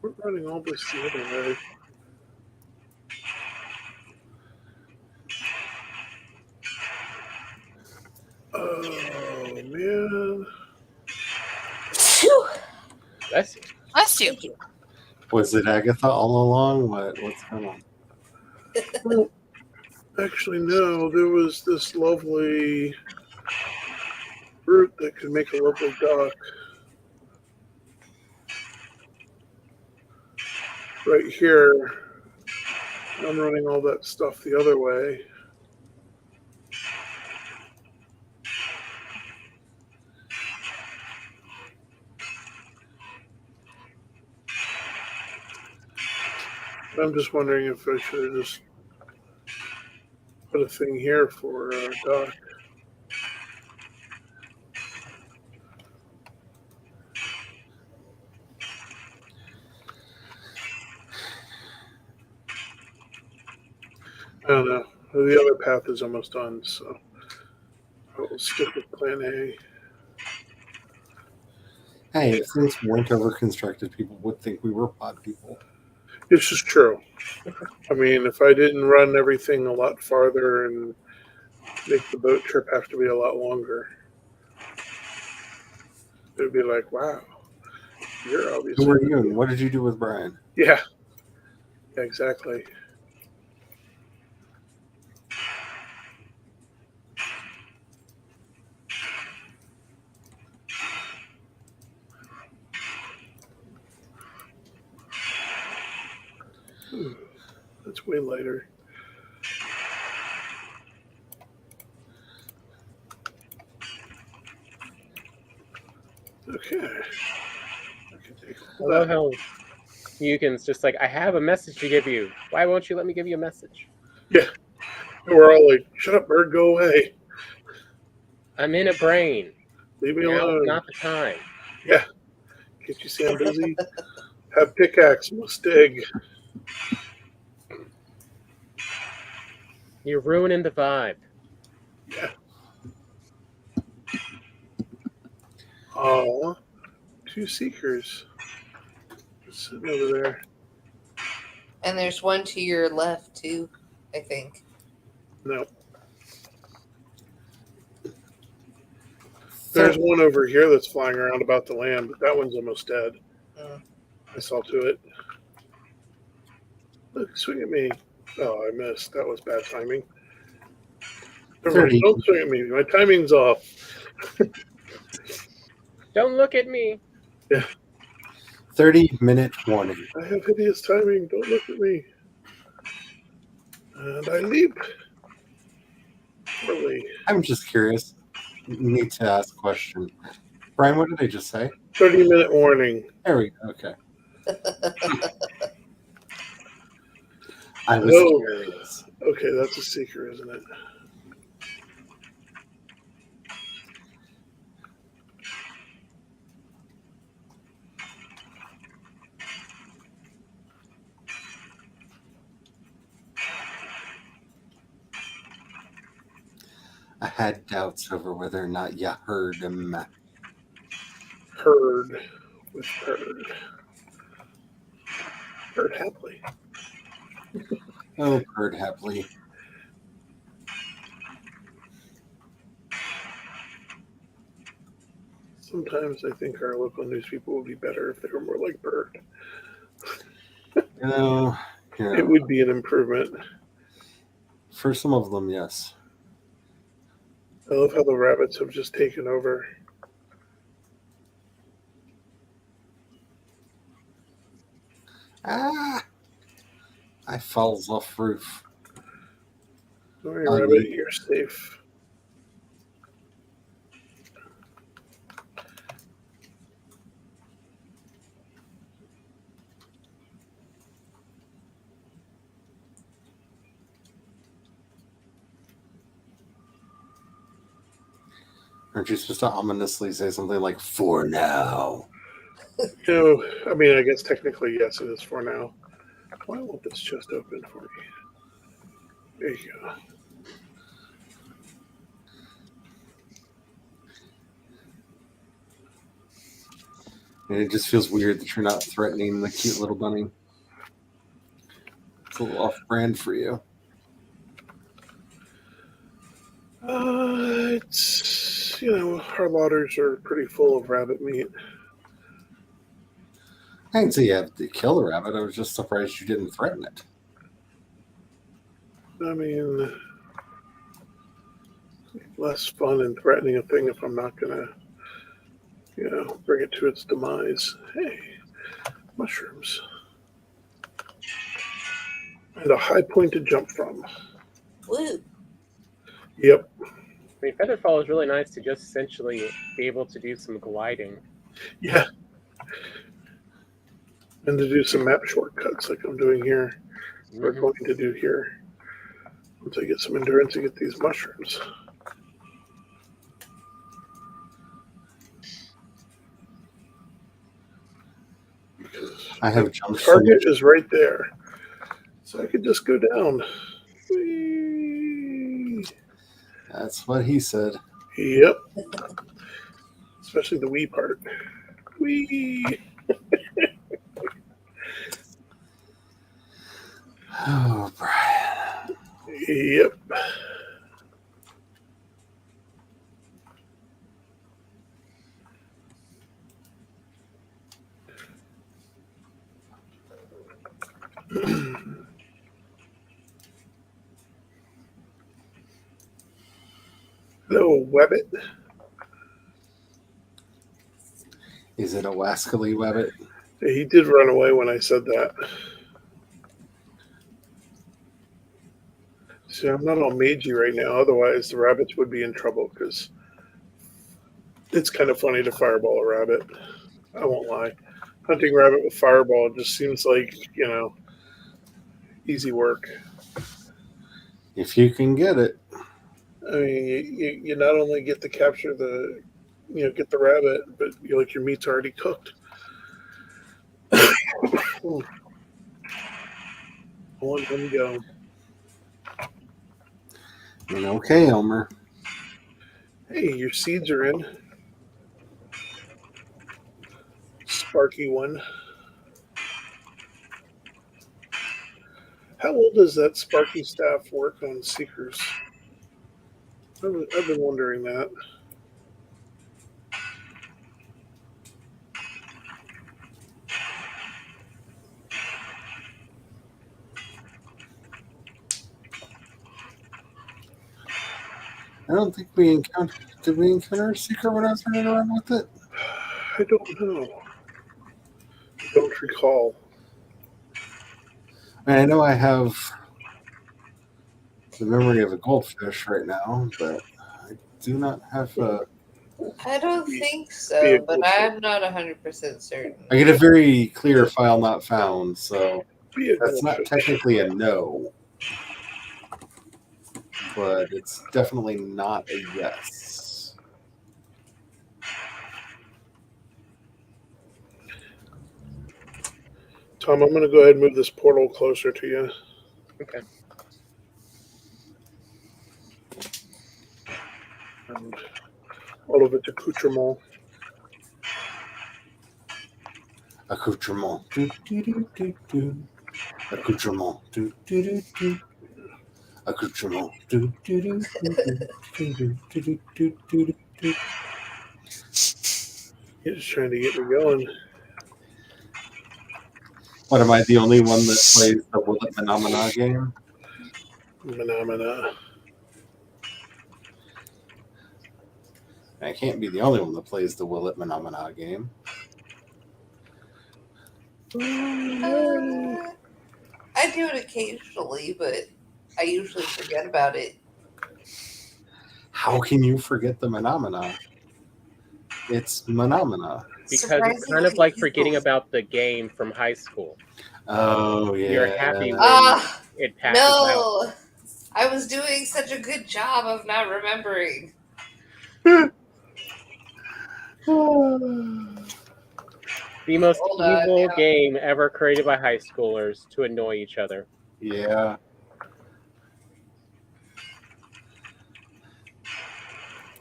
We're running all this the other way. Oh, man. Bless you. Bless you. Was it Agatha all along? What's going on? Well, actually, no. There was this lovely fruit that could make a lovely dock. Right here. I'm running all that stuff the other way. I'm just wondering if I should have just Put a thing here for Doc. I don't know. The other path is almost done, so I'll stick with plan A. Hey, if things weren't overconstructed, people would think we were pod people. This is true. I mean, if I didn't run everything a lot farther and make the boat trip have to be a lot longer, it would be like, wow, you're obviously. Who are you and what did you do with Brian? Yeah, exactly. That's way lighter. Okay. I can take I love how Yugen's just like, I have a message to give you. Why won't you let me give you a message? Yeah. We're all like, shut up, bird, go away. I'm in a brain. Leave me Now's alone. not the time. Yeah. Can't you see I'm busy? Have pickaxe, must dig. You're ruining the vibe. Yeah. Oh, 2 seekers. Sitting over there. And there's one to your left too, I think. No. There's one over here that's flying around about the land, but that one's almost dead. I saw to it. Look, swing at me. Oh, I missed. That was bad timing. Everybody, don't swing at me. My timing's off. Don't look at me. Yeah. 30-minute warning. I have hideous timing. Don't look at me. And I leap. Poorly. I'm just curious. Need to ask a question. Brian, what did they just say? 30-minute warning. There we go. Okay. I was curious. Okay, that's a seeker, isn't it? I had doubts over whether or not you heard him. Heard with heard. Heard happily. Oh, heard happily. Sometimes I think our local news people would be better if they were more like Bird. It would be an improvement. For some of them, yes. I love how the rabbits have just taken over. Ah! I falls off roof. Don't worry, rabbit, you're safe. Aren't you supposed to ominously say something like, for now? No, I mean, I guess technically, yes, it is for now. Why won't this chest open for me? There you go. And it just feels weird that you're not threatening the cute little bunny. It's a little off-brand for you. It's, our ladders are pretty full of rabbit meat. I didn't say you have to kill the rabbit. I was just surprised you didn't threaten it. I mean, less fun in threatening a thing if I'm not going to, bring it to its demise. Hey, mushrooms. And a high point to jump from. Woo. Yep. I mean, Featherfall is really nice to just essentially be able to do some gliding. Yeah. And to do some map shortcuts like I'm doing here. We're going to do here. Once I get some endurance to get these mushrooms. I have jumped. Target is right there. So I could just go down. Whee! That's what he said. Yep. Especially the wee part. Wee! Oh, Brian. Yep. Hello, Webbit. Is it a wascally Webbit? He did run away when I said that. See, I'm not all magey right now. Otherwise, the rabbits would be in trouble because it's kind of funny to fireball a rabbit. I won't lie. Hunting rabbit with fireball just seems like, easy work. If you can get it. I mean, you not only get to capture get the rabbit, but your meat's already cooked. One go. Okay, Elmer. Hey, your seeds are in. Sparky one. How old does that Sparky staff work on Seekers? I've been wondering that. I don't think we encountered. Did we encounter a Seeker when I was running around with it? I don't know. I don't recall. I know I have the memory of a goldfish right now, but I do not have a. I don't think so, but I'm not 100% certain. I get a very clear file not found, so that's not goldfish. technically a no. But it's definitely not a yes. Tom, I'm going to go ahead and move this portal closer to you. Okay. And all of its accoutrement. Accoutrement. Do, do, do, do, do. Accoutrement. Do, do, do, do. Accoutrement. Do, do, do, do, do, do, do, do, do, do. You're just trying to get me going. What, am I the only one that plays the Will It Phenomena game? Phenomena. I can't be the only one that plays the Will It Phenomena game. I do it occasionally, but I usually forget about it. How can you forget the Phenomena? It's Phenomena. Because it's kind of like forgetting about the game from high school. Oh, yeah. You're happy when it passes no. out. I was doing such a good job of not remembering. The most evil game ever created by high schoolers to annoy each other. Yeah.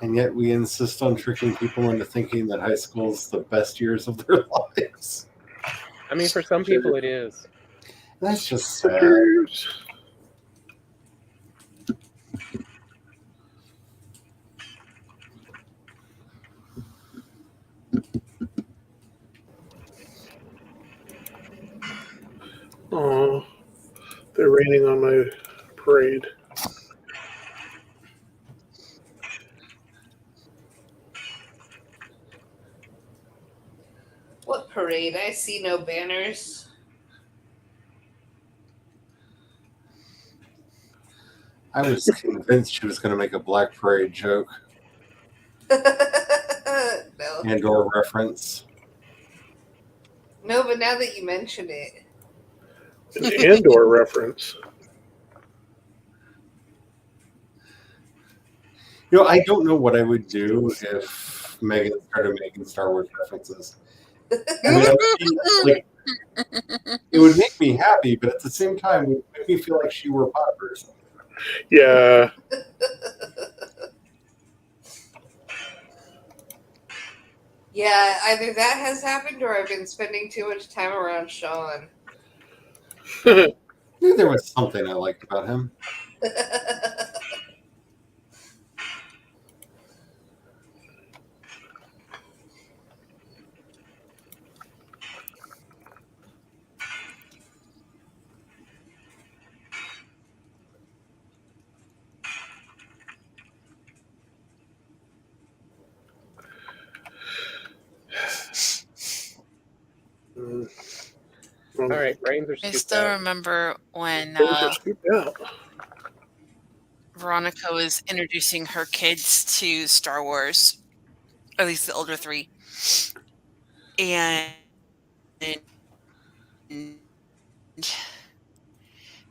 And yet we insist on tricking people into thinking that high school is the best years of their lives. I mean, for some people it is. That's just sad. Oh, they're raining on my parade. What parade? I see no banners. I was convinced she was going to make a Black Parade joke. No. And/or reference. No, but now that you mention it. An and/or reference. I don't know what I would do if Megan started making Star Wars references. I mean, like, it would make me happy, but at the same time, it would make me feel like she were Popper or something. Yeah. Yeah, either that has happened or I've been spending too much time around Sean. I knew there was something I liked about him. All right, brains are I scooped still out. remember when Those are scooped out. Veronica was introducing her kids to Star Wars, at least the older three, and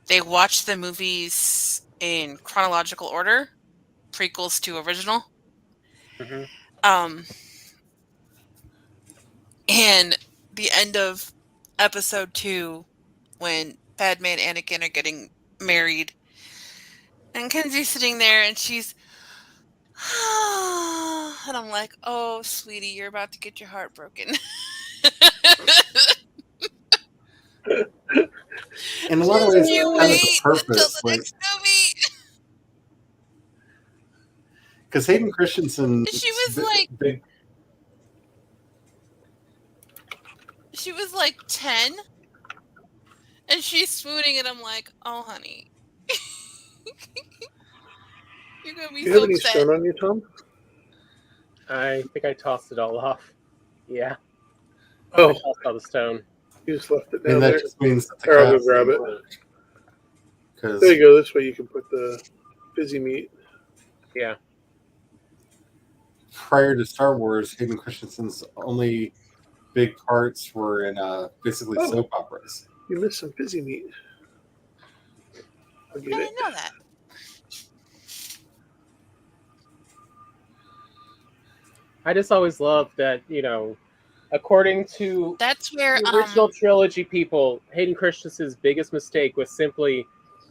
they watched the movies in chronological order, prequels to original. Mm-hmm. And the end of episode 2, when Padme and Anakin are getting married, and Kenzie's sitting there and she's, and I'm like, oh, sweetie, you're about to get your heart broken. In a lot of ways, You kind of the wait until purpose, the next movie. because Hayden Christensen's She was like, big. she was like 10, and she's swooning, and I'm like, oh, honey, you're gonna be Do you so have any upset. stone on you, Tom? I think I tossed it all off. Yeah, I Oh, tossed all the stone. you just left it I mean, down that there. just means that the Here, I'll go cast grab didn't it. work. Because There you go. This way you can put the fizzy meat. Yeah, prior to Star Wars, Hayden Christensen's only big parts were in basically Oh. soap operas. You missed some fizzy meat. I'll I get it. didn't know that. I just always loved that, according to That's where the original trilogy people, Hayden Christensen's biggest mistake was simply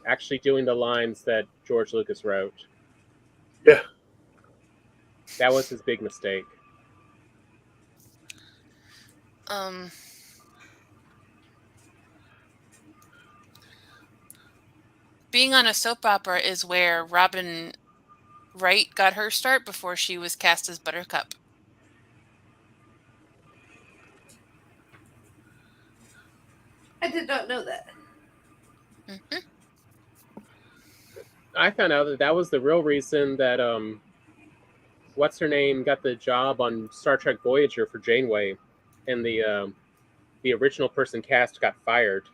actually doing the lines that George Lucas wrote. Yeah. That was his big mistake. Being on a soap opera is where Robin Wright got her start before she was cast as Buttercup. I did not know that. Mm-hmm. I found out that was the real reason that what's her name got the job on Star Trek Voyager for Janeway, and the original person cast got fired.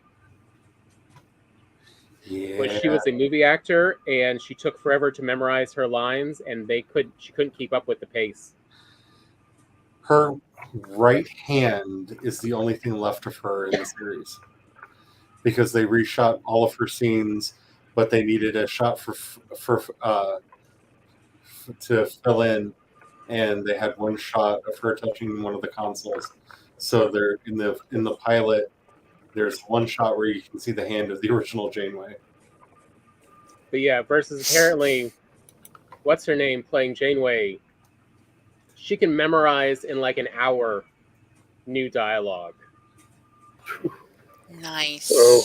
Yeah. When she was a movie actor, and she took forever to memorize her lines, and she couldn't keep up with the pace. Her right hand is the only thing left of her in the series, because they reshot all of her scenes, but they needed a shot to fill in, and they had one shot of her touching one of the consoles. So they're in the pilot. There's one shot where you can see the hand of the original Janeway. But yeah, versus apparently, what's her name playing Janeway? She can memorize in like an hour new dialogue. Nice. Oh.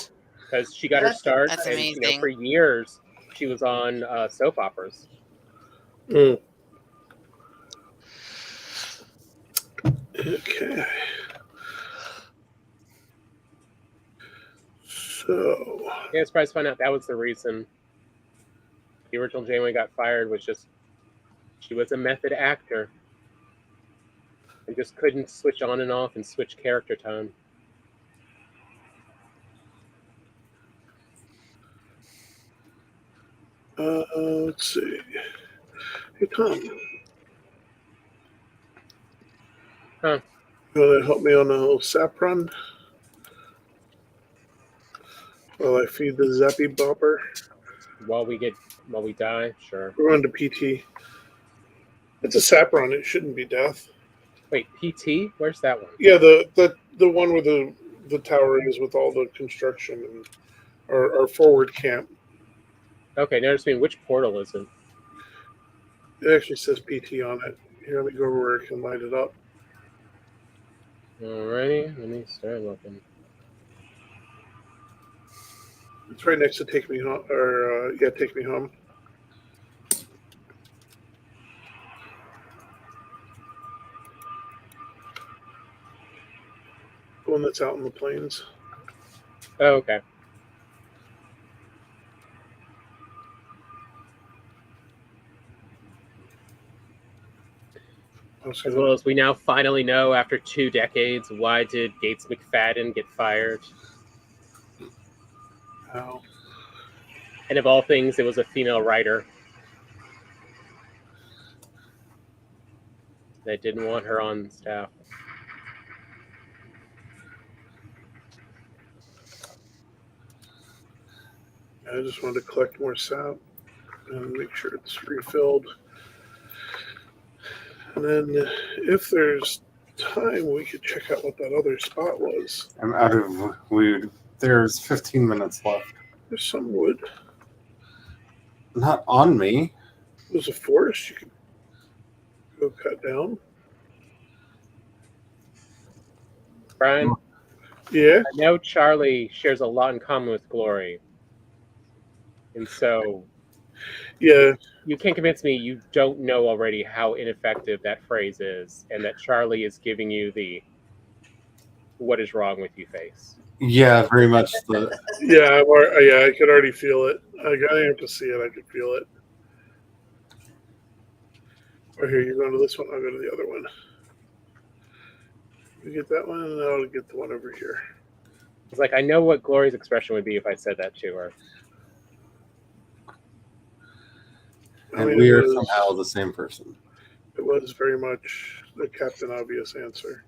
Because she got her start. That's and, amazing. for years, she was on soap operas. Mm. Okay. So. Yeah, it's surprised to find out that was the reason the original Janeway got fired, was just she was a method actor and just couldn't switch on and off and switch character tone. Let's see. Hey, Tom. Huh. You want to help me on a little sap run? While I feed the zappy bopper? While we die, sure. We're going to PT. It's a sapron. It shouldn't be death. Wait, PT? Where's that one? Yeah, the one where the tower is with all the construction and our forward camp. Okay, now just mean which portal is it? It actually says PT on it. Here, let me go over where I can light it up. Alrighty, let me start looking. It's right next to Take Me Home, or Take Me Home. The one that's out in the plains. Oh, okay. As well as we now finally know, after 2 decades, why did Gates McFadden get fired? How? And of all things, it was a female writer. They didn't want her on staff. I just wanted to collect more sap and make sure it's refilled. And then if there's time, we could check out what that other spot was. I'm out of wood. There's 15 minutes left. There's some wood. Not on me. There's a forest you could go cut down. Brian? Yeah? I know Charlie shares a lot in common with Glory. And so... Yeah. You can't convince me you don't know already how ineffective that phrase is, and that Charlie is giving you the "what is wrong with you" face. Yeah, very much. Yeah, I could already feel it. I didn't have to see it. I could feel it. Or here, you're going to this one. I'll go to the other one. You get that one, and I'll get the one over here. It's like I know what Glory's expression would be if I said that to her. And we are somehow the same person. It was very much the Captain Obvious answer.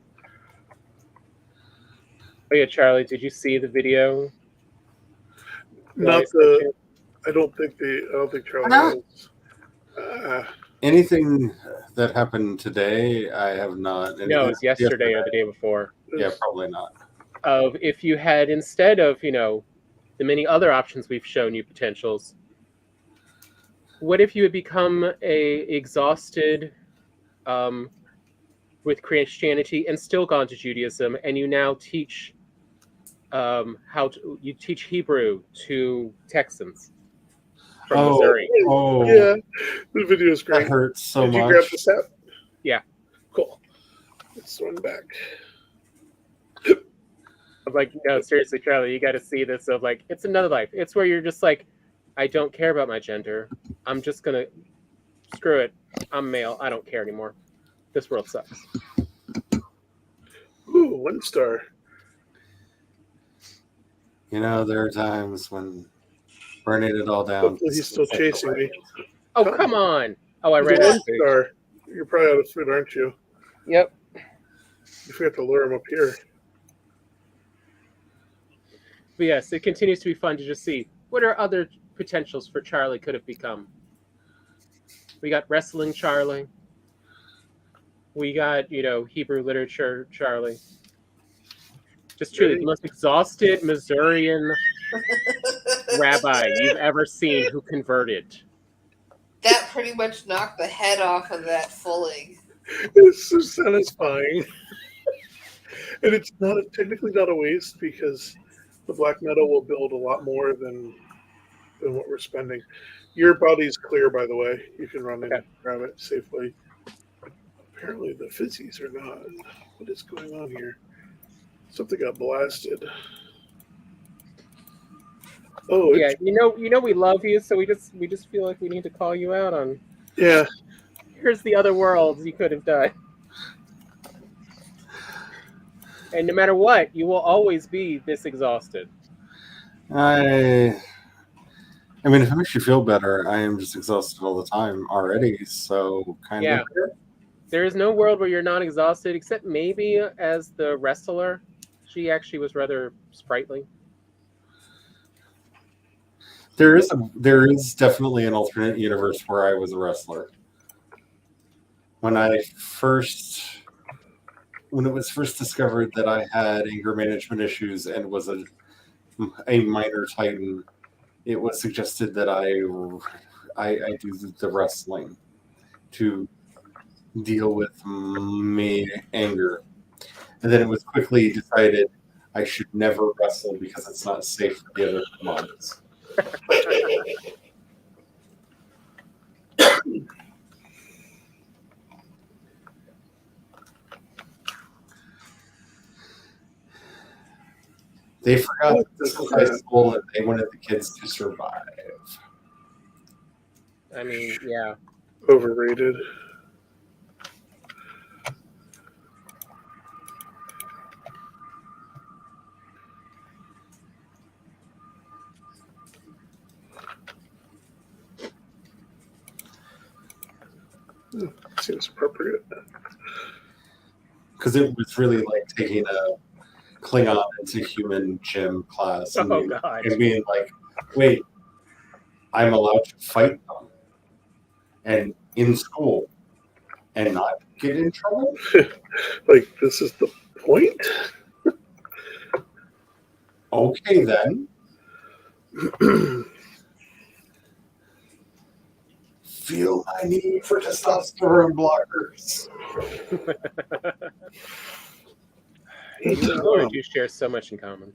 Oh yeah, Charlie, did you see the video? Not the. I don't think Charlie has. Anything that happened today, I have not. No, it's yesterday or the day before. Yeah, probably not. Of if you had, instead of, the many other options we've shown you potentials, what if you had become exhausted with Christianity and still gone to Judaism, and you now teach you teach Hebrew to Texans from Missouri? Oh, yeah, the video is great. That hurts so much. Did you grab the sap? Yeah, cool. Let's run back. I'm like, no, seriously, Charlie, you got to see this. Of like, it's another life. It's where you're just like, I don't care about my gender. I'm just gonna screw it. I'm male. I don't care anymore. This world sucks. Ooh, 1 star. There are times when burning it all down. Hopefully he's still chasing me. Oh, come on. Oh, I read 1 it. star. You're probably out of food, aren't you? Yep. You forgot to lure him up here. But yes, it continues to be fun to just see what are other potentials for Charlie could have become. We got wrestling Charlie. We got, Hebrew literature Charlie. Just truly the most exhausted Missourian rabbi you've ever seen who converted. That pretty much knocked the head off of that fulling. It's so satisfying. And it's technically not a waste because the black metal will build a lot more than what we're spending. Your body's clear, by the way. You can run in and grab it safely. Apparently the fizzies are not. What is going on here? Something got blasted. Oh yeah, we love you, so we just feel like we need to call you out on. Yeah. Here's the other worlds you could have done. And no matter what, you will always be this exhausted. I mean, if it makes you feel better, I am just exhausted all the time already. So kind of. There is no world where you're not exhausted, except maybe as the wrestler. She actually was rather sprightly. There is definitely an alternate universe where I was a wrestler. when it was first discovered that I had anger management issues and was a minor Titan, it was suggested that I do the wrestling to deal with my anger. And then it was quickly decided I should never wrestle because it's not safe for the other commandos. They forgot that this was high school and they wanted the kids to survive. I mean, yeah. Overrated. Seems appropriate. Because it was really like taking a Klingon into human gym class and, and being like, wait, I'm allowed to fight them and in school and not get in trouble? Like, this is the point? Okay, then. Feel my need for testosterone blockers. You and Laura do share so much in common.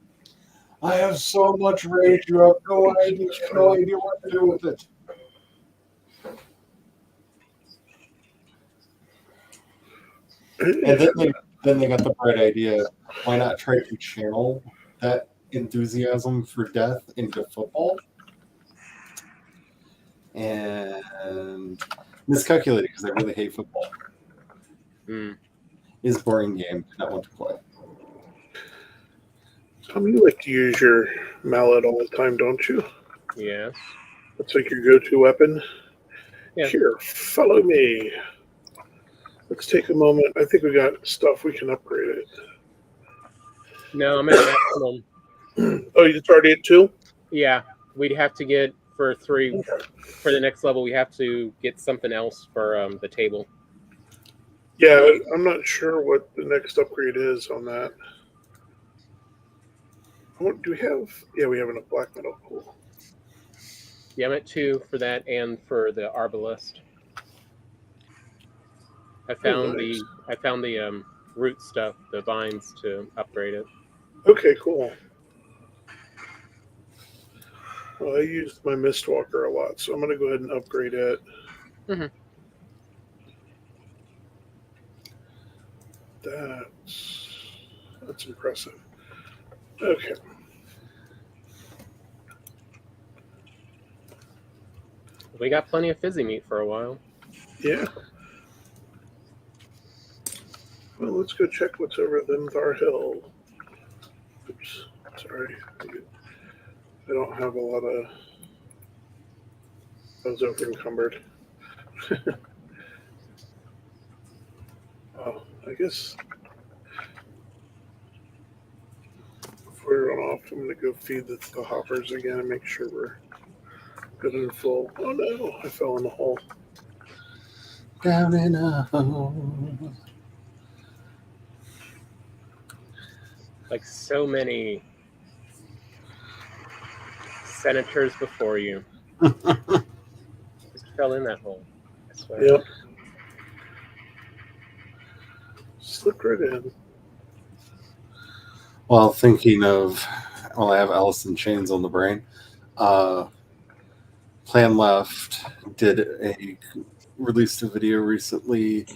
I have so much rage, you have no idea what to do with it. And then they got the bright idea, why not try to channel that enthusiasm for death into football? And miscalculated because I really hate football. It's a boring game, not one to play. Tom, you like to use your mallet all the time, don't you? Yes. That's like your go-to weapon? Yeah. Here, follow me. Let's take a moment. I think we got stuff we can upgrade it. No, I'm at maximum. Oh, you already at 2? Yeah. We'd have to get for 3 for the next level. We have to get something else for the table. Yeah, I'm not sure what the next upgrade is on that. What do we have? Yeah, we have enough black metal. Cool. Yeah, I'm at 2 for that and for the arbalist. I found the root stuff, the vines to upgrade it. Okay, cool. Well, I used my Mistwalker a lot, so I'm going to go ahead and upgrade it. Mm-hmm. That's impressive. Okay. We got plenty of fizzy meat for a while. Yeah. Well, let's go check what's over at Limthar Hill. Oops. Sorry. I don't have a lot of... I was over encumbered. Oh, I guess... Before we run off, I'm going to go feed the hoppers again and make sure we're good and full. Oh no, I fell in the hole. Down in a hole. Like so many senators before you. Just fell in that hole. I swear. Yep. Slipped right in. Well, thinking of, I have Alice in Chains on the brain. Plan Left released a video recently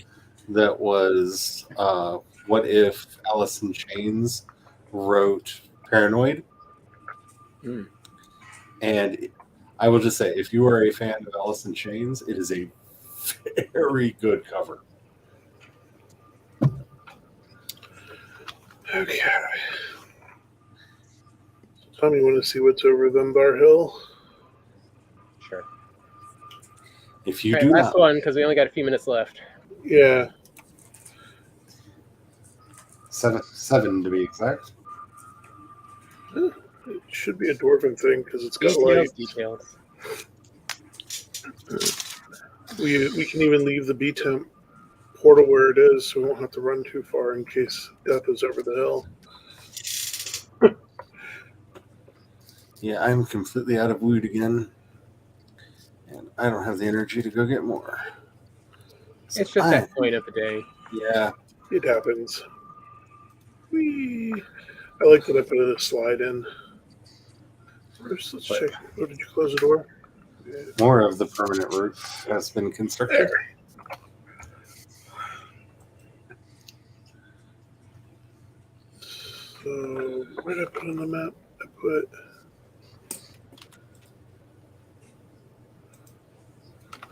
that was what if Alice in Chains wrote Paranoid? And I will just say, if you are a fan of Alice in Chains, it is a very good cover. Okay. Tom, you want to see what's over Limthar Hill? Sure. If you All do right, last not, one, because we only got a few minutes left. Yeah. 7 to be exact. It should be a dwarven thing because it's got light. Details. We can even leave the B temp portal where it is, so we won't have to run too far in case death is over the hill. Yeah, I'm completely out of wood again. And I don't have the energy to go get more. So It's just that point of the day. Yeah. It happens. Whee! I like that I put a slide in. First, let's check. Oh, did you close the door? Yeah. More of the permanent roof has been constructed. There. So, where did I put on the map? I put.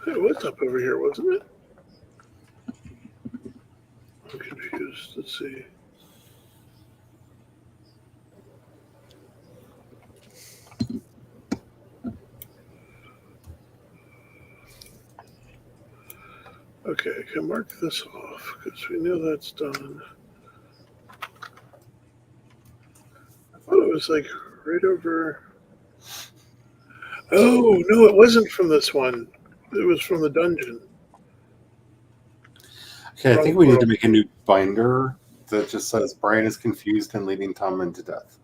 It was up over here, wasn't it? I'm confused. Let's see. Okay, I can mark this off because we know that's done. I thought it was like right over. Oh, no, it wasn't from this one. It was from the dungeon. Okay, I think we need to make a new binder that just says Brian is confused and leading Tommen to death.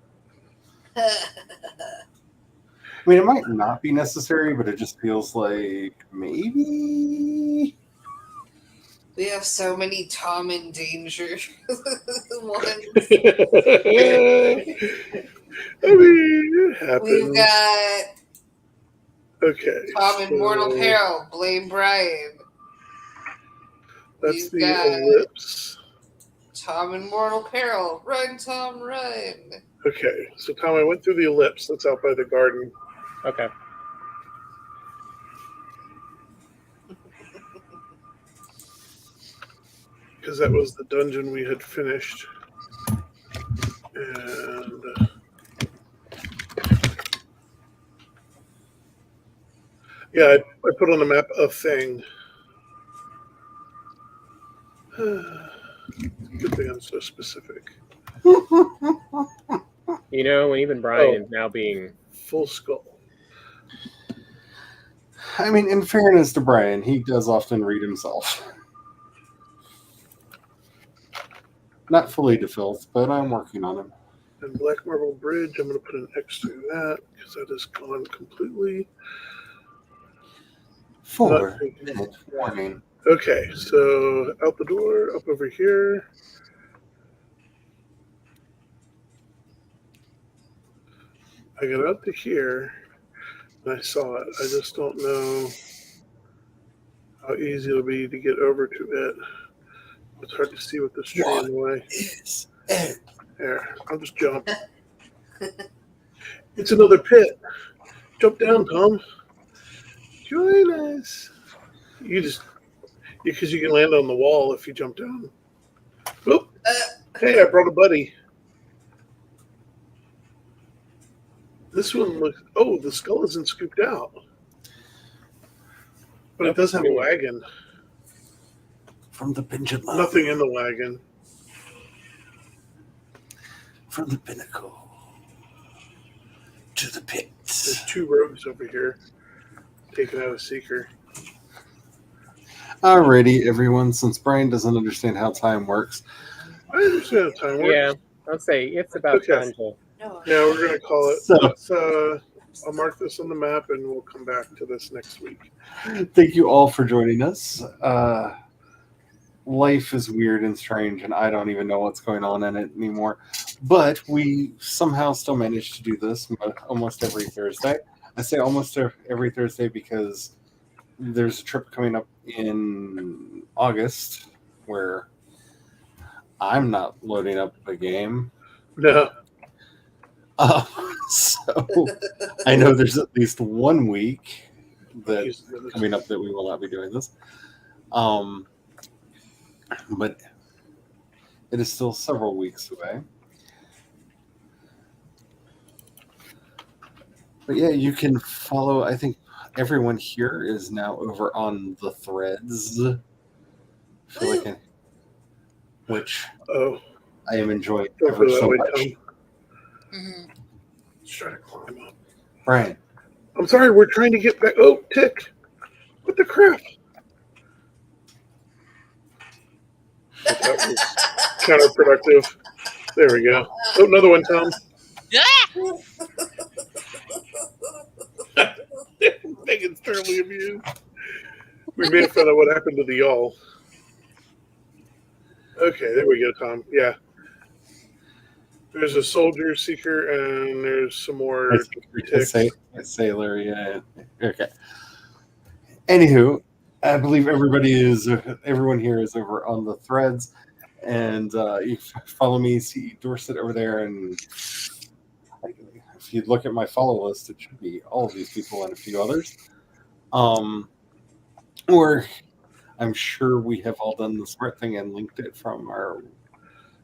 I mean, it might not be necessary, but it just feels like maybe. We have so many Tom in danger ones. I mean, it happens. We've got okay, Tom in mortal peril. Blame Brian. That's We've the got ellipse. Tom in mortal peril. Run, Tom, run. Okay, so Tom, I went through the ellipse that's out by the garden. Okay. Because that was the dungeon we had finished. And yeah, I put on the map a thing. Good thing I'm so specific. You know, when even Brian is now being full skull. I mean, in fairness to Brian, he does often read himself. Not fully to filth, but I'm working on him. And Black Marble Bridge, I'm going to put an X through that because that is gone completely. 4 minute warning. Okay, so out the door, up over here. I got up to here, and I saw it. I just don't know how easy it'll be to get over to it. It's hard to see with this tree in the way. Is it? There, I'll just jump. It's another pit. Jump down, Tom. Join us. Because you can land on the wall if you jump down. Oop. Hey, I brought a buddy. This one looks. Oh, the skull isn't scooped out. But it does have a wagon. From the pendulum. Nothing in the wagon. From the pinnacle to the pit. There's 2 rogues over here taking out a seeker. Alrighty, everyone. Since Brian doesn't understand how time works, I understand how time works. Yeah, I'll say it's about time to. Yeah, we're going to call it. So, I'll mark this on the map and we'll come back to this next week. Thank you all for joining us. Life is weird and strange, and I don't even know what's going on in it anymore. But we somehow still manage to do this almost every Thursday. I say almost every Thursday because there's a trip coming up in August where I'm not loading up a game. No. So I know there's at least 1 week that's coming up that we will not be doing this. But it is still several weeks away. But yeah, you can follow. I think everyone here is now over on the threads. Which I am enjoying ever so much. Let's try to climb up. Brian. I'm sorry, we're trying to get back. Oh, Tick. What the crap? That was counterproductive. There we go. Oh, another one, Tom. Megan's terribly amused. We made fun of what happened to the y'all. Okay, there we go, Tom. Yeah. There's a soldier seeker, and there's some more ticks. Sailor, yeah. Okay. Anywho, I believe everyone here is over on the threads, and you follow me, see Dorset over there, and if you look at my follow list, it should be all of these people and a few others. Or I'm sure we have all done the smart thing and linked it from our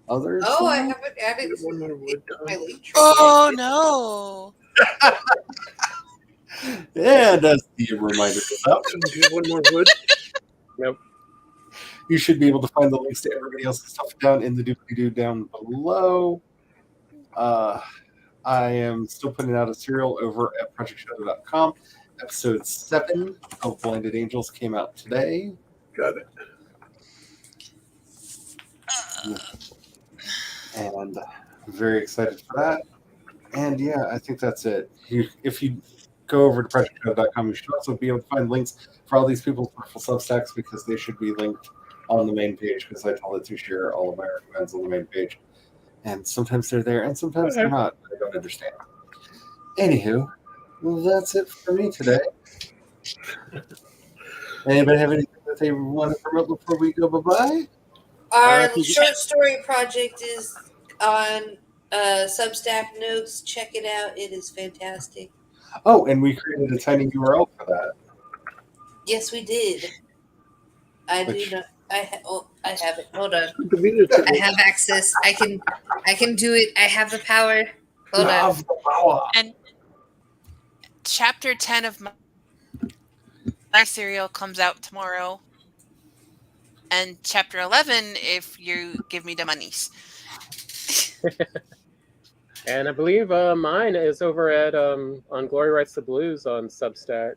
others. Oh, I haven't added One more wood, my Tom. link tree. Oh no! And as the reminder goes out, Tom, do you have one more wood? Nope. you should be able to find the links to everybody else's stuff down in the doobly-doo down below. I am still putting out a serial over at projectshadow.com. Episode 7 of Blinded Angels came out today. Got it. And I'm very excited for that. And yeah, I think that's it. If you go over to projectshadow.com, you should also be able to find links for all these people's wonderful Substacks, because they should be linked on the main page, because I told it to share all of my recommends on the main page. And sometimes they're there, and sometimes they're not. I don't understand. Anywho, well, that's it for me today. Anybody have anything that they want to promote before we go bye-bye? Our short story project is on Substack Notes. Check it out. It is fantastic. Oh, and we created a tiny URL for that. Yes, we did. I do not. I have it. Hold on. I have access. I can do it. I have the power. Hold on. And chapter 10 of my serial comes out tomorrow. And chapter 11 if you give me the monies. And I believe mine is over at on Glory Writes the Blues on Substack,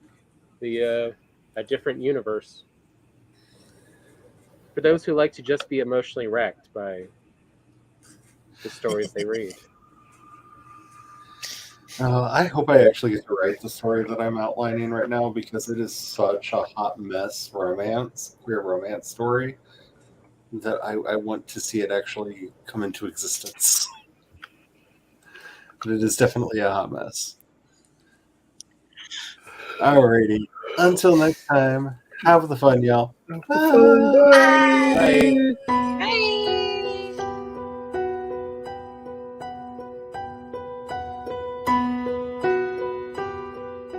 a different universe. For those who like to just be emotionally wrecked by the stories they read. I hope I actually get to write the story that I'm outlining right now, because it is such a hot mess queer romance story, that I want to see it actually come into existence. But it is definitely a hot mess. Alrighty. Until next time, have the fun, y'all. Bye. Bye. Bye. Bye.